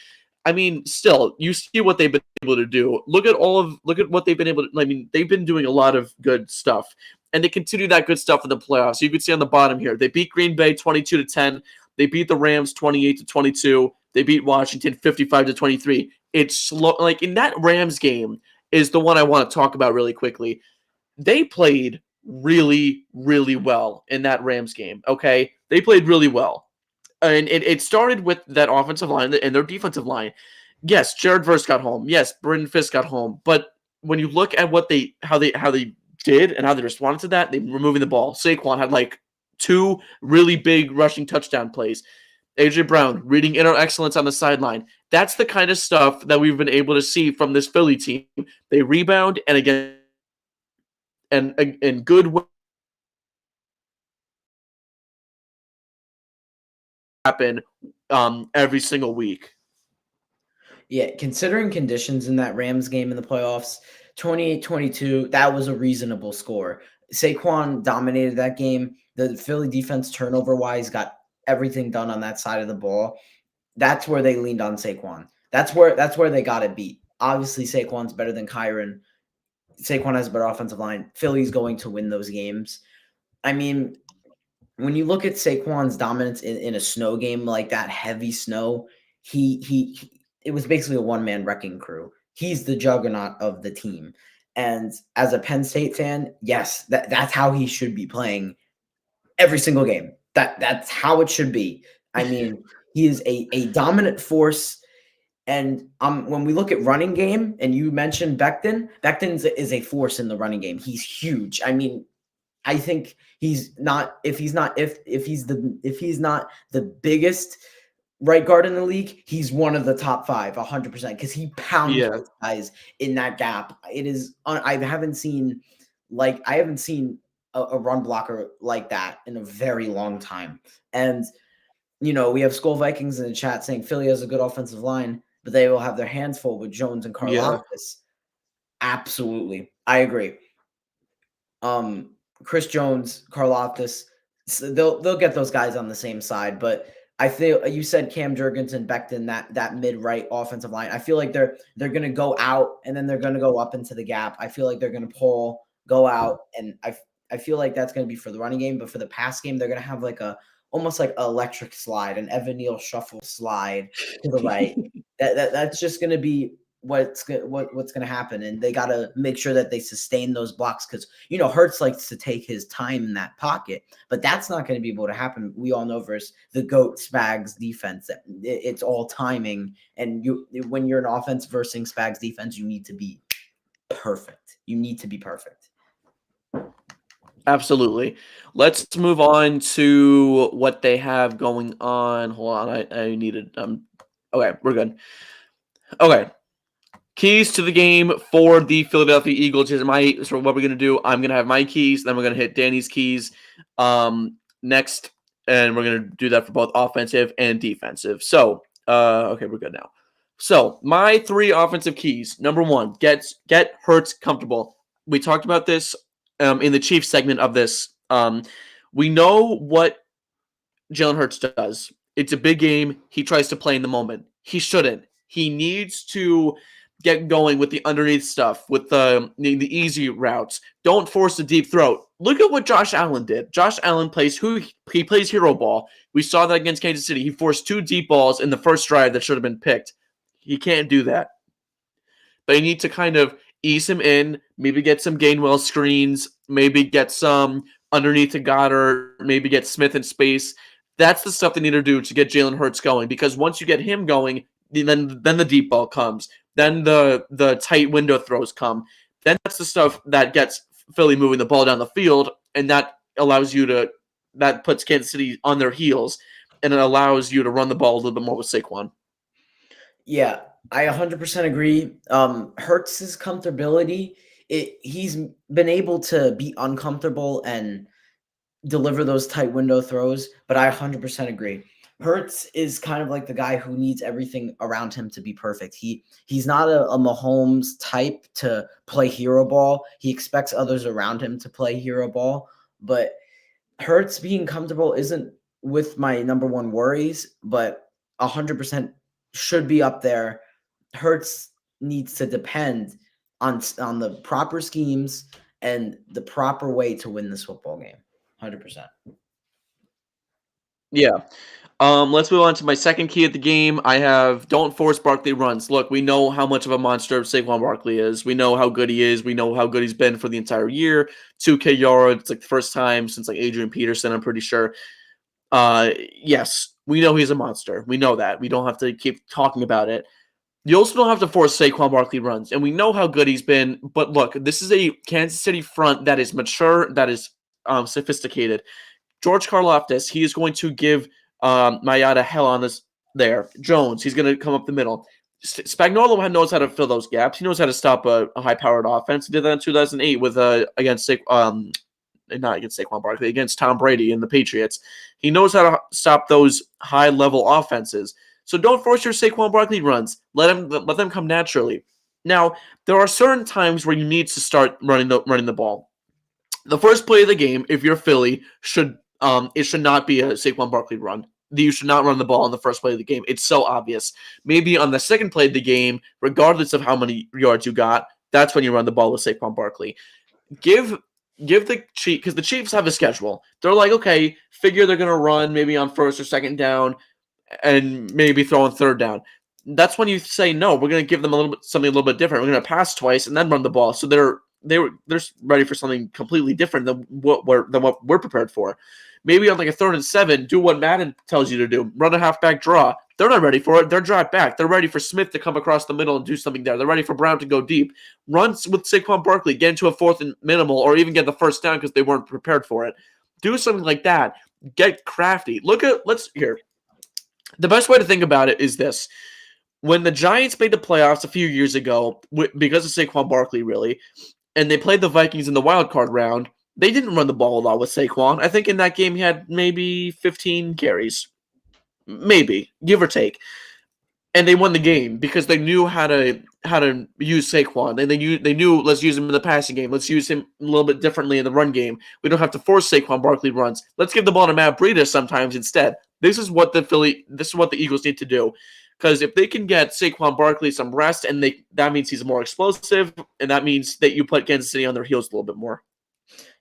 B: I mean, still, you see what they've been able to do. Look at what they've been able to. I mean, they've been doing a lot of good stuff, and they continue that good stuff in the playoffs. You can see on the bottom here, they beat Green Bay 22-10. They beat the Rams 28-22. They beat Washington 55-23. It's slow. Like in that Rams game is the one I want to talk about really quickly. They played really, really well in that Rams game. Okay, they played really well. And it started with that offensive line and their defensive line. Yes, Jared Verse got home. Yes, Brendan Fisk got home. But when you look at how they did and how they responded to that, they were moving the ball. Saquon had like 2 really big rushing touchdown plays. AJ Brown reading inner excellence on the sideline. That's the kind of stuff that we've been able to see from this Philly team. They rebound and again and good happen every single week.
E: Yeah, considering conditions in that Rams game in the playoffs, 28-22, that was a reasonable score. Saquon dominated that game. The Philly defense turnover-wise got everything done on that side of the ball. That's where they leaned on Saquon. That's where they got it beat. Obviously, Saquon's better than Kyron. Saquon has a better offensive line. Philly's going to win those games. I mean, when you look at Saquon's dominance in a snow game like that, heavy snow, it was basically a one-man wrecking crew. He's the juggernaut of the team. And as a Penn State fan, yes, that's how he should be playing every single game. That's how it should be. I mean, he is a dominant force. And when we look at running game, and you mentioned Becton is a force in the running game. He's huge. I mean, I think he's not if he's not the biggest right guard in the league, he's one of the top 5, 100%, because he pounds those guys in that gap. It is I haven't seen a run blocker like that in a very long time. And we have Skull Vikings in the chat saying Philly has a good offensive line, but they will have their hands full with Jones and Karlaftis. Absolutely, I agree. Chris Jones, Karlaftis, they'll get those guys on the same side. But I feel you said Cam Jurgens and Becton, that mid-right offensive line. I feel like they're going to go out and then they're going to go up into the gap. I feel like they're going to pull, go out, and I feel like that's going to be for the running game. But for the pass game, they're going to have almost like an electric slide, an Evan Neal shuffle slide to the right. That's just going to be what's going to happen, and they got to make sure that they sustain those blocks because Hurts likes to take his time in that pocket, but that's not going to be able to happen. We all know versus the GOAT Spags defense that it's all timing, and when you're an offense versus Spags defense, you need to be perfect.
B: Absolutely. Let's move on to what they have going on. Hold on, I needed okay, we're good. Okay. Keys to the game for the Philadelphia Eagles is so what we're going to do, I'm going to have my keys, then we're going to hit Danny's keys next, and we're going to do that for both offensive and defensive. So, okay, we're good now. So, my 3 offensive keys. Number 1, get Hurts comfortable. We talked about this in the Chiefs segment of this. We know what Jalen Hurts does. It's a big game. He tries to play in the moment. He shouldn't. He needs to get going with the underneath stuff, with the easy routes. Don't force the deep throat. Look at what Josh Allen did. Josh Allen plays hero ball. We saw that against Kansas City. He forced 2 deep balls in the first drive that should have been picked. He can't do that. They need to kind of ease him in, maybe get some Gainwell screens, maybe get some underneath to Goddard, maybe get Smith in space. That's the stuff they need to do to get Jalen Hurts going, because once you get him going, then the deep ball comes. Then the tight window throws come. Then that's the stuff that gets Philly moving the ball down the field, and that puts Kansas City on their heels, and it allows you to run the ball a little bit more with Saquon.
E: Yeah, I 100% agree. Hurts' comfortability, he's been able to be uncomfortable and deliver those tight window throws, but I 100% agree. Hurts is kind of like the guy who needs everything around him to be perfect. He's not a Mahomes type to play hero ball. He expects others around him to play hero ball, but Hurts being comfortable isn't with my number one worries, but 100% should be up there. Hurts needs to depend on the proper schemes and the proper way to win this football game. 100%.
B: Yeah. Let's move on to my second key of the game. I have don't force Barkley runs. Look, we know how much of a monster Saquon Barkley is. We know how good he is. We know how good he's been for the entire year. 2K yards. It's like the first time since like Adrian Peterson, I'm pretty sure. Yes, we know he's a monster. We know that. We don't have to keep talking about it. You also don't have to force Saquon Barkley runs, and we know how good he's been. But look, this is a Kansas City front that is mature, that is sophisticated. George Karlaftis, he is going to give Mayada hell on this there. Jones, he's going to come up the middle. Spagnuolo knows how to fill those gaps. He knows how to stop a high-powered offense. He did that in 2008 with against not against Saquon Barkley, against Tom Brady and the Patriots. He knows how to stop those high-level offenses. So don't force your Saquon Barkley runs. Let them come naturally. Now, there are certain times where you need to start running the ball. The first play of the game, if you're Philly, should not be a Saquon Barkley run. You should not run the ball on the first play of the game. It's so obvious. Maybe on the second play of the game, regardless of how many yards you got, that's when you run the ball with Saquon Barkley. Give the Chiefs, because the Chiefs have a schedule. They're like, okay, figure they're going to run maybe on first or second down and maybe throw on third down. That's when you say, no, we're going to give them something a little bit different. We're going to pass twice and then run the ball. So they're ready for something completely different than what we're prepared for. Maybe on like a 3rd and 7, do what Madden tells you to do. Run a halfback draw. They're not ready for it. They're dropped back. They're ready for Smith to come across the middle and do something there. They're ready for Brown to go deep. Run with Saquon Barkley, get into a 4th and minimal, or even get the first down because they weren't prepared for it. Do something like that. Get crafty. The best way to think about it is this. When the Giants made the playoffs a few years ago, because of Saquon Barkley, really, and they played the Vikings in the wild card round, they didn't run the ball a lot with Saquon. I think in that game he had maybe 15 carries. Maybe, give or take. And they won the game because they knew how to use Saquon. They knew let's use him in the passing game. Let's use him a little bit differently in the run game. We don't have to force Saquon Barkley runs. Let's give the ball to Matt Breida sometimes instead. This is what the Eagles need to do. Because if they can get Saquon Barkley some rest, and that means he's more explosive, and that means that you put Kansas City on their heels a little bit more.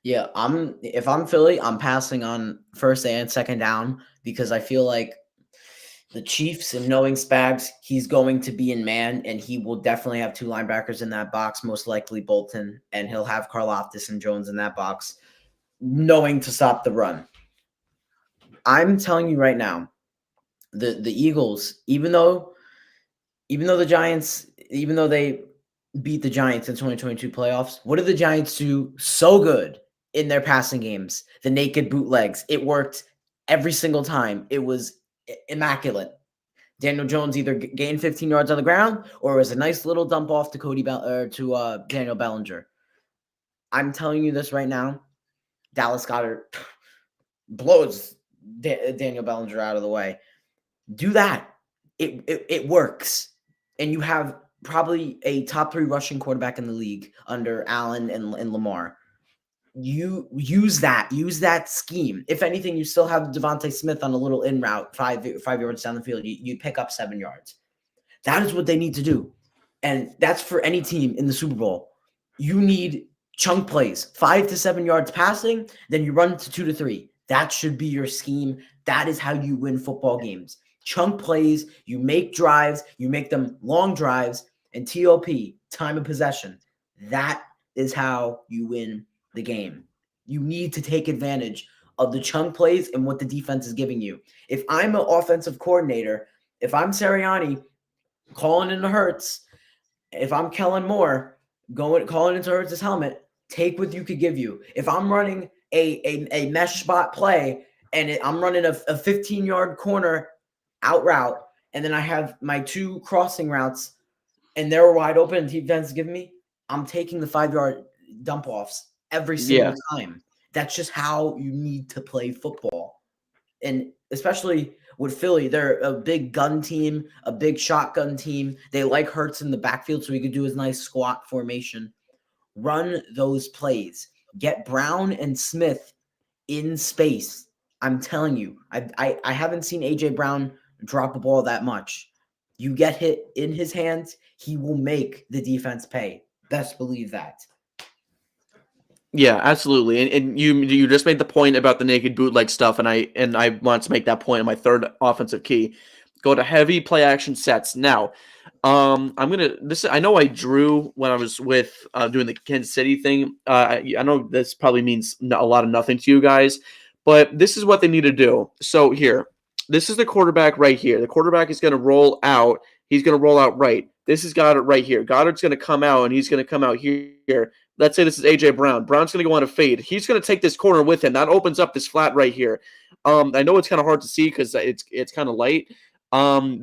E: Yeah, if I'm Philly, I'm passing on first and second down because I feel like the Chiefs, and knowing Spags, he's going to be in man, and he will definitely have 2 linebackers in that box, most likely Bolton, and he'll have Karlaftis and Jones in that box, knowing to stop the run. I'm telling you right now, the Eagles, even though the Giants, even though they beat the Giants in 2022 playoffs, what did the Giants do so good in their passing games? The naked bootlegs. It worked every single time. It was immaculate. Daniel Jones either gained 15 yards on the ground or it was a nice little dump off to Daniel Bellinger. I'm telling you this right now. Dallas Goedert blows Daniel Bellinger out of the way. Do that. It works. And you have probably a top 3 rushing quarterback in the league under Allen and Lamar. You use that scheme. If anything, you still have Devontae Smith on a little in route, 5 yards down the field. You pick up 7 yards. That is what they need to do. And that's for any team in the Super Bowl. You need chunk plays, 5 to 7 yards passing, then you run to 2 to 3. That should be your scheme. That is how you win football games. Chunk plays, you make drives, you make them long drives, and TOP, time of possession. That is how you win the game. You need to take advantage of the chunk plays and what the defense is giving you. If I'm an offensive coordinator, if I'm Sirianni calling into Hurts, if I'm Kellen Moore calling into Hurts' helmet, take what you could give you. If I'm running a mesh spot play and I'm running a 15-yard corner out route, and then I have my 2 crossing routes and they're wide open and defense is giving me, I'm taking the 5-yard dump offs every single time. That's just how you need to play football. And especially with Philly, they're a big gun team, a big shotgun team. They like Hurts in the backfield so he could do his nice squat formation. Run those plays. Get Brown and Smith in space. I'm telling you, I haven't seen A.J. Brown drop a ball that much. You get hit in his hands, he will make the defense pay. Best believe that.
B: Yeah, absolutely. And you just made the point about the naked bootleg stuff, and I want to make that point in my third offensive key. Go to heavy play action sets. Now, I know I drew when I was with doing the Kansas City thing. I know this probably means a lot of nothing to you guys, but this is what they need to do. So here, this is the quarterback right here. The quarterback is going to roll out. He's going to roll out right. This is Goddard right here. Goddard's going to come out, and he's going to come out here. Let's say this is A.J. Brown. Brown's going to go on a fade. He's going to take this corner with him. That opens up this flat right here. I know it's kind of hard to see because it's kind of light.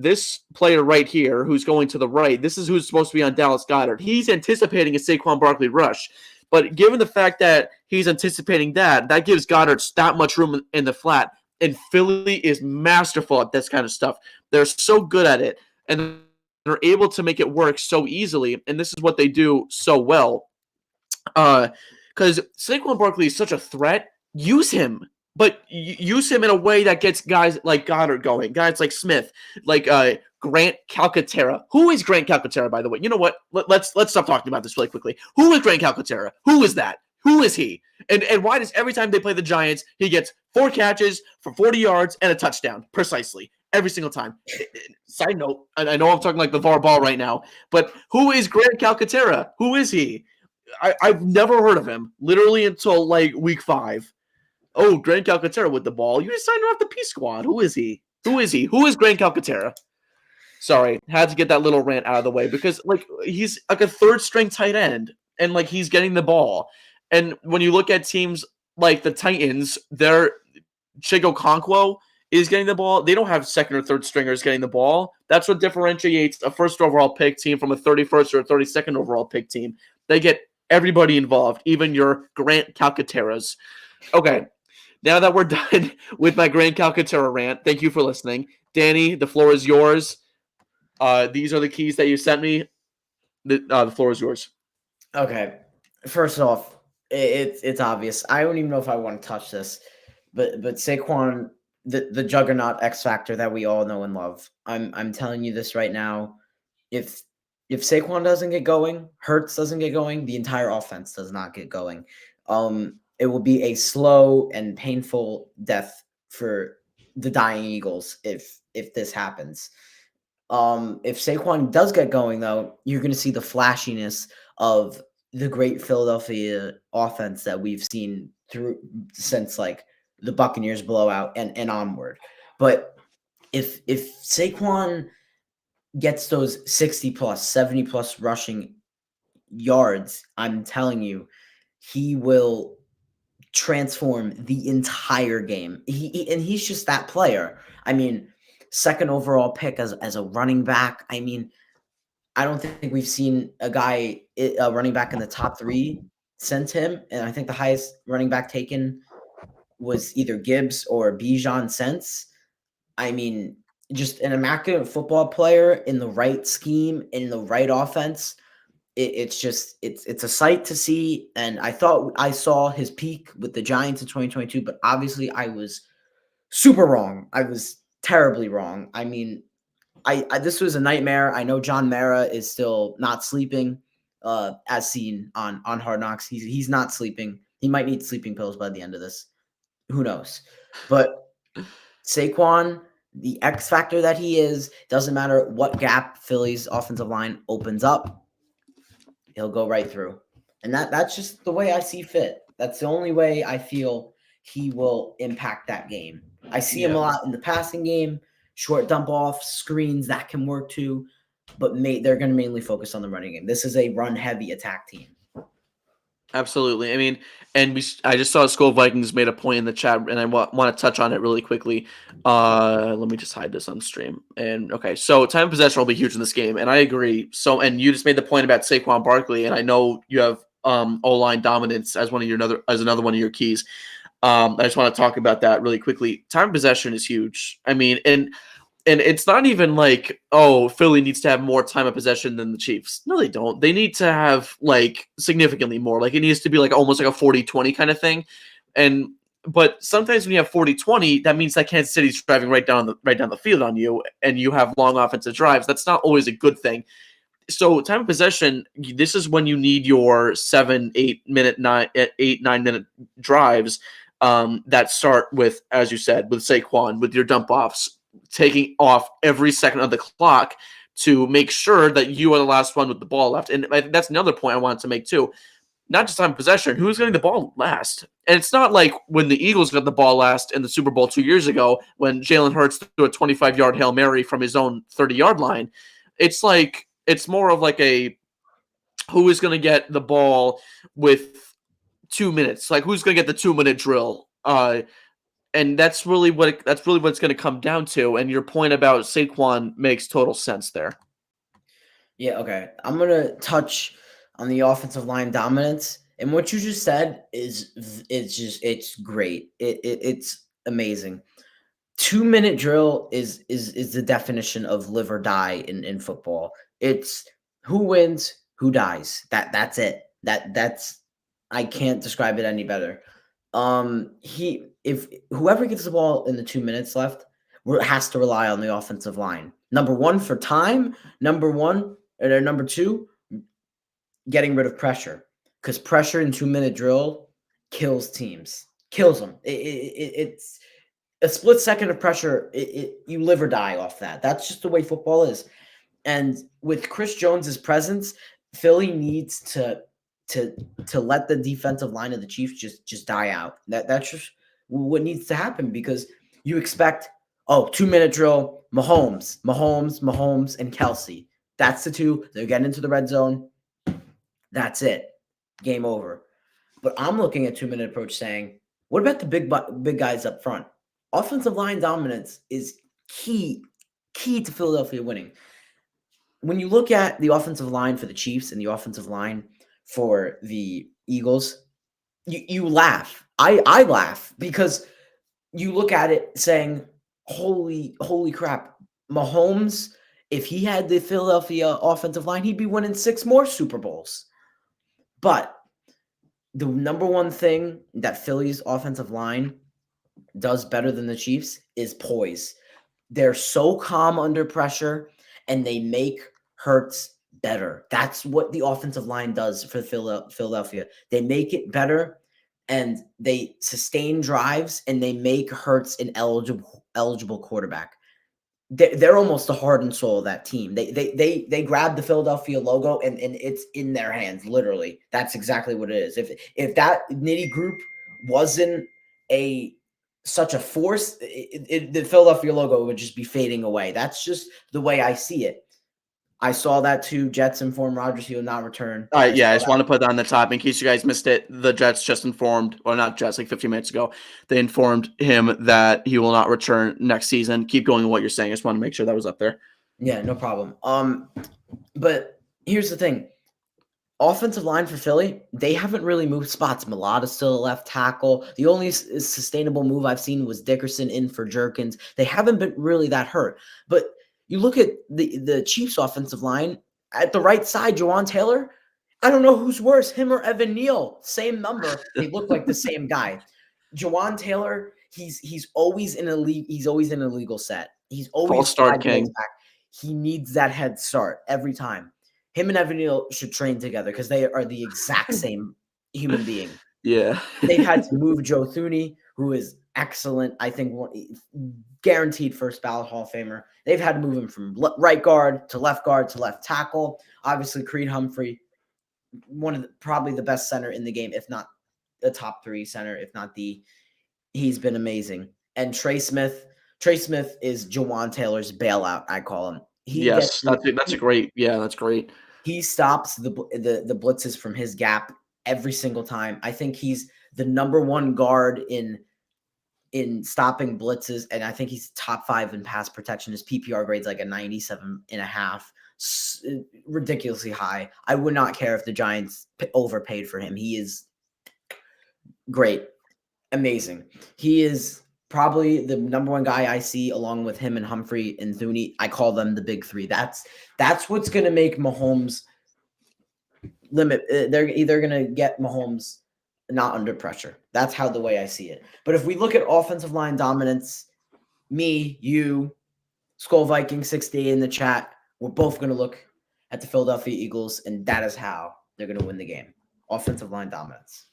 B: This player right here who's going to the right, this is who's supposed to be on Dallas Goedert. He's anticipating a Saquon Barkley rush. But given the fact that he's anticipating that gives Goddard that much room in the flat. And Philly is masterful at this kind of stuff. They're so good at it. And they're able to make it work so easily. And this is what they do so well. Because Saquon Barkley is such a threat, use him. But use him in a way that gets guys like Goddard going, guys like Smith, like Grant Calcaterra. Who is Grant Calcaterra, by the way? You know what? Let's stop talking about this really quickly. Who is Grant Calcaterra? Who is that? Who is he? And why does every time they play the Giants, he gets 4 catches for 40 yards and a touchdown, precisely, every single time? Side note, I know I'm talking like the VAR ball right now, but who is Grant Calcaterra? Who is he? I've never heard of him, literally until like week 5. Oh, Grant Calcaterra with the ball. You just signed him off the P squad. Who is he? Who is he? Who is Grant Calcaterra? Sorry, had to get that little rant out of the way because like he's like a 3rd string tight end and like he's getting the ball. And when you look at teams like the Titans, their Chigo Okonkwo is getting the ball. They don't have 2nd or 3rd stringers getting the ball. That's what differentiates a 1st overall pick team from a 31st or a 32nd overall pick team. They get everybody involved, even your Grant Calcaterras. Okay. Now that we're done with my Grant Calcaterra rant, thank you for listening. Danny, the floor is yours. These are the keys that you sent me. The floor is yours.
E: Okay. First off, it's obvious. I don't even know if I want to touch this, but Saquon, the juggernaut X factor that we all know and love. I'm telling you this right now. If Saquon doesn't get going, Hurts doesn't get going, the entire offense does not get going. It will be a slow and painful death for the dying Eagles if this happens. If Saquon does get going, though, you're going to see the flashiness of the great Philadelphia offense that we've seen through since like the Buccaneers blowout and onward. But if Saquon gets those 60 plus, 70 plus rushing yards, I'm telling you, he will transform the entire game. He's just that player. I mean, 2nd overall pick as a running back. I mean, I don't think we've seen a running back in the top 3 since him. And I think the highest running back taken was either Gibbs or Bijan since. I mean, just an immaculate football player in the right scheme, in the right offense. It's a sight to see. And I thought I saw his peak with the Giants in 2022, but obviously I was super wrong. I was terribly wrong. I mean, this was a nightmare. I know John Mara is still not sleeping, as seen on Hard Knocks. He's not sleeping. He might need sleeping pills by the end of this. Who knows? But Saquon, the X factor that he is, doesn't matter what gap Philly's offensive line opens up, he'll go right through. And that's just the way I see fit. That's the only way I feel he will impact that game. I see him
B: Yeah.
E: a lot in the passing game, short dump off, screens that can work too, but they're going to mainly focus on the running game. This is a run heavy attack team.
B: Absolutely. I mean, and I just saw Skull Vikings made a point in the chat, and I want to touch on it really quickly. Let me just hide this on stream. And okay, so time of possession will be huge in this game, and I agree. So, and you just made the point about Saquon Barkley, and I know you have O-line dominance as another one of your keys. I just want to talk about that really quickly. Time of possession is huge. I mean, and it's not even like, oh, Philly needs to have more time of possession than the Chiefs. No, they don't. They need to have like significantly more. Like it needs to be like almost like a 40-20 kind of thing. But sometimes when you have 40-20, that means that Kansas City's driving right down the field on you, and you have long offensive drives. That's not always a good thing. So time of possession, this is when you need your 7-8 minute 9 minute drives that start with, as you said, with Saquon, with your dump offs, taking off every second of the clock to make sure that you are the last one with the ball left. And that's another point I wanted to make too. Not just time of possession, who's getting the ball last? And it's not like when the Eagles got the ball last in the Super Bowl 2 years ago when Jalen Hurts threw a 25-yard Hail Mary from his own 30-yard line. It's more of like a who is going to get the ball with 2 minutes? Like who's going to get the 2-minute drill? And that's really what it's going to come down to. And your point about Saquon makes total sense there.
E: Yeah, okay. I'm going to touch on the offensive line dominance. And what you just said it's great. It's amazing. 2-minute drill is the definition of live or die in football. It's who wins, who dies. That's it. That's I can't describe it any better. If whoever gets the ball in the 2 minutes left has to rely on the offensive line. Number one for time. Number two, getting rid of pressure, because pressure in 2-minute drill kills teams, kills them. It's a split second of pressure. You live or die off that. That's just the way football is. And with Chris Jones's presence, Philly needs to let the defensive line of the Chiefs just die out. That's just what needs to happen, because you expect 2-minute drill, Mahomes, and Kelsey. That's the two. They're getting into the red zone. That's it. Game over. But I'm looking at 2-minute approach saying, what about the big guys up front? Offensive line dominance is key to Philadelphia winning. When you look at the offensive line for the Chiefs and the offensive line for the Eagles, you laugh. I laugh, because you look at it saying, holy crap, Mahomes, if he had the Philadelphia offensive line, he'd be winning 6 more Super Bowls. But the number one thing that Philly's offensive line does better than the Chiefs is poise. They're so calm under pressure, and they make Hurts better. That's what the offensive line does for Philadelphia. They make it better, and they sustain drives, and they make Hurts an eligible quarterback. They're almost the heart and soul of that team. They grab the Philadelphia logo, and it's in their hands, literally. That's exactly what it is. If that nitty group wasn't such a force, the Philadelphia logo would just be fading away. That's just the way I see it. I saw that too. Jets informed Rodgers he will not return.
B: All right, I just want to put that on the top in case you guys missed it. The Jets just informed, or not Jets, like 15 minutes ago, they informed him that he will not return next season. Keep going with what you're saying. I just want to make sure that was up there.
E: Yeah, no problem. But here's the thing. Offensive line for Philly, they haven't really moved spots. Mulata's still a left tackle. The only sustainable move I've seen was Dickerson in for Jerkins. They haven't been really that hurt. But you look at the Chiefs' offensive line, at the right side, Jawan Taylor, I don't know who's worse, him or Evan Neal. Same number. They look like the same guy. Jawan Taylor, he's always in a league. He's always in a legal set. He's always
B: False start king.
E: Back. He needs that head start every time. Him and Evan Neal should train together, because they are the exact same human being.
B: Yeah.
E: They've had to move Joe Thuney, who is excellent. I think guaranteed first ballot Hall of Famer. They've had to move him from right guard to left tackle. Obviously, Creed Humphrey, probably the best center in the game, if not the top 3 center, if not the He's been amazing. And Trey Smith is Jawan Taylor's bailout, I call him. He gets
B: Yes, that's a great. Yeah, that's great.
E: he stops the blitzes from his gap every single time. I think he's the number one guard in stopping blitzes, and I think he's top 5 in pass protection. His PPR grade's like a 97.5, ridiculously high. I would not care if the Giants overpaid for him. He is great, amazing. He is probably the number one guy I see, along with him and Humphrey and Thuney. I call them the big three. That's what's going to make Mahomes limit. They're either going to get Mahomes not under pressure. That's how the way I see it. But if we look at offensive line dominance, me, you, Skull Viking 60 in the chat, we're both going to look at the Philadelphia Eagles, and that is how they're going to win the game. Offensive line dominance.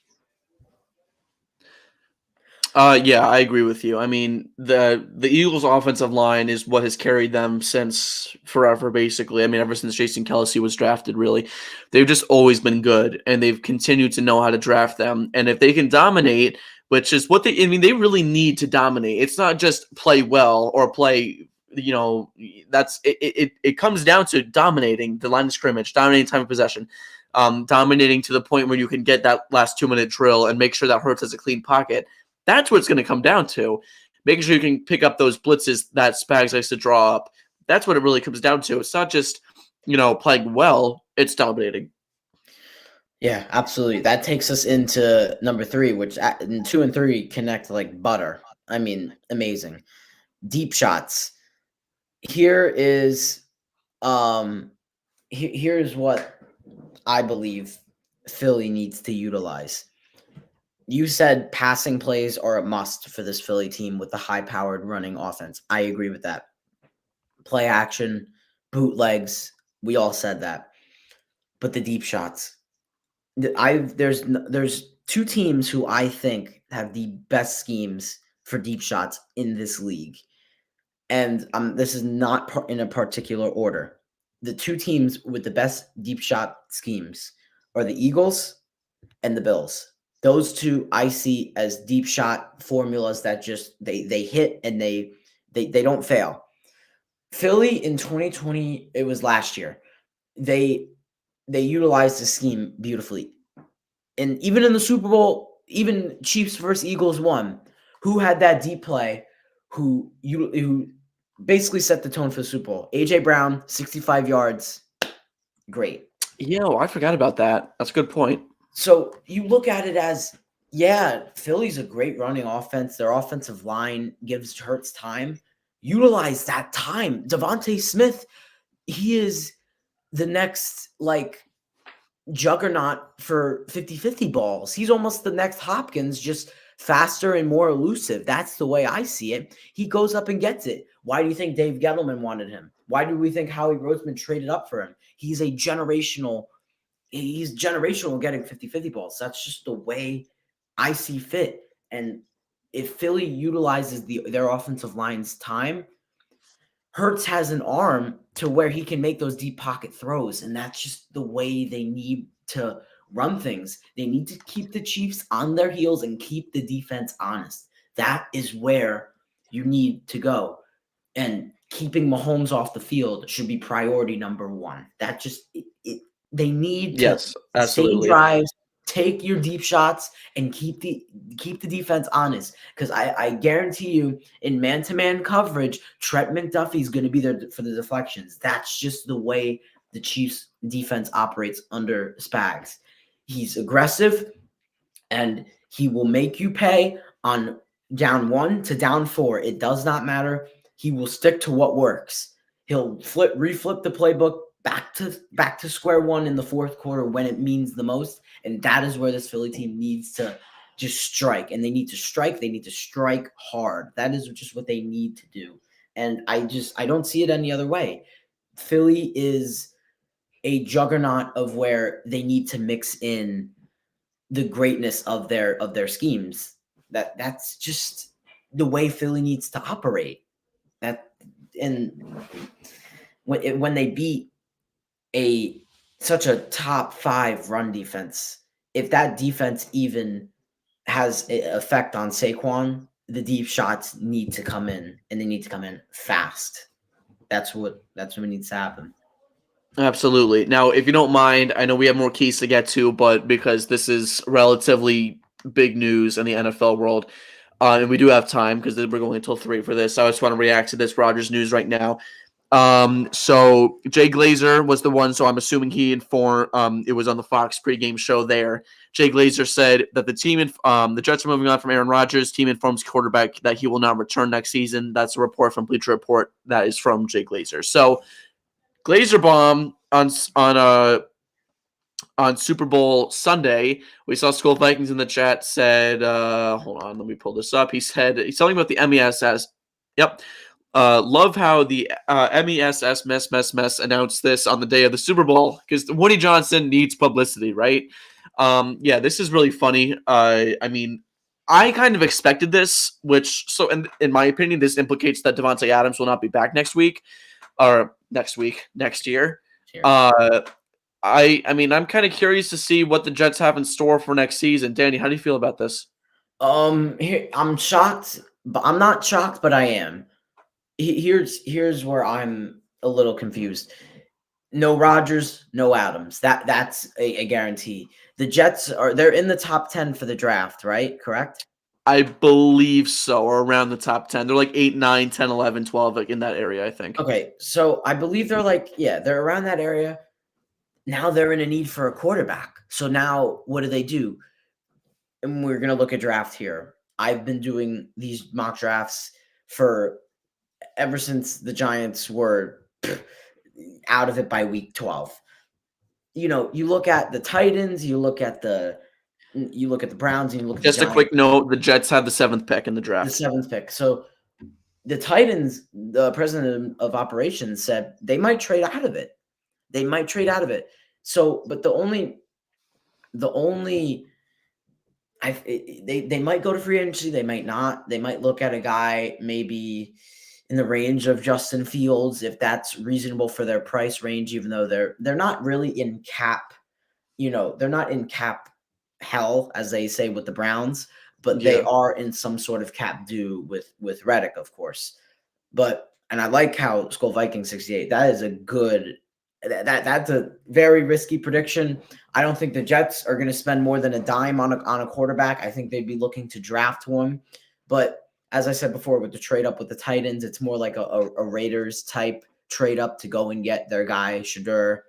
B: Yeah, I agree with you. I mean, the Eagles' offensive line is what has carried them since forever, basically. I mean, ever since Jason Kelce was drafted, really. They've just always been good, and they've continued to know how to draft them. And if they can dominate, which is what they really need to dominate. It's not just play well or play, it comes down to dominating the line of scrimmage, dominating time of possession, dominating to the point where you can get that last 2-minute drill and make sure that Hurts has a clean pocket. That's what it's going to come down to. Making sure you can pick up those blitzes that Spags likes to draw up. That's what it really comes down to. It's not just, playing well. It's dominating.
E: Yeah, absolutely. That takes us into number 3, which 2 and 3 connect like butter. I mean, amazing. Deep shots. Here's what I believe Philly needs to utilize. You said passing plays are a must for this Philly team with the high-powered running offense. I agree with that. Play action, bootlegs, we all said that. But the deep shots. There's 2 teams who I think have the best schemes for deep shots in this league. And this is not in a particular order. The 2 teams with the best deep shot schemes are the Eagles and the Bills. Those 2 I see as deep shot formulas that just they hit and they don't fail. Philly in 2020, it was last year. They utilized the scheme beautifully. And even in the Super Bowl, even Chiefs versus Eagles won. Who had that deep play? Who basically set the tone for the Super Bowl? AJ Brown, 65 yards. Great.
B: Yeah, I forgot about that. That's a good point.
E: So you look at it as, yeah, Philly's a great running offense. Their offensive line gives Hurts time. Utilize that time. Devontae Smith, he is the next, juggernaut for 50-50 balls. He's almost the next Hopkins, just faster and more elusive. That's the way I see it. He goes up and gets it. Why do you think Dave Gettleman wanted him? Why do we think Howie Roseman traded up for him? He's generational getting 50-50 balls. That's just the way I see fit. And if Philly utilizes their offensive line's time, Hurts has an arm to where he can make those deep pocket throws, and that's just the way they need to run things. They need to keep the Chiefs on their heels and keep the defense honest. That is where you need to go. And keeping Mahomes off the field should be priority number 1. That just they need to
B: absolutely.
E: stay drives, take your deep shots, and keep the defense honest. Because I guarantee you, in man-to-man coverage, Trent McDuffie's going to be there for the deflections. That's just the way the Chiefs' defense operates under Spags. He's aggressive, and he will make you pay on down 1 to down 4. It does not matter. He will stick to what works. He'll reflip the playbook back to square one in the fourth quarter when it means the most. And that is where this Philly team needs to just strike. And they need to strike. They need to strike hard. That is just what they need to do. And I don't see it any other way. Philly is a juggernaut of where they need to mix in the greatness of their schemes. That's just the way Philly needs to operate. And when they beat such a top 5 run defense, if that defense even has an effect on Saquon, the deep shots need to come in, and they need to come in fast. That's what needs to happen.
B: Absolutely. Now, if you don't mind, I know we have more keys to get to, but because this is relatively big news in the NFL world, and we do have time because we're going until 3 for this, so I just want to react to this Rogers news right now. So Jay Glazer was the one, so I'm assuming he informed, it was on the Fox pregame show there. Jay Glazer said that the Jets are moving on from Aaron Rodgers. Team informs quarterback that he will not return next season. That's a report from Bleacher Report. That is from Jay Glazer. So Glazer bomb on Super Bowl Sunday. We saw Skull Vikings in the chat said, hold on, let me pull this up. He's talking about the MESS. Yep. Love how the MESS mess announced this on the day of the Super Bowl because Woody Johnson needs publicity, right? Yeah, this is really funny. I mean, I kind of expected this, in my opinion, this implicates that Devontae Adams will not be back next year.
E: Cheers.
B: I mean, I'm kind of curious to see what the Jets have in store for next season. Danny, how do you feel about this?
E: Here, I'm shocked, but I'm not shocked, but I am. Here's where I'm a little confused. No Rodgers, no Adams. That's a guarantee. The Jets they're in the top 10 for the draft, right? Correct?
B: I believe so, or around the top 10. They're like 8, 9, 10, 11, 12, like in that area, I think.
E: Okay, so I believe they're around that area. Now they're in a need for a quarterback. So now what do? And we're going to look at draft here. I've been doing these mock drafts for ever since the Giants were out of it by week 12. You look at the Titans, you look at the Browns, and you look at
B: Just
E: the
B: a
E: Giants.
B: quick note, the Jets had the 7th pick in the draft.
E: The 7th pick. So the Titans, the president of operations said they might trade out of it. So, but the only they might go to free agency, they might not. They might look at a guy maybe in the range of Justin Fields if that's reasonable for their price range, even though they're not really in cap, they're not in cap hell, as they say with the Browns, but they are in some sort of cap due with Reddick, of course. And I like how Skull Viking 68, that is a good that's a very risky prediction. I don't think the Jets are going to spend more than a dime on a quarterback. I think they'd be looking to draft one. But as I said before, with the trade up with the Titans, it's more like a Raiders type trade up to go and get their guy, Shadur.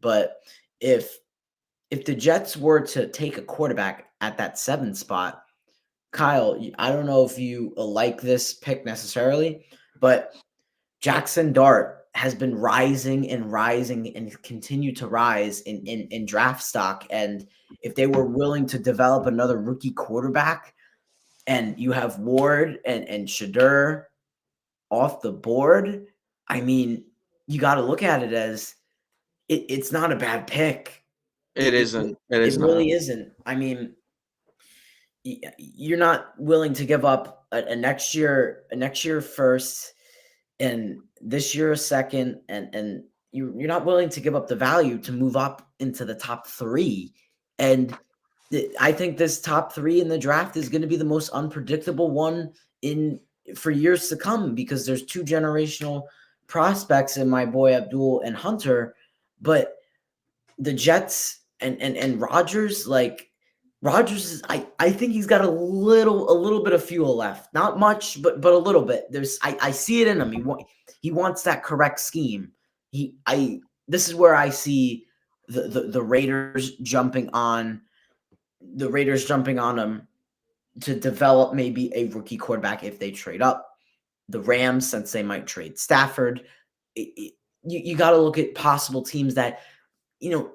E: But if the Jets were to take a quarterback at that 7 spot, Kyle, I don't know if you like this pick necessarily, but Jackson Dart has been rising and continue to rise in draft stock. And if they were willing to develop another rookie quarterback, and you have Ward and Shadur off the board, I mean, you got to look at it as it's not a bad pick.
B: It isn't.
E: It really isn't. I mean, you're not willing to give up a next year first and this year a second, and you're not willing to give up the value to move up into the top 3. And I think this top 3 in the draft is going to be the most unpredictable one for years to come, because there's 2 generational prospects in my boy Abdul and Hunter. But the Jets and Rodgers, Rodgers is, I think he's got a little bit of fuel left. Not much, but a little bit. I see it in him. He wants that correct scheme. This is where I see the Raiders jumping on him to develop maybe a rookie quarterback if they trade up. The Rams, since they might trade Stafford, you got to look at possible teams that,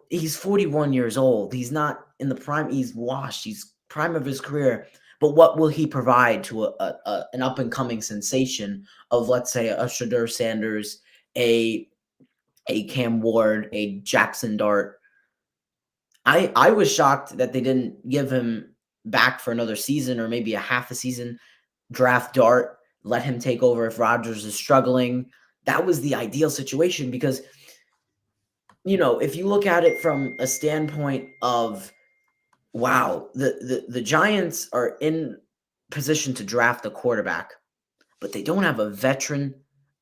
E: he's 41 years old. He's not in the prime. He's washed. He's prime of his career. But what will he provide to an up-and-coming sensation of, let's say, a Shadur Sanders, a Cam Ward, a Jackson Dart? I was shocked that they didn't give him back for another season or maybe a half a season. Draft Dart, let him take over if Rodgers is struggling. That was the ideal situation because, if you look at it from a standpoint of, wow, the Giants are in position to draft a quarterback, but they don't have a veteran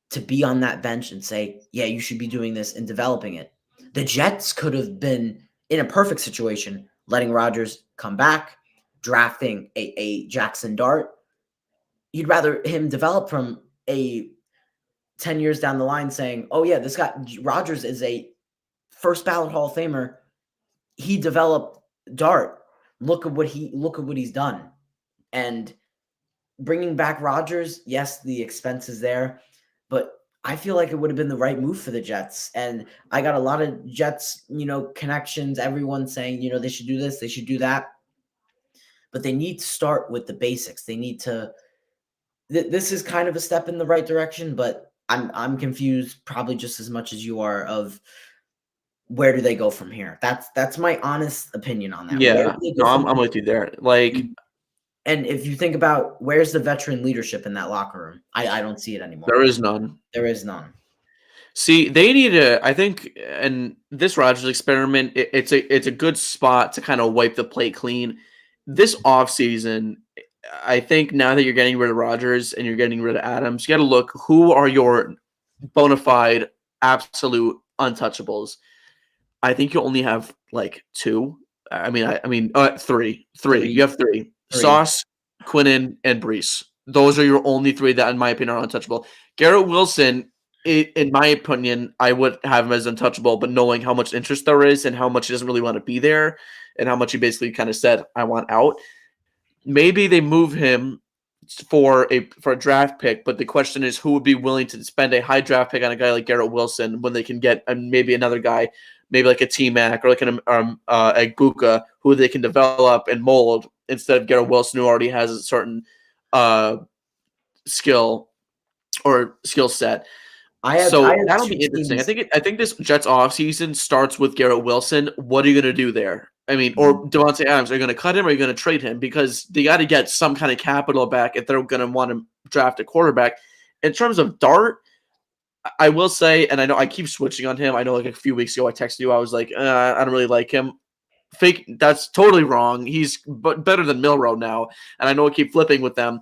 E: to be on that bench and say, yeah, you should be doing this and developing it. The Jets could have been in a perfect situation, letting Rodgers come back, drafting a Jackson Dart. You'd rather him develop from a 10 years down the line saying, oh, yeah, this guy, Rodgers is a first ballot Hall of Famer. He developed Dart. Look at what he's done. And bringing back Rodgers, yes, the expense is there, but I feel like it would have been the right move for the Jets. And I got a lot of Jets, connections, everyone saying, they should do this, they should do that. But they need to start with the basics. They need to this is kind of a step in the right direction, but I'm confused probably just as much as you are of where do they go from here? That's my honest opinion on that.
B: Yeah, no, I'm with you there. Like,
E: and if you think about where's the veteran leadership in that locker room, I don't see it anymore.
B: there is none.
E: There is none.
B: See, they need to. I think, and this Rodgers experiment, it's a good spot to kind of wipe the plate clean. This offseason, I think now that you're getting rid of Rodgers and you're getting rid of Adams, you got to look who are your bona fide, absolute untouchables. I think you only have like two. Three. You have three. Sauce, Quinnen, and Brees. Those are your only three that, in my opinion, are untouchable. Garrett Wilson, in my opinion, I would have him as untouchable, but knowing how much interest there is and how much he doesn't really want to be there and how much he basically kind of said, I want out, maybe they move him for a draft pick, but the question is who would be willing to spend a high draft pick on a guy like Garrett Wilson when they can get maybe another guy, maybe like a T-Mac or like a Buka, who they can develop and mold instead of Garrett Wilson, who already has a certain skill or skill set. That'll be interesting. I think this Jets offseason starts with Garrett Wilson. What are you going to do there? I mean, or Devontae Adams, are you going to cut him or are you going to trade him? Because they got to get some kind of capital back if they're going to want to draft a quarterback. In terms of Dart, I will say, and I know I keep switching on him. I know like a few weeks ago I texted you. I was like, I don't really like him. Fake. That's totally wrong. He's better than Milroe now. And I know I keep flipping with them.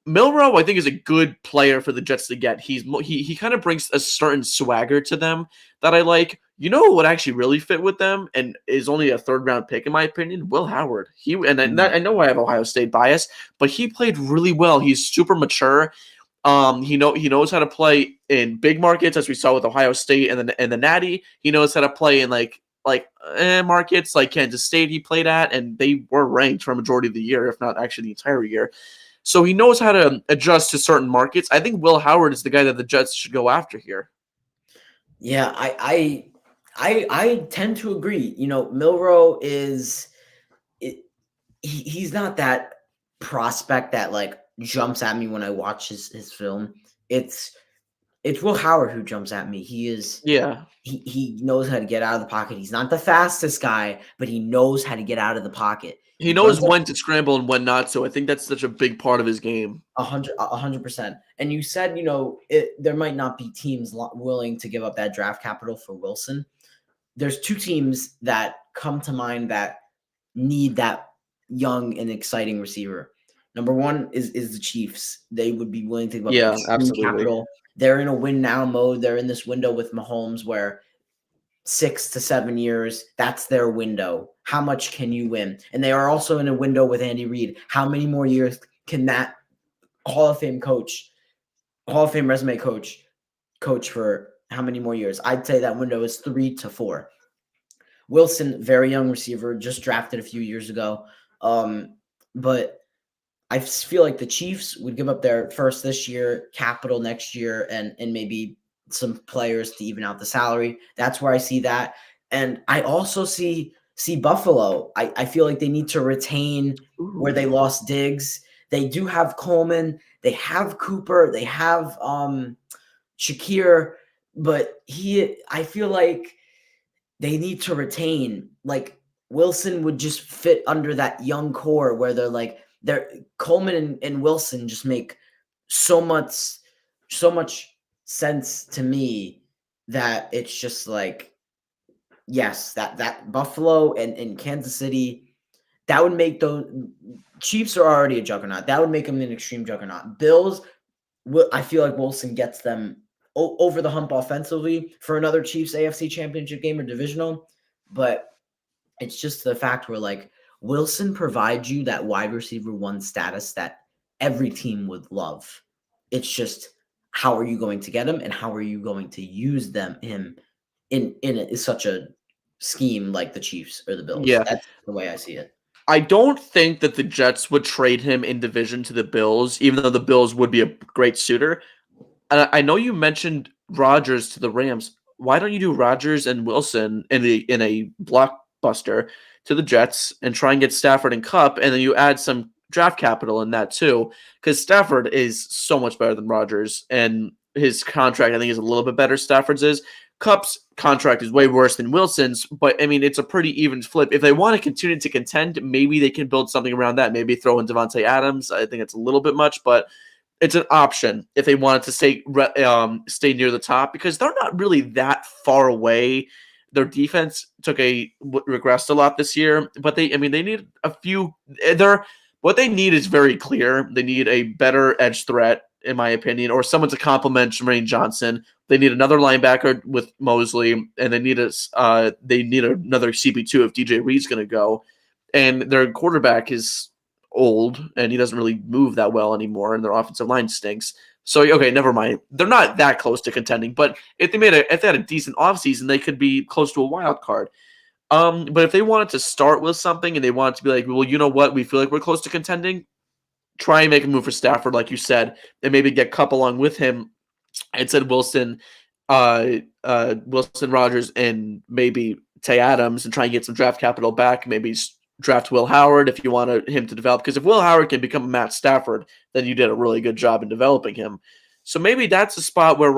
B: Milroe, I think, is a good player for the Jets to get. He kind of brings a certain swagger to them that I like. You know what would actually really fit with them and is only a third-round pick, in my opinion? Will Howard. I know I have Ohio State bias, but he played really well. He's super mature. He knows how to play in big markets, as we saw with Ohio State and the Natty. He knows how to play in markets like Kansas State he played at, and they were ranked for a majority of the year, if not actually the entire year. So he knows how to adjust to certain markets. I think Will Howard is the guy that the Jets should go after here.
E: Yeah, I tend to agree. Milroe he's not that prospect that like jumps at me when I watch his film. It's Will Howard who jumps at me. He knows how to get out of the pocket. He's not the fastest guy, but he knows how to get out of the pocket.
B: He knows when to scramble and when not. So I think that's such a big part of his game.
E: 100%. And you said, there might not be teams willing to give up that draft capital for Wilson. There's two teams that come to mind that need that young and exciting receiver. Number one is the Chiefs. They would be willing to give up
B: absolutely.
E: capital. They're in a win now mode. They're in this window with Mahomes where 6 to 7 years, that's their window. How much can you win? And they are also in a window with Andy Reid. How many more years can that Hall of Fame resume coach for how many more years? I'd say that window is 3 to 4. Wilson, very young receiver, just drafted a few years ago. But I feel like the Chiefs would give up their first this year, capital next year, and maybe some players to even out the salary. That's where I see that. And I also see Buffalo. I feel like they need to retain where they lost Diggs. They do have Coleman. They have Cooper. They have Shakir. But I feel like they need to retain. Like Wilson would just fit under that young core where they're Coleman and Wilson just make so much sense to me that it's just like, yes, that Buffalo and Kansas City, that would make Chiefs are already a juggernaut. That would make them an extreme juggernaut. Bills, I feel like Wilson gets them over the hump offensively for another Chiefs AFC Championship game or divisional. But it's just the fact where like Wilson provides you that wide receiver one status that every team would love. It's just how are you going to get him and how are you going to use him in such a scheme like the Chiefs or the Bills.
B: Yeah.
E: That's the way I see it.
B: I don't think that the Jets would trade him in division to the Bills, even though the Bills would be a great suitor. And I know you mentioned Rodgers to the Rams. Why don't you do Rodgers and Wilson in a blockbuster to the Jets and try and get Stafford and Cup, and then you add some draft capital in that too? Because Stafford is so much better than Rodgers, and his contract I think is a little bit better. Stafford's is. Cup's contract is way worse than Wilson's, but I mean it's a pretty even flip. If they want to continue to contend, maybe they can build something around that. Maybe throw in Devontae Adams. I think it's a little bit much, but it's an option if they wanted to stay near the top because they're not really that far away. Their defense regressed a lot this year, but they need a few. What they need is very clear. They need a better edge threat, in my opinion, or someone to complement Jermaine Johnson. They need another linebacker with Mosley, and they need another CP2 if DJ Reed's going to go. And their quarterback is old, and he doesn't really move that well anymore, and their offensive line stinks. So, okay, never mind. They're not that close to contending, but if they had a decent offseason, they could be close to a wild card. But if they wanted to start with something and they wanted to be like, well, you know what, we feel like we're close to contending, try and make a move for Stafford, like you said, and maybe get Cup along with him. And said Wilson, Rodgers, and maybe Tay Adams, and try and get some draft capital back. Maybe draft Will Howard if you want him to develop. Because if Will Howard can become a Matt Stafford, then you did a really good job in developing him. So maybe that's a spot where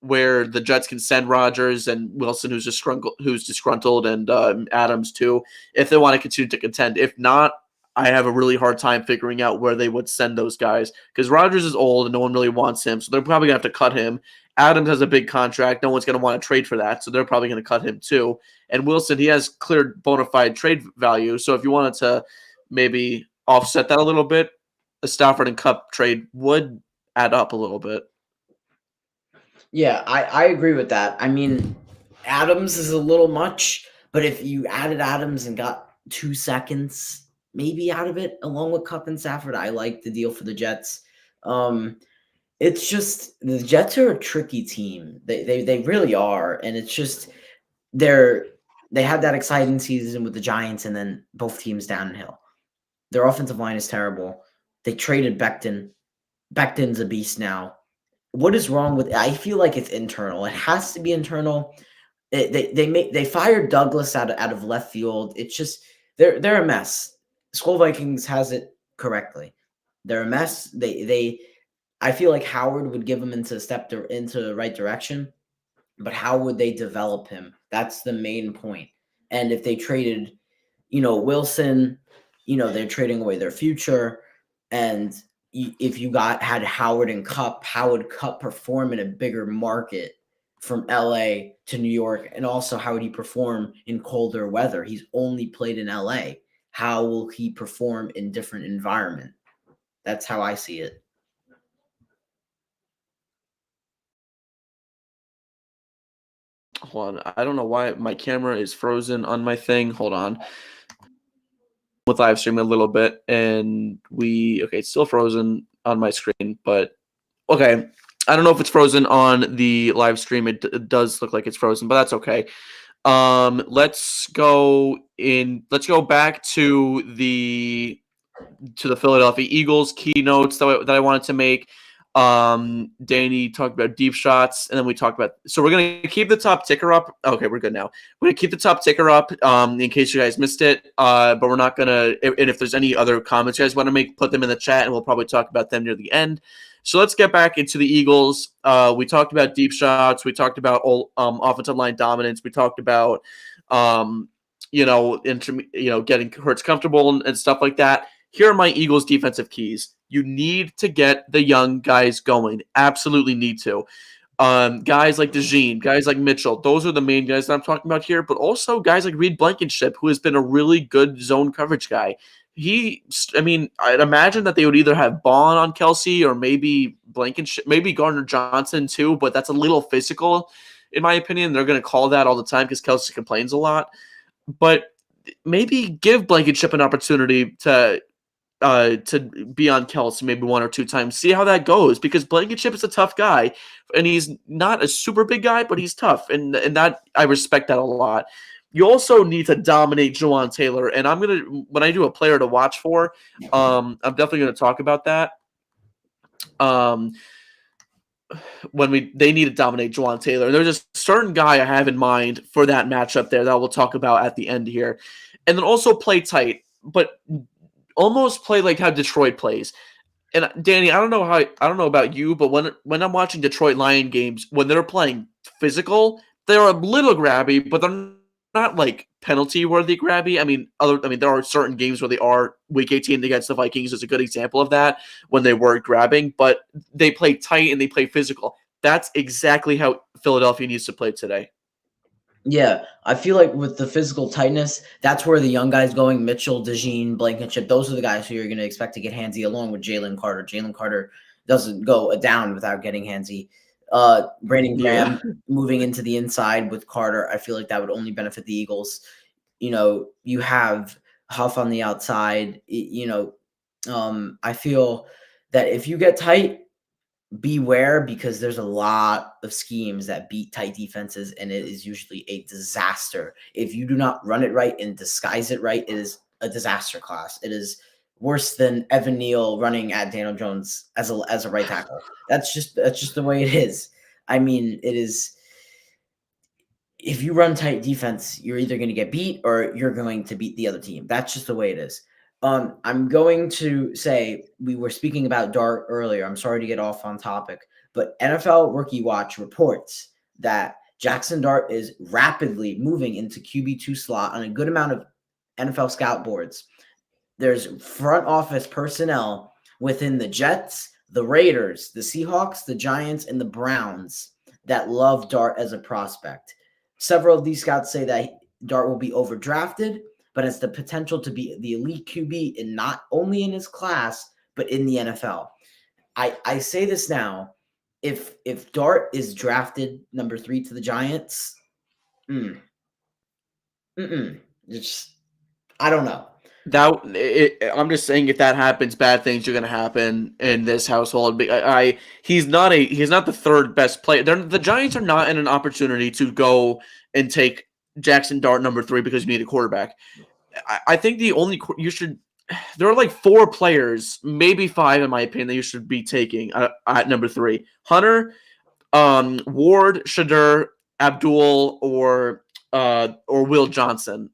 B: where the Jets can send Rodgers and Wilson, who's disgruntled, and Adams too, if they want to continue to contend. If not, I have a really hard time figuring out where they would send those guys because Rodgers is old and no one really wants him, so they're probably going to have to cut him. Adams has a big contract. No one's going to want to trade for that, so they're probably going to cut him too. And Wilson, he has clear bona fide trade value, so if you wanted to maybe offset that a little bit, the Stafford and Cup trade would add up a little bit.
E: Yeah, I agree with that. I mean, Adams is a little much, but if you added Adams and got 2 seconds maybe out of it, along with Cup and Stafford, I like the deal for the Jets. It's just the Jets are a tricky team. They really are, and it's just they had that exciting season with the Giants, and then both teams downhill. Their offensive line is terrible. They traded Becton. Becton's a beast now. What is wrong with? I feel like it's internal. It has to be internal. They fired Douglas out of left field. It's just they're a mess. Skull Vikings has it correctly. They're a mess. I feel like Howard would give them into the right direction, but how would they develop him? That's the main point. And if they traded, Wilson, they're trading away their future. And if you had Howard and Cup, how would Cup perform in a bigger market from LA to New York? And also, how would he perform in colder weather? He's only played in LA. How will he perform in different environment? That's how I see it.
B: Hold on. I don't know why my camera is frozen on my thing. Hold on. With live stream a little bit, and it's still frozen on my screen, but okay. I don't know if it's frozen on the live stream. It does look like it's frozen, but that's okay. Let's go back to the Philadelphia Eagles keynotes that I wanted to make. Danny talked about deep shots, and then we talked about. So we're gonna keep the top ticker up. Okay, we're good now. We're gonna keep the top ticker up in case you guys missed it. But we're not gonna. And if there's any other comments you guys want to make, put them in the chat, and we'll probably talk about them near the end. So let's get back into the Eagles. We talked about deep shots. We talked about offensive line dominance. We talked about getting Hurts comfortable and stuff like that. Here are my Eagles defensive keys. You need to get the young guys going. Absolutely need to. Guys like DeJean, guys like Mitchell, those are the main guys that I'm talking about here, but also guys like Reed Blankenship, who has been a really good zone coverage guy. I'd imagine that they would either have Bond on Kelsey or maybe Blankenship, maybe Gardner Johnson too, but that's a little physical, in my opinion. They're going to call that all the time because Kelsey complains a lot. But maybe give Blankenship an opportunity to be on Kelsey maybe 1 or 2 times. See how that goes, because Blankenship is a tough guy, and he's not a super big guy, but he's tough, and that I respect that a lot. You also need to dominate Jawan Taylor, and when I do a player to watch for, I'm definitely gonna talk about that. They need to dominate Jawan Taylor. There's a certain guy I have in mind for that matchup there that we'll talk about at the end here, and then also play tight, but almost play like how Detroit plays. And Danny, I don't know about you, but when I'm watching Detroit Lion games, when they're playing physical, they're a little grabby, but they're not like penalty worthy grabby. I mean, there are certain games where they are. Week 18 against the Vikings is a good example of that when they were grabbing, but they play tight and they play physical. That's exactly how Philadelphia needs to play today.
E: Yeah, I feel like with the physical tightness, that's where the young guys going, Mitchell, DeJean, Blankenship, those are the guys who you're going to expect to get handsy along with Jalen Carter. Jalen Carter doesn't go down without getting handsy. Brandon Graham moving into the inside with Carter, I feel like that would only benefit the Eagles. You have Huff on the outside. I feel that if you get tight, beware, because there's a lot of schemes that beat tight defenses, and it is usually a disaster. If you do not run it right and disguise it right, it is a disaster class. It is worse than Evan Neal running at Daniel Jones as a right tackle. That's just the way it is. I mean, it is. If you run tight defense, you're either going to get beat or you're going to beat the other team. That's just the way it is. I'm going to say, we were speaking about Dart earlier. I'm sorry to get off on topic, but NFL Rookie Watch reports that Jackson Dart is rapidly moving into QB2 slot on a good amount of NFL scout boards. There's front office personnel within the Jets, the Raiders, the Seahawks, the Giants, and the Browns that love Dart as a prospect. Several of these scouts say that Dart will be overdrafted, but has the potential to be the elite QB, and not only in his class, but in the NFL. I say this now. If Dart is drafted number 3 to the Giants, just, I don't know.
B: I'm just saying, if that happens, bad things are going to happen in this household. He's not the third best player. The Giants are not in an opportunity to go and take Jackson Dart number 3 because you need a quarterback. I think there are like 4 players, maybe 5 in my opinion, that you should be taking at number 3. Hunter, Ward, Shadur, Abdul, or Will Johnson.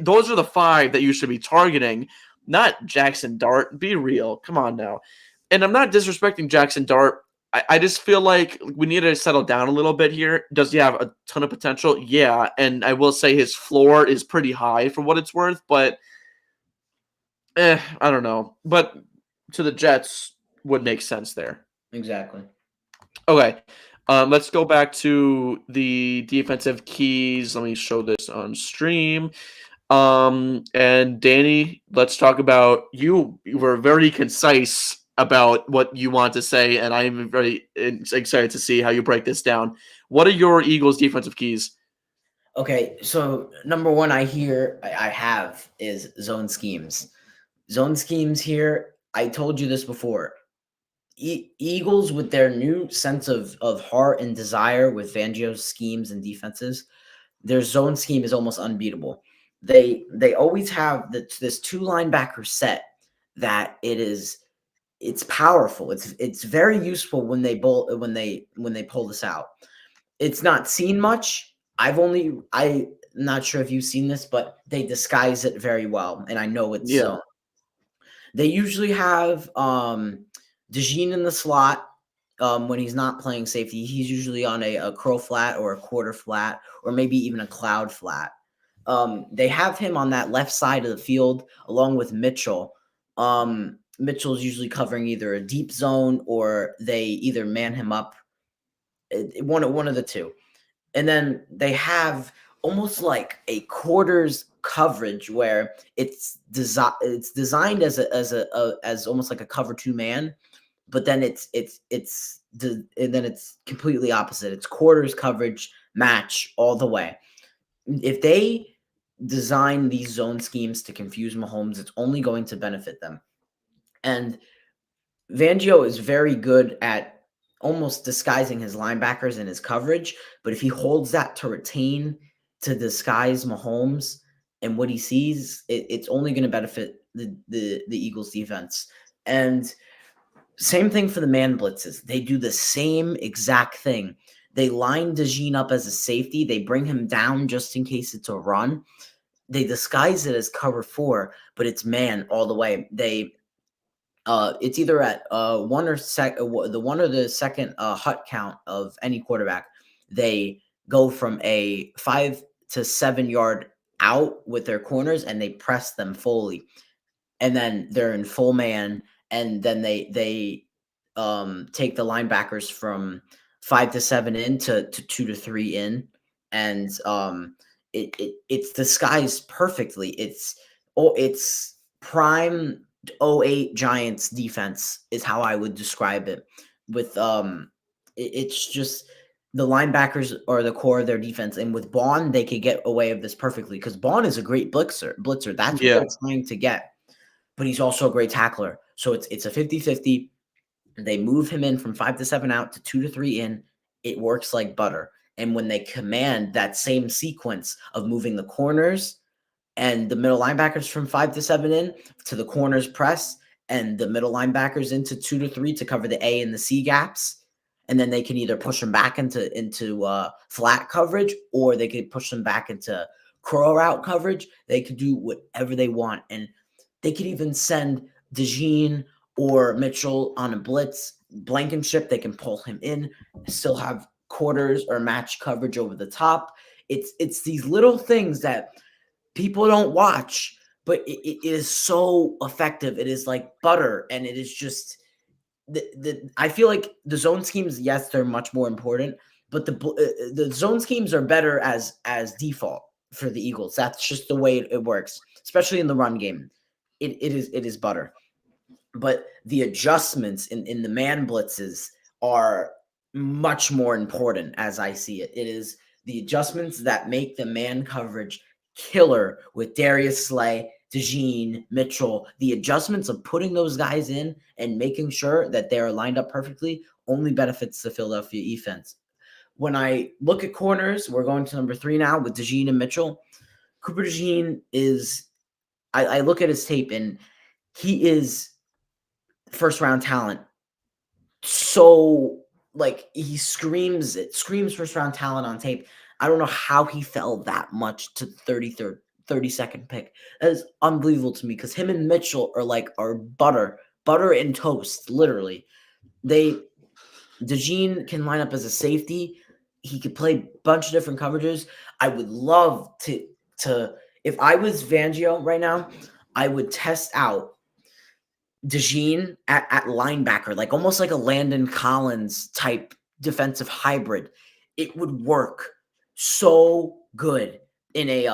B: Those are the 5 that you should be targeting, not Jackson Dart. Be real. Come on now. And I'm not disrespecting Jackson Dart. I just feel like we need to settle down a little bit here. Does he have a ton of potential? Yeah. And I will say his floor is pretty high for what it's worth, but I don't know. But to the Jets would make sense there.
E: Exactly.
B: Okay. Let's go back to the defensive keys. Let me show this on stream. And Danny, let's talk about you. You were very concise about what you want to say, and I'm very excited to see how you break this down. What are your Eagles defensive keys?
E: Okay, so number 1 I have is zone schemes. Zone schemes here, I told you this before. Eagles, with their new sense of heart and desire with Fangio's schemes and defenses, their zone scheme is almost unbeatable. They always have this 2 linebacker set that it's powerful. It's very useful when they pull this out. It's not seen much. I'm not sure if you've seen this, but they disguise it very well, and I know it's so. They usually have DeJean in the slot when he's not playing safety. He's usually on a crow flat or a quarter flat or maybe even a cloud flat. They have him on that left side of the field along with Mitchell. Mitchell's usually covering either a deep zone or they either man him up. One of the two. And then they have almost like a quarters coverage where it's designed as almost like a cover two man, but then and then it's completely opposite. It's quarters coverage match all the way. If they design these zone schemes to confuse Mahomes, it's only going to benefit them. And Fangio is very good at almost disguising his linebackers and his coverage, but if he holds that to retain to disguise Mahomes and what he sees, it's only going to benefit the Eagles defense. And same thing for the man blitzes. They do the same exact thing. They line DeJean up as a safety. They bring him down just in case it's a run. They disguise it as cover four, but it's man all the way. It's either at the one or the second hut count of any quarterback. They go from a 5 to 7 yard out with their corners and they press them fully, and then they're in full man, and then they take the linebackers from 5 to 7 in to 2 to 3 in, and it's disguised perfectly. It's prime '08 Giants defense is how I would describe it. With it's just the linebackers are the core of their defense, and with Bond they could get away with this perfectly because Bond is a great blitzer. That's what
B: Yeah.
E: they're trying to get, but he's also a great tackler. So it's a 50-50. They move him in from 5 to 7 out to 2 to 3 in. It works like butter. And when they command that same sequence of moving the corners and the middle linebackers from 5 to 7 in to the corners press and the middle linebackers into 2 to 3 to cover the A and the C gaps, and then they can either push them back into flat coverage, or they could push them back into curl route coverage. They could do whatever they want, and they could even send DeJean or Mitchell on a blitz blankenship. They can pull him in, still have quarters or match coverage over the top. It's these little things that people don't watch, but it is so effective. It is like butter, and it is just I feel like the zone schemes, yes, they're much more important, but the zone schemes are better as default for the Eagles. That's just the way it works, especially in the run game. It is butter. But the adjustments in the man blitzes are much more important as I see it. It is the adjustments that make the man coverage killer with Darius Slay, DeJean, Mitchell. The adjustments of putting those guys in and making sure that they are lined up perfectly only benefits the Philadelphia defense. When I look at corners, we're going to number 3 now with DeJean and Mitchell. Cooper DeJean is, I look at his tape and he is first round talent. So like he screams first round talent on tape. I don't know how he fell that much to 32nd pick. That is unbelievable to me because him and Mitchell are butter and toast, literally. DeJean can line up as a safety. He could play a bunch of different coverages. I would love to if I was Fangio right now, I would test out DeJean at linebacker, like almost like a Landon Collins type defensive hybrid. It would work so good in a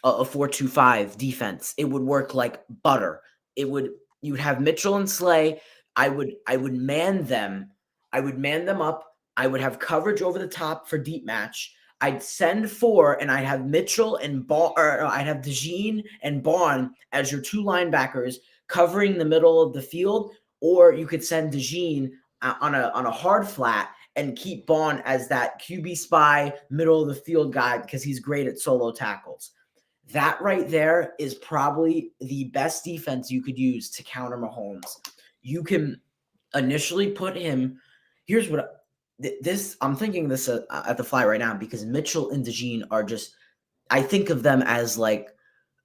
E: 4-2-5 defense. It would work like butter. You'd have Mitchell and Slay. I would man them. I would man them up. I would have coverage over the top for deep match. I'd send 4, and I'd have Mitchell and I'd have DeJean and Bond as your 2 linebackers covering the middle of the field, or you could send DeJean on a hard flat and keep Bond as that QB spy middle of the field guy because he's great at solo tackles. That right there is probably the best defense you could use to counter Mahomes. You can initially put him. Here's what I'm thinking this at the fly right now because Mitchell and DeJean are just. I think of them as like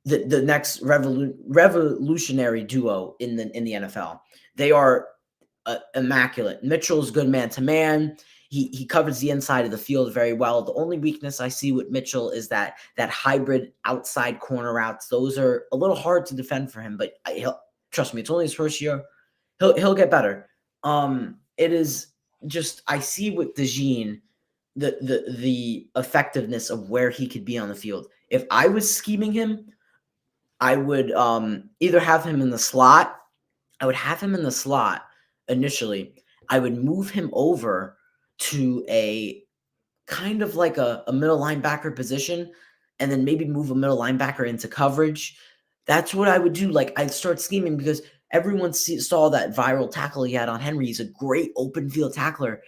E: the next revolutionary duo in the NFL. They are immaculate. Mitchell's good man to man. He covers the inside of the field very well. The only weakness I see with Mitchell is that hybrid outside corner routes. Those are a little hard to defend for him, but he'll trust me. It's only his first year. He'll get better. It is just I see with DeJean the effectiveness of where he could be on the field. If I was scheming him, I would either have him in the slot. I would have him in the slot initially. I would move him over to a kind of like a middle linebacker position, and then maybe move a middle linebacker into coverage. That's what I would do. Like, I'd start scheming because everyone saw that viral tackle he had on Henry. He's a great open field tackler.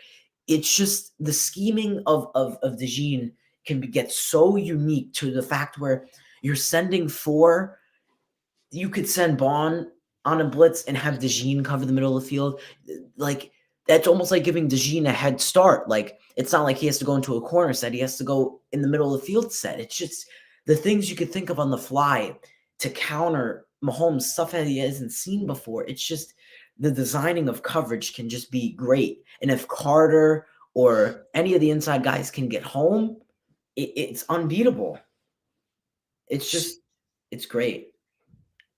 E: It's just the scheming of DeJean get so unique to the fact where you're sending four. You could send Bond on a blitz and have DeJean cover the middle of the field. Like, that's almost like giving DeJean a head start. Like, it's not like he has to go into a corner set. He has to go in the middle of the field set. It's just the things you could think of on the fly to counter Mahomes, stuff that he hasn't seen before. It's just the designing of coverage can just be great. And if Carter or any of the inside guys can get home, it's unbeatable. It's great.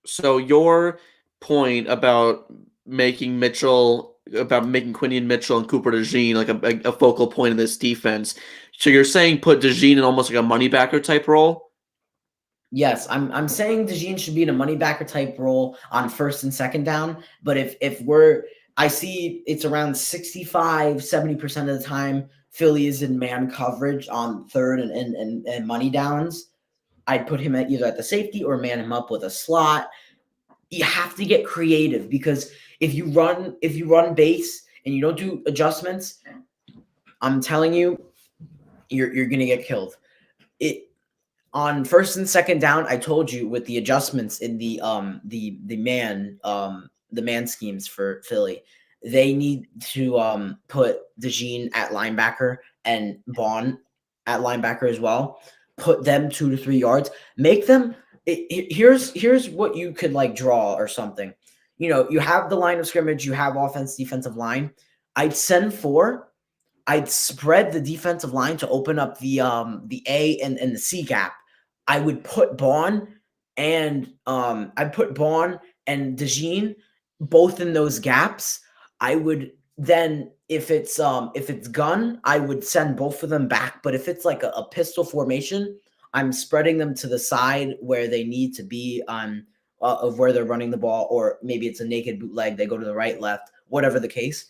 B: So your point about making Quinion Mitchell and Cooper DeJean like a focal point of this defense. So you're saying put DeJean in almost like a money backer type role?
E: Yes, I'm saying DeJean should be in a money backer type role on first and second down. But I see it's around 65-70% of the time Philly is in man coverage on third and money downs. I'd put him either at the safety or man him up with a slot. You have to get creative because if you run base and you don't do adjustments, I'm telling you, you're gonna get killed. On first and second down, I told you with the adjustments in the man schemes for Philly, they need to put DeJean at linebacker and Bond at linebacker as well. Put them 2 to 3 yards. Make them. Here's what you could like draw or something. You have the line of scrimmage. You have offense, defensive line. I'd send 4. I'd spread the defensive line to open up the A and the C gap. I would put Bond and DeJean both in those gaps. I would then, if it's gun, I would send both of them back. But if it's like a pistol formation, I'm spreading them to the side where they need to be on of where they're running the ball, or maybe it's a naked bootleg. They go to the right, left, whatever the case.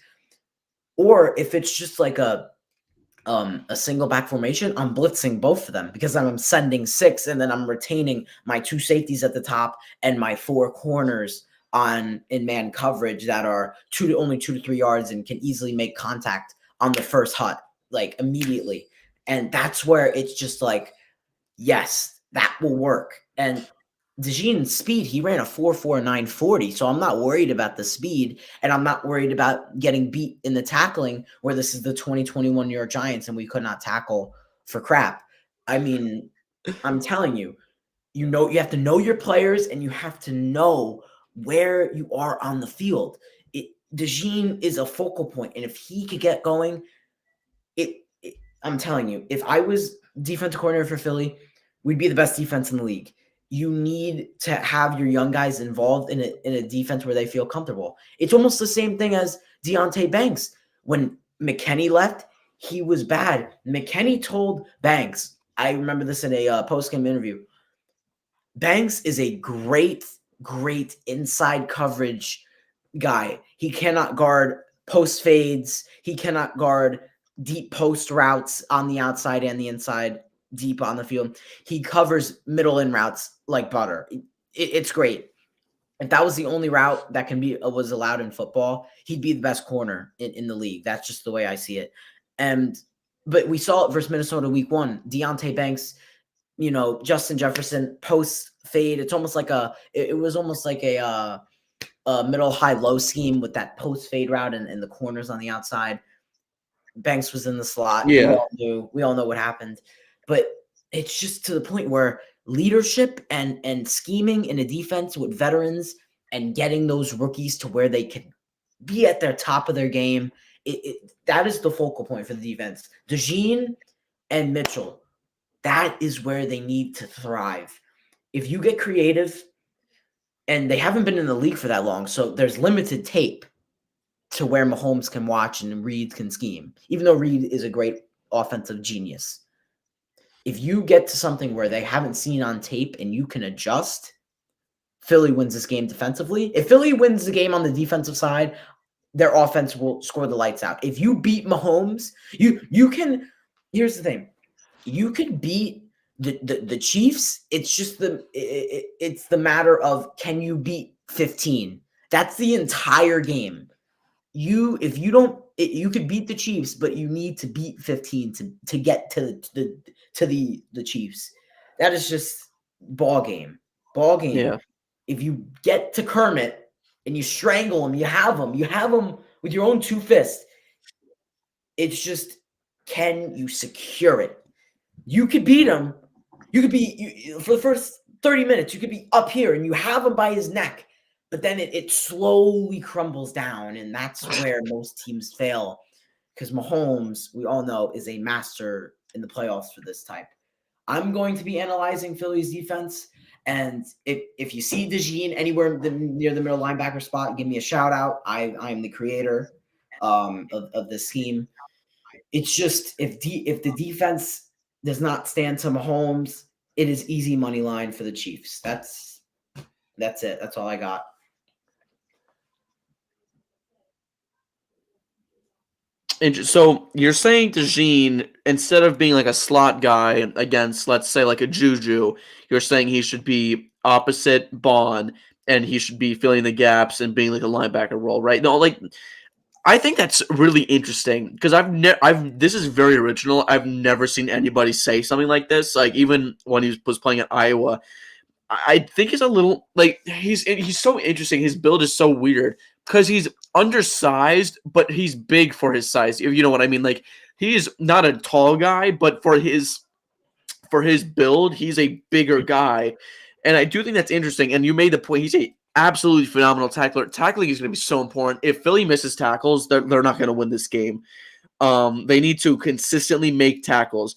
E: Or if it's just like a single back formation, I'm blitzing both of them because I'm sending 6 and then I'm retaining my 2 safeties at the top and my 4 corners in man coverage that are only 2 to 3 yards and can easily make contact on the first hut, like immediately. And that's where it's just like, yes, that will work. And DeJean's speed, he ran a 4.49 40, so I'm not worried about the speed, and I'm not worried about getting beat in the tackling where this is the 2021 New York Giants and we could not tackle for crap. I mean, I'm telling you, you have to know your players and you have to know where you are on the field. DeJean is a focal point, and if he could get going, I'm telling you, if I was defensive coordinator for Philly, we'd be the best defense in the league. You need to have your young guys involved in a defense where they feel comfortable. It's almost the same thing as Deonte Banks. When McKinney left, he was bad. McKinney told Banks, I remember this in a post-game interview, Banks is a great inside coverage guy. He cannot guard post fades. He cannot guard deep post routes on the outside and the inside, deep on the field. He covers middle in routes like butter. It's great. If that was the only route that was allowed in football, he'd be the best corner in the league. That's just the way I see it. But we saw it versus Minnesota week 1. Deonte Banks, Justin Jefferson post fade. It's almost like it was almost like a middle high low scheme with that post fade route and the corners on the outside. Banks was in the slot.
B: Yeah.
E: We all know what happened. But it's just to the point where leadership and scheming in a defense with veterans and getting those rookies to where they can be at their top of their game, that is the focal point for the defense. DeJean and Mitchell, that is where they need to thrive. If you get creative, and they haven't been in the league for that long, so there's limited tape to where Mahomes can watch and Reed can scheme. Even though Reed is a great offensive genius. If you get to something where they haven't seen on tape and you can adjust, Philly wins this game defensively. If Philly wins the game on the defensive side, their offense will score the lights out. If you beat Mahomes, you can. Here's the thing: you could beat the Chiefs. It's just it's the matter of, can you beat 15? That's the entire game. If you don't, you could beat the Chiefs, but you need to beat 15 to get to the Chiefs. That is just ball game.
B: Yeah.
E: If you get to Kermit and you strangle him, you have him with your own two fists. It's just, can you secure it? You could beat him. You could be, for the first 30 minutes, you could be up here and you have him by his neck. But then it slowly crumbles down, and that's where most teams fail, because Mahomes, we all know, is a master in the playoffs for this type. I'm going to be analyzing Philly's defense, and if you see DeJean anywhere near the middle linebacker spot, give me a shout out. I'm the creator of this scheme. It's just, if the defense does not stand to Mahomes, it is easy money line for the Chiefs. That's it. That's all I got.
B: And so you're saying DeJean, instead of being like a slot guy against, let's say, like a Juju, you're saying he should be opposite Bond, and he should be filling the gaps and being like a linebacker role, right? No, like, I think that's really interesting, because this is very original. I've never seen anybody say something like this. Like, even when he was playing at Iowa, I think he's a little, like, he's so interesting. His build is so weird because he's undersized, but he's big for his size. If you know what I mean. Like, he's not a tall guy, but for his build, he's a bigger guy. And I do think that's interesting. And you made the point. He's a absolutely phenomenal tackler. Tackling is going to be so important. If Philly misses tackles, they're not going to win this game. They need to consistently make tackles.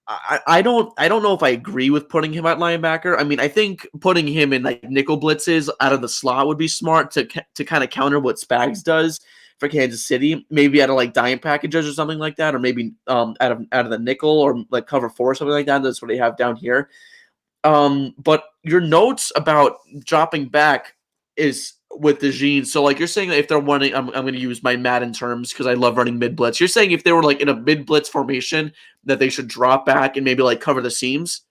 B: I don't know if I agree with putting him at linebacker. I mean, I think putting him in like nickel blitzes out of the slot would be smart to kind of counter what Spags does for Kansas City. Maybe out of like dime packages or something like that, or maybe out of the nickel or like cover 4 or something like that. That's what they have down here. But your notes about dropping back is with DeJean. So like, you're saying that if they're running, I'm going to use my Madden terms because I love running mid blitz. You're saying if they were like in a mid blitz formation, that they should drop back and maybe like cover the seams.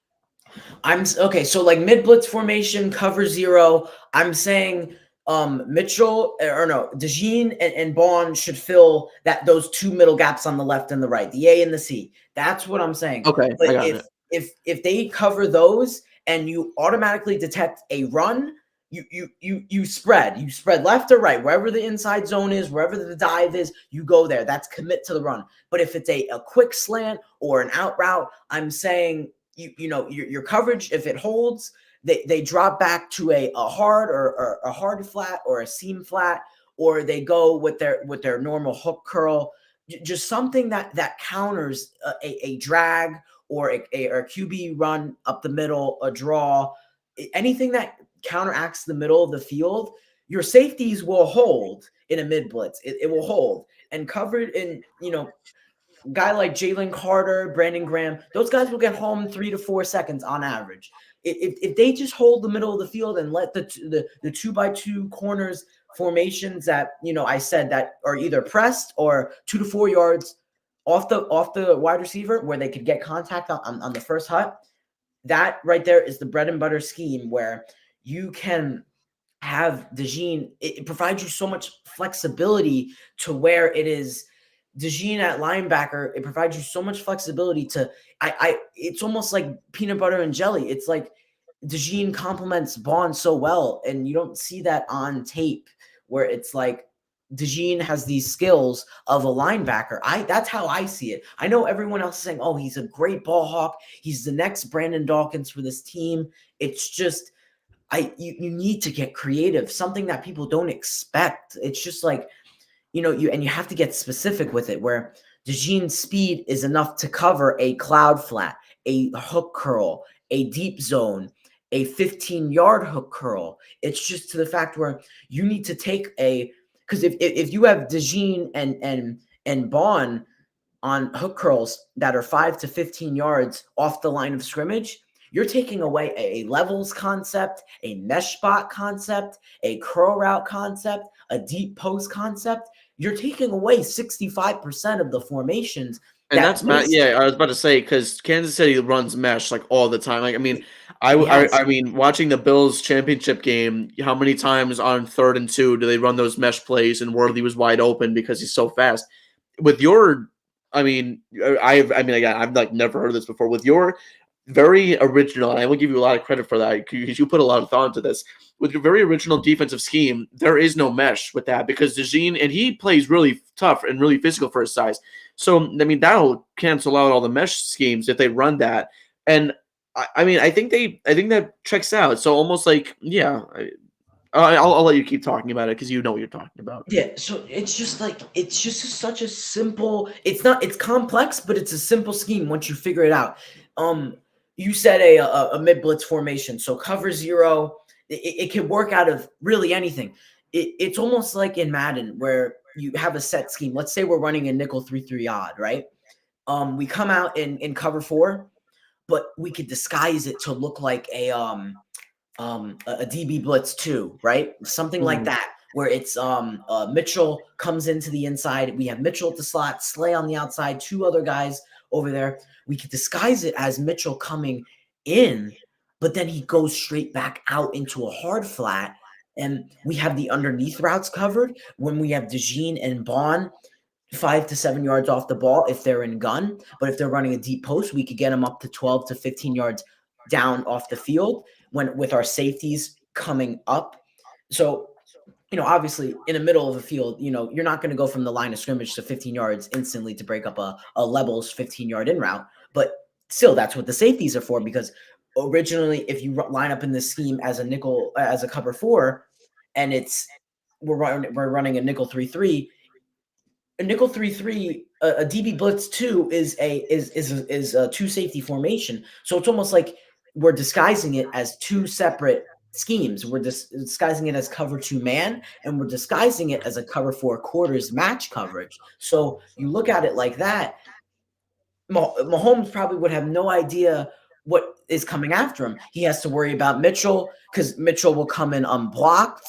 E: Okay. So like mid blitz formation, cover 0. I'm saying DeJean and Bond should fill those 2 middle gaps on the left and the right, the A and the C. That's what I'm saying.
B: Okay,
E: but
B: I got it.
E: If they cover those and you automatically detect a run, you spread left or right, wherever the inside zone is, wherever the dive is, you go there. That's commit to the run. But if it's a quick slant or an out route, I'm saying your coverage, if it holds, they drop back to a hard or a hard flat or a seam flat, or they go with their normal hook curl, just something that counters a drag or a QB run up the middle, a draw, anything that counteracts the middle of the field. Your safeties will hold in a mid blitz. It will hold and covered in, guy like Jalen Carter, Brandon Graham, those guys will get home 3 to 4 seconds on average. If they just hold the middle of the field and let the 2x2 corners formations that, I said, that are either pressed or 2 to 4 yards off the wide receiver where they could get contact on the first hut, that right there is the bread and butter scheme where you can have DeJean. It provides you so much flexibility to where it is DeJean at linebacker. It provides you so much flexibility to it's almost like peanut butter and jelly. It's like DeJean complements Bond so well, and you don't see that on tape where it's like DeJean has these skills of a linebacker. That's how I see it. I know everyone else is saying, oh, he's a great ball hawk. He's the next Brandon Dawkins for this team. It's just, you need to get creative, something that people don't expect. It's just like, you have to get specific with it, where DeJean's speed is enough to cover a cloud flat, a hook curl, a deep zone, a 15-yard hook curl. It's just to the fact where you need to take because if you have DeJean and Bond, on hook curls that are 5 to 15 yards off the line of scrimmage, you're taking away a levels concept, a mesh spot concept, a curl route concept, a deep post concept. You're taking away 65% of the formations.
B: And that's yeah. I was about to say because Kansas City runs mesh like all the time. Like I mean, I mean, watching the Bills championship game, how many times on 3rd and 2 do they run those mesh plays and Worley was wide open because he's so fast? With your, I mean, again, I've like never heard this before. With your very original, and I will give you a lot of credit for that because you put a lot of thought into this. With your very original defensive scheme, there is no mesh with that because DeJean, and he plays really tough and really physical for his size. So, I mean, that'll cancel out all the mesh schemes if they run that. And I mean, I think that checks out. So almost like, yeah, I'll let you keep talking about it because you know what you're talking about.
E: Yeah, so it's just such a simple. It's complex, but it's a simple scheme once you figure it out. You said a mid blitz formation, so cover 0. It can work out of really anything. It's almost like in Madden where you have a set scheme. Let's say we're running a nickel 3-3 odd, right? We come out in cover 4, but we could disguise it to look like a DB blitz 2, right? Something like that, where it's Mitchell comes into the inside. We have Mitchell at the slot, Slay on the outside, 2 other guys over there. We could disguise it as Mitchell coming in, but then he goes straight back out into a hard flat. And we have the underneath routes covered when we have DeJean and Bond 5 to 7 yards off the ball if they're in gun. But if they're running a deep post, we could get them up to 12 to 15 yards down off the field when with our safeties coming up. So, obviously in the middle of the field, you're not going to go from the line of scrimmage to 15 yards instantly to break up a levels 15-yard in route. But still, that's what the safeties are for, because originally, if you line up in this scheme as a nickel, as a cover 4, and we're running a nickel 3-3, a nickel 3-3, a DB blitz 2 is a 2 safety formation. So it's almost like we're disguising it as 2 separate schemes. We're disguising it as cover 2 man, and we're disguising it as a cover 4 quarters match coverage. So you look at it like that, Mahomes probably would have no idea what is coming after him. He has to worry about Mitchell because Mitchell will come in unblocked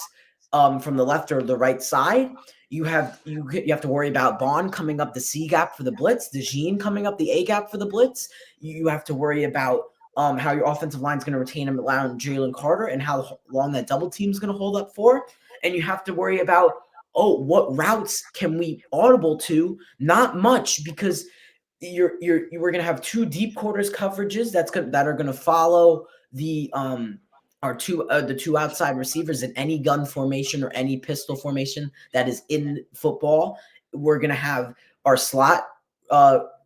E: from the left or the right side. You have to worry about Bond coming up the C gap for the blitz, DeJean coming up the A gap for the blitz. You have to worry about how your offensive line is going to retain him around Jalen Carter and how long that double team is going to hold up for. And you have to worry about, what routes can we audible to? Not much, because we're going to have 2 deep quarters coverages that are going to follow the the 2 outside receivers in any gun formation or any pistol formation that is in football. We're going to have our slot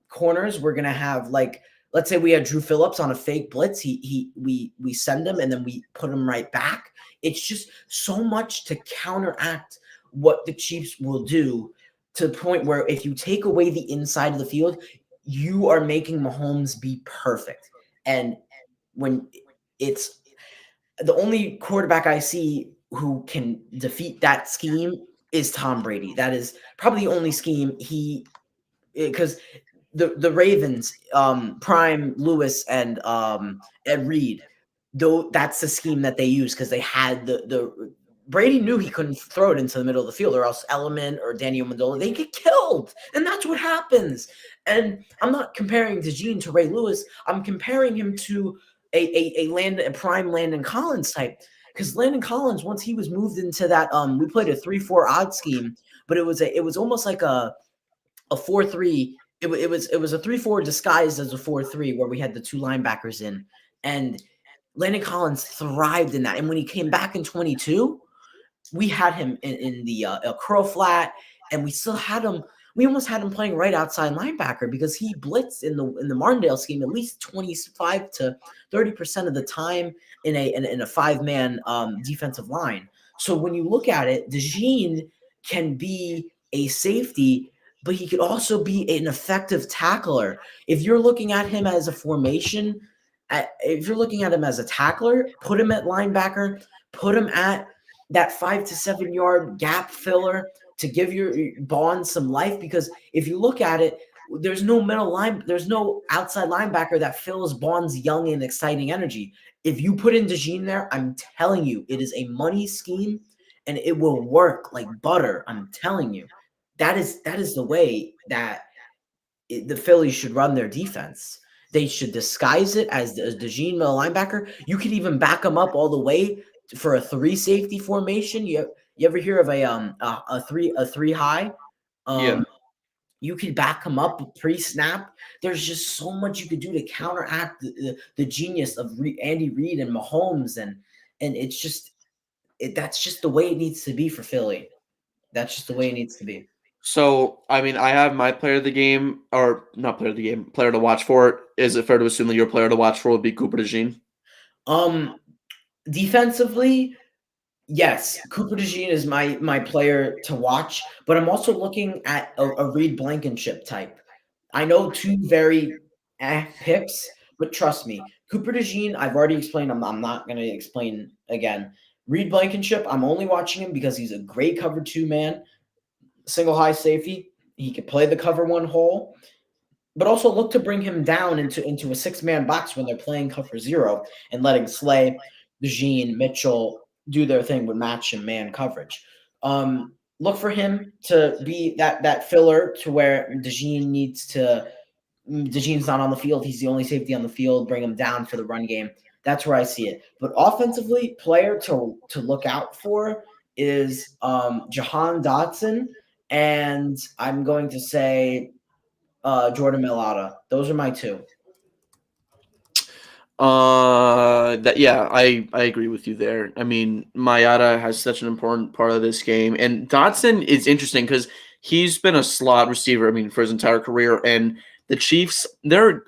E: corners. We're going to have, like, let's say we had Drew Phillips on a fake blitz. We send him and then we put him right back. It's just so much to counteract what the Chiefs will do, to the point where if you take away the inside of the field, you are making Mahomes be perfect. And when it's the only quarterback I see who can defeat that scheme is Tom Brady. That is probably the only scheme because the Ravens, Prime, Lewis, and Ed Reed, though that's the scheme that they use because they had the Brady knew he couldn't throw it into the middle of the field, or else Element or Daniel Mendola, they get killed. And that's what happens. And I'm not comparing DeJean to Ray Lewis. I'm comparing him to a prime Landon Collins type. Because Landon Collins, once he was moved into that, we played a 3-4 odd scheme, but it was almost like a 4-3. It was a 3-4 disguised as a 4-3, where we had the 2 linebackers in. And Landon Collins thrived in that. And when he came back in 22, we had him in the curl flat, and we still had him. We almost had him playing right outside linebacker because he blitzed in the Martindale scheme at least 25 to 30% of the time in a 5-man defensive line. So when you look at it, DeJean can be a safety, but he could also be an effective tackler. If you're looking at him as a formation, if you're looking at him as a tackler, put him at linebacker, put him at that 5 to 7 yard gap filler to give your Bond some life. Because if you look at it, there's no middle line, there's no outside linebacker that fills Bond's young and exciting energy. If you put in DeJean there, I'm telling you, it is a money scheme and it will work like butter. I'm telling you. That is the way that the Phillies should run their defense. They should disguise it as the DeJean middle linebacker. You could even back them up all the way for a 3 safety formation. You ever hear of a 3 high?
B: Yeah.
E: You could back him up pre-snap. There's just so much you could do to counteract the genius of Andy Reid and Mahomes, and it's just that's just the way it needs to be for Philly. That's just the way it needs to be.
B: So, I mean, I have my player of the game, or not player of the game, player to watch for. Is it fair to assume that your player to watch for would be Cooper DeJean?
E: Defensively, yes, Cooper DeJean is my player to watch, but I'm also looking at a Reed Blankenship type. I know 2 very picks, but trust me, Cooper DeJean, I've already explained. I'm not going to explain again. Reed Blankenship, I'm only watching him because he's a great cover 2 man, single high safety. He can play the cover 1 hole, but also look to bring him down into a 6-man box when they're playing cover 0 and letting Slay, DeJean, Mitchell do their thing with match and man coverage. Look for him to be that filler to where DeJean's not on the field. He's the only safety on the field. Bring him down for the run game. That's where I see it. But offensively, player to look out for is Jahan Dotson, and I'm going to say Jordan Mailata. Those are my 2.
B: I agree with you there. I mean, Mayata has such an important part of this game, and Dotson is interesting because he's been a slot receiver. I mean, for his entire career, and the Chiefs, they're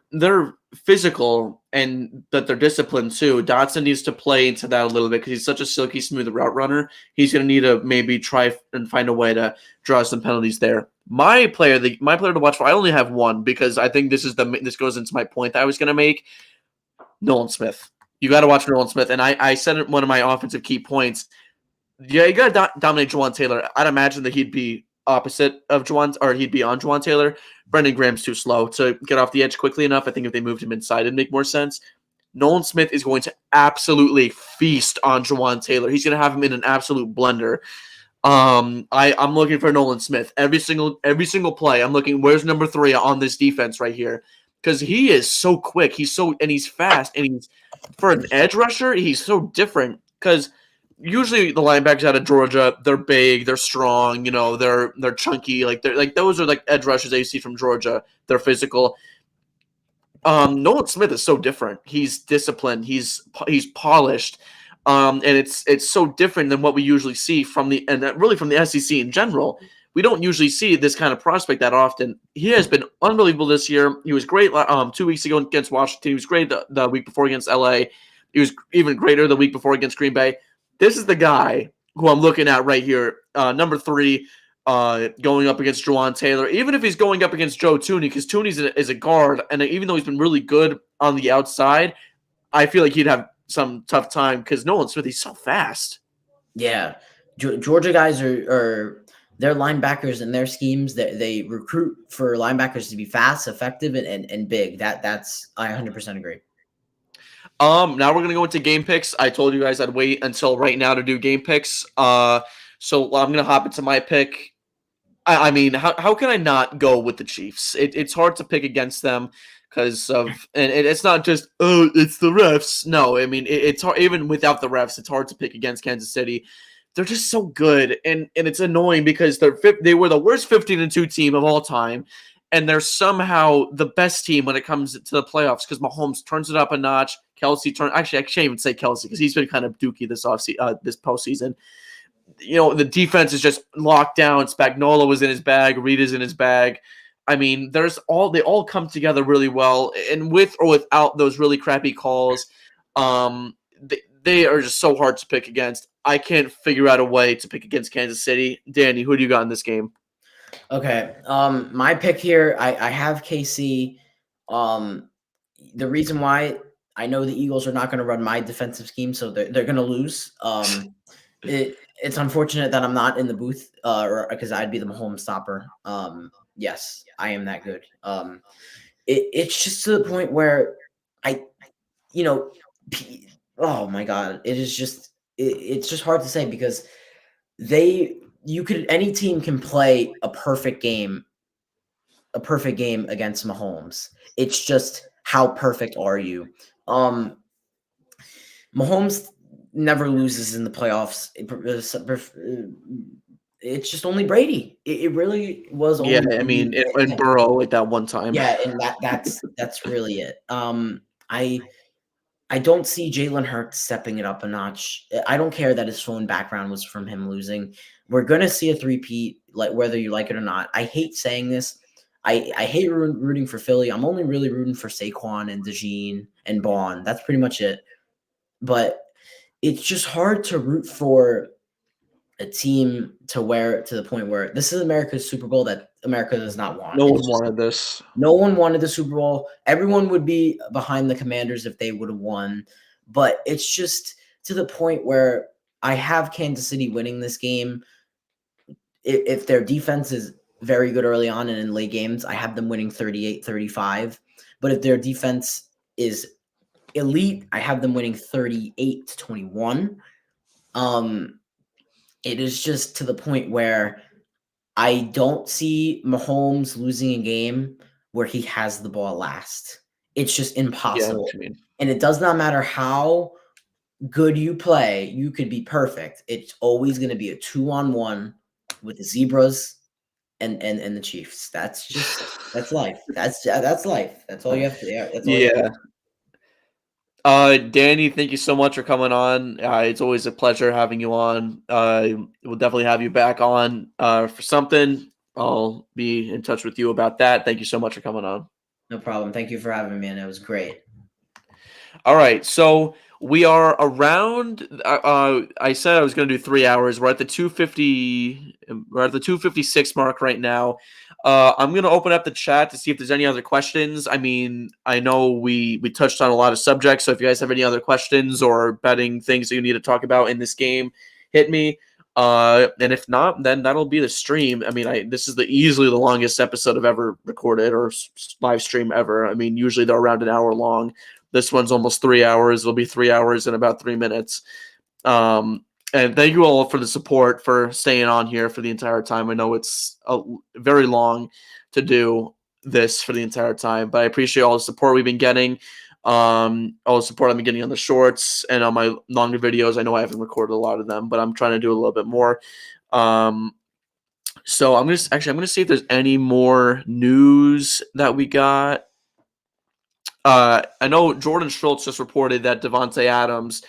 B: physical and that they're disciplined too. Dotson needs to play into that a little bit because he's such a silky smooth route runner. He's going to need to maybe try and find a way to draw some penalties there. My player to watch for, I only have one because I think this goes into my point that I was going to make. Nolan Smith. You got to watch Nolan Smith. And I said it one of my offensive key points. Yeah, you got to dominate Juwan Taylor. I'd imagine that he'd be opposite of Juwan, or he'd be on Juwan Taylor. Brendan Graham's too slow to get off the edge quickly enough. I think if they moved him inside, it'd make more sense. Nolan Smith is going to absolutely feast on Juwan Taylor. He's going to have him in an absolute blender. I'm looking for Nolan Smith every single play. I'm looking, where's number 3 on this defense right here? Because he is so quick. He's fast, and he's, for an edge rusher, he's so different. Because usually the linebackers out of Georgia, they're big, they're strong, they're chunky, those are like edge rushers that you see from Georgia. They're physical. Nolan Smith is so different. He's disciplined. He's polished. And it's so different than what we usually see from the SEC in general. We don't usually see this kind of prospect that often. He has been unbelievable this year. He was great 2 weeks ago against Washington. He was great the week before against LA. He was even greater the week before against Green Bay. This is the guy who I'm looking at right here. Number 3, going up against Juwan Taylor. Even if he's going up against Joe Tooney, because Tooney is a guard, and even though he's been really good on the outside, I feel like he'd have some tough time because Nolan Smith, he's so fast.
E: Yeah. Georgia guys are their linebackers and their schemes that they recruit for linebackers to be fast, effective, and big. That's I 100% agree.
B: Now we're gonna go into game picks. I told you guys I'd wait until right now to do game picks. So I'm gonna hop into my pick. I mean, how can I not go with the Chiefs? It's hard to pick against them because of, and it's not just it's the refs. No, I mean it's hard, even without the refs. It's hard to pick against Kansas City. They're just so good, and it's annoying because they were the worst 15-2 team of all time, and they're somehow the best team when it comes to the playoffs because Mahomes turns it up a notch. Actually, I can't even say Kelsey because he's been kind of dookie this postseason. The defense is just locked down. Spagnuolo was in his bag. Reed is in his bag. I mean, they all come together really well, and with or without those really crappy calls, they are just so hard to pick against. I can't figure out a way to pick against Kansas City. Danny, who do you got in this game?
E: Okay. My pick here, I have KC. The reason why, I know the Eagles are not going to run my defensive scheme, so they're going to lose. It's unfortunate that I'm not in the booth, because I'd be the Mahomes stopper. Yes, I am that good. It's just to the point where I, you know, oh my god, it's just hard to say because any team can play a perfect game against Mahomes. It's just how perfect are you? Mahomes never loses in the playoffs. It's just only Brady. It really was
B: Yeah,
E: only
B: I mean,
E: Brady.
B: and Burrow like that one time.
E: Yeah, and that's really it. I don't see Jalen Hurts stepping it up a notch. I don't care that his phone background was from him losing. We're gonna see a three-peat, like whether you like it or not. I hate saying this. I hate rooting for Philly. I'm only really rooting for Saquon and DeJean and Bond. That's pretty much it. But it's just hard to root for a team to the point where this is America's Super Bowl that America does not want.
B: No one wanted this.
E: No one wanted the Super Bowl. Everyone would be behind the Commanders if they would have won. But it's just to the point where I have Kansas City winning this game. If their defense is very good early on and in late games, I have them winning 38-35. But if their defense is elite, I have them winning 38-21. It is just to the point where I don't see Mahomes losing a game where he has the ball last. It's just
B: Yeah, I know
E: impossible.
B: what you mean.
E: And it does not matter how good you play, you could be perfect. It's always going to be a 2-on-1 with the Zebras and the Chiefs. That's life. That's life. That's all you have to do. That's all you have to
B: Yeah.
E: do.
B: Danny, thank you so much for coming on. It's always a pleasure having you on. We'll definitely have you back on for something. I'll be in touch with you about that. Thank you so much for coming on.
E: No problem. Thank you for having me, and it was great.
B: All right, so we are around. I said I was going to do 3 hours. We're at the 250. We're at the 256 mark right now. I'm going to open up the chat to see if there's any other questions. I mean, I know we touched on a lot of subjects, so if you guys have any other questions or betting things that you need to talk about in this game, hit me. And if not, then that'll be the stream. I mean, this is easily the longest episode I've ever recorded or live stream ever. I mean, usually they're around an hour long. This one's almost 3 hours. It'll be 3 hours in about 3 minutes. And thank you all for the support, for staying on here for the entire time. I know it's very long to do this for the entire time, but I appreciate all the support we've been getting. All the support I've been getting on the shorts and on my longer videos. I know I haven't recorded a lot of them, but I'm trying to do a little bit more. So I'm gonna see if there's any more news that we got. I know Jordan Schultz just reported that Devontae Adams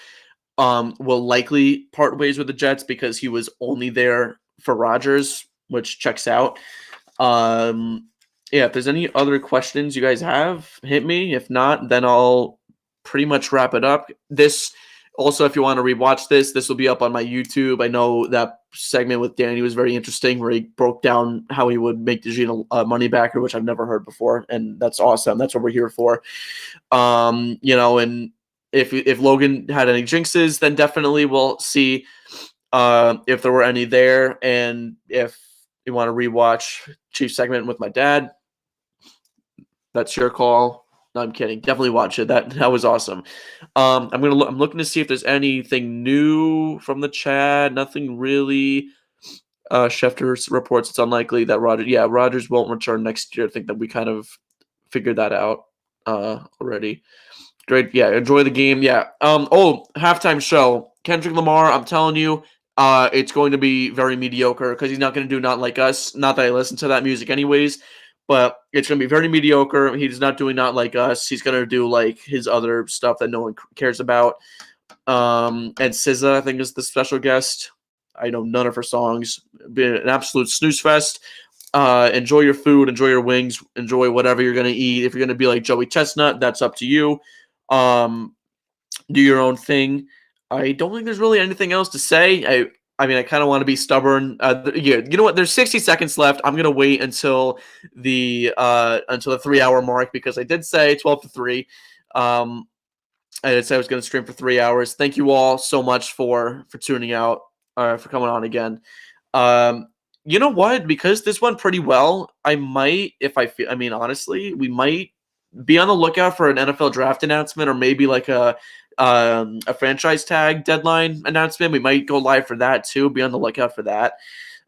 B: will likely part ways with the Jets because he was only there for Rodgers, which checks out. Yeah, if there's any other questions you guys have, hit me. If not, then I'll pretty much wrap it up. This also, if you want to rewatch this will be up on my YouTube. I know that segment with Danny was very interesting, where he broke down how he would make DeJean a money backer, which I've never heard before, and that's awesome. That's what we're here for. And if Logan had any jinxes, then definitely we'll see if there were any there. And if you want to rewatch Chief segment with my dad, that's your call. No, I'm kidding. Definitely watch it. That was awesome. I'm looking to see if there's anything new from the chat. Nothing really. Schefter reports it's unlikely that Rodgers won't return next year. I think that we kind of figured that out already. Great. Yeah, enjoy the game. Yeah. Halftime show. Kendrick Lamar, I'm telling you, it's going to be very mediocre because he's not going to do Not Like Us. Not that I listen to that music anyways, but it's going to be very mediocre. He's not doing Not Like Us. He's going to do like his other stuff that no one cares about. And SZA, I think, is the special guest. I know none of her songs. Been an absolute snooze fest. Enjoy your food. Enjoy your wings. Enjoy whatever you're going to eat. If you're going to be like Joey Chestnut, that's up to you. Do your own thing. I don't think there's really anything else to say. I mean, I kind of want to be stubborn. You know what? There's 60 seconds left. I'm gonna wait until the 3 hour mark because I did say 12 to 3. I did say I was gonna stream for 3 hours. Thank you all so much for tuning out. for coming on again. You know what? Because this went pretty well, I might, if I feel, I mean, honestly, we might be on the lookout for an NFL draft announcement or maybe like a franchise tag deadline announcement. We might go live for that too. Be on the lookout for that.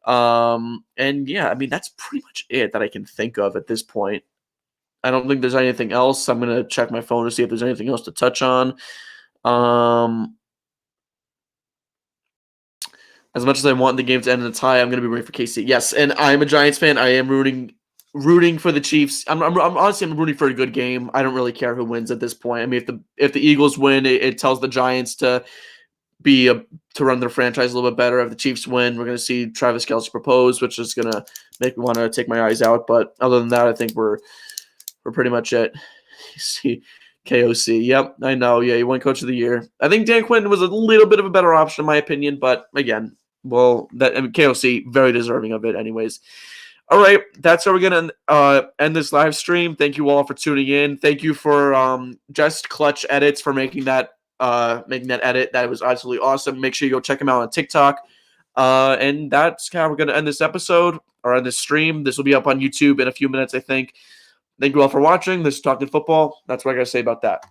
B: And yeah, I mean, that's pretty much it that I can think of at this point. I don't think there's anything else. I'm going to check my phone to see if there's anything else to touch on. As much as I want the game to end in a tie, I'm going to be rooting for KC. Yes, and I'm a Giants fan. I am rooting for the Chiefs. I'm honestly rooting for a good game. I don't really care who wins at this point. I mean, if the Eagles win, it tells the Giants to run their franchise a little bit better. If the Chiefs win, we're going to see Travis Kelce propose, which is going to make me want to take my eyes out. But other than that, I think we're pretty much it. See, KOC. Yep, I know. Yeah, he won Coach of the Year. I think Dan Quinn was a little bit of a better option, in my opinion. But again, KOC very deserving of it, anyways. All right, that's how we're gonna end this live stream. Thank you all for tuning in. Thank you for Just Clutch Edits for making that edit. That was absolutely awesome. Make sure you go check him out on TikTok. And that's how we're gonna end this episode or end this stream. This will be up on YouTube in a few minutes, I think. Thank you all for watching. This is Talking Football. That's what I gotta say about that.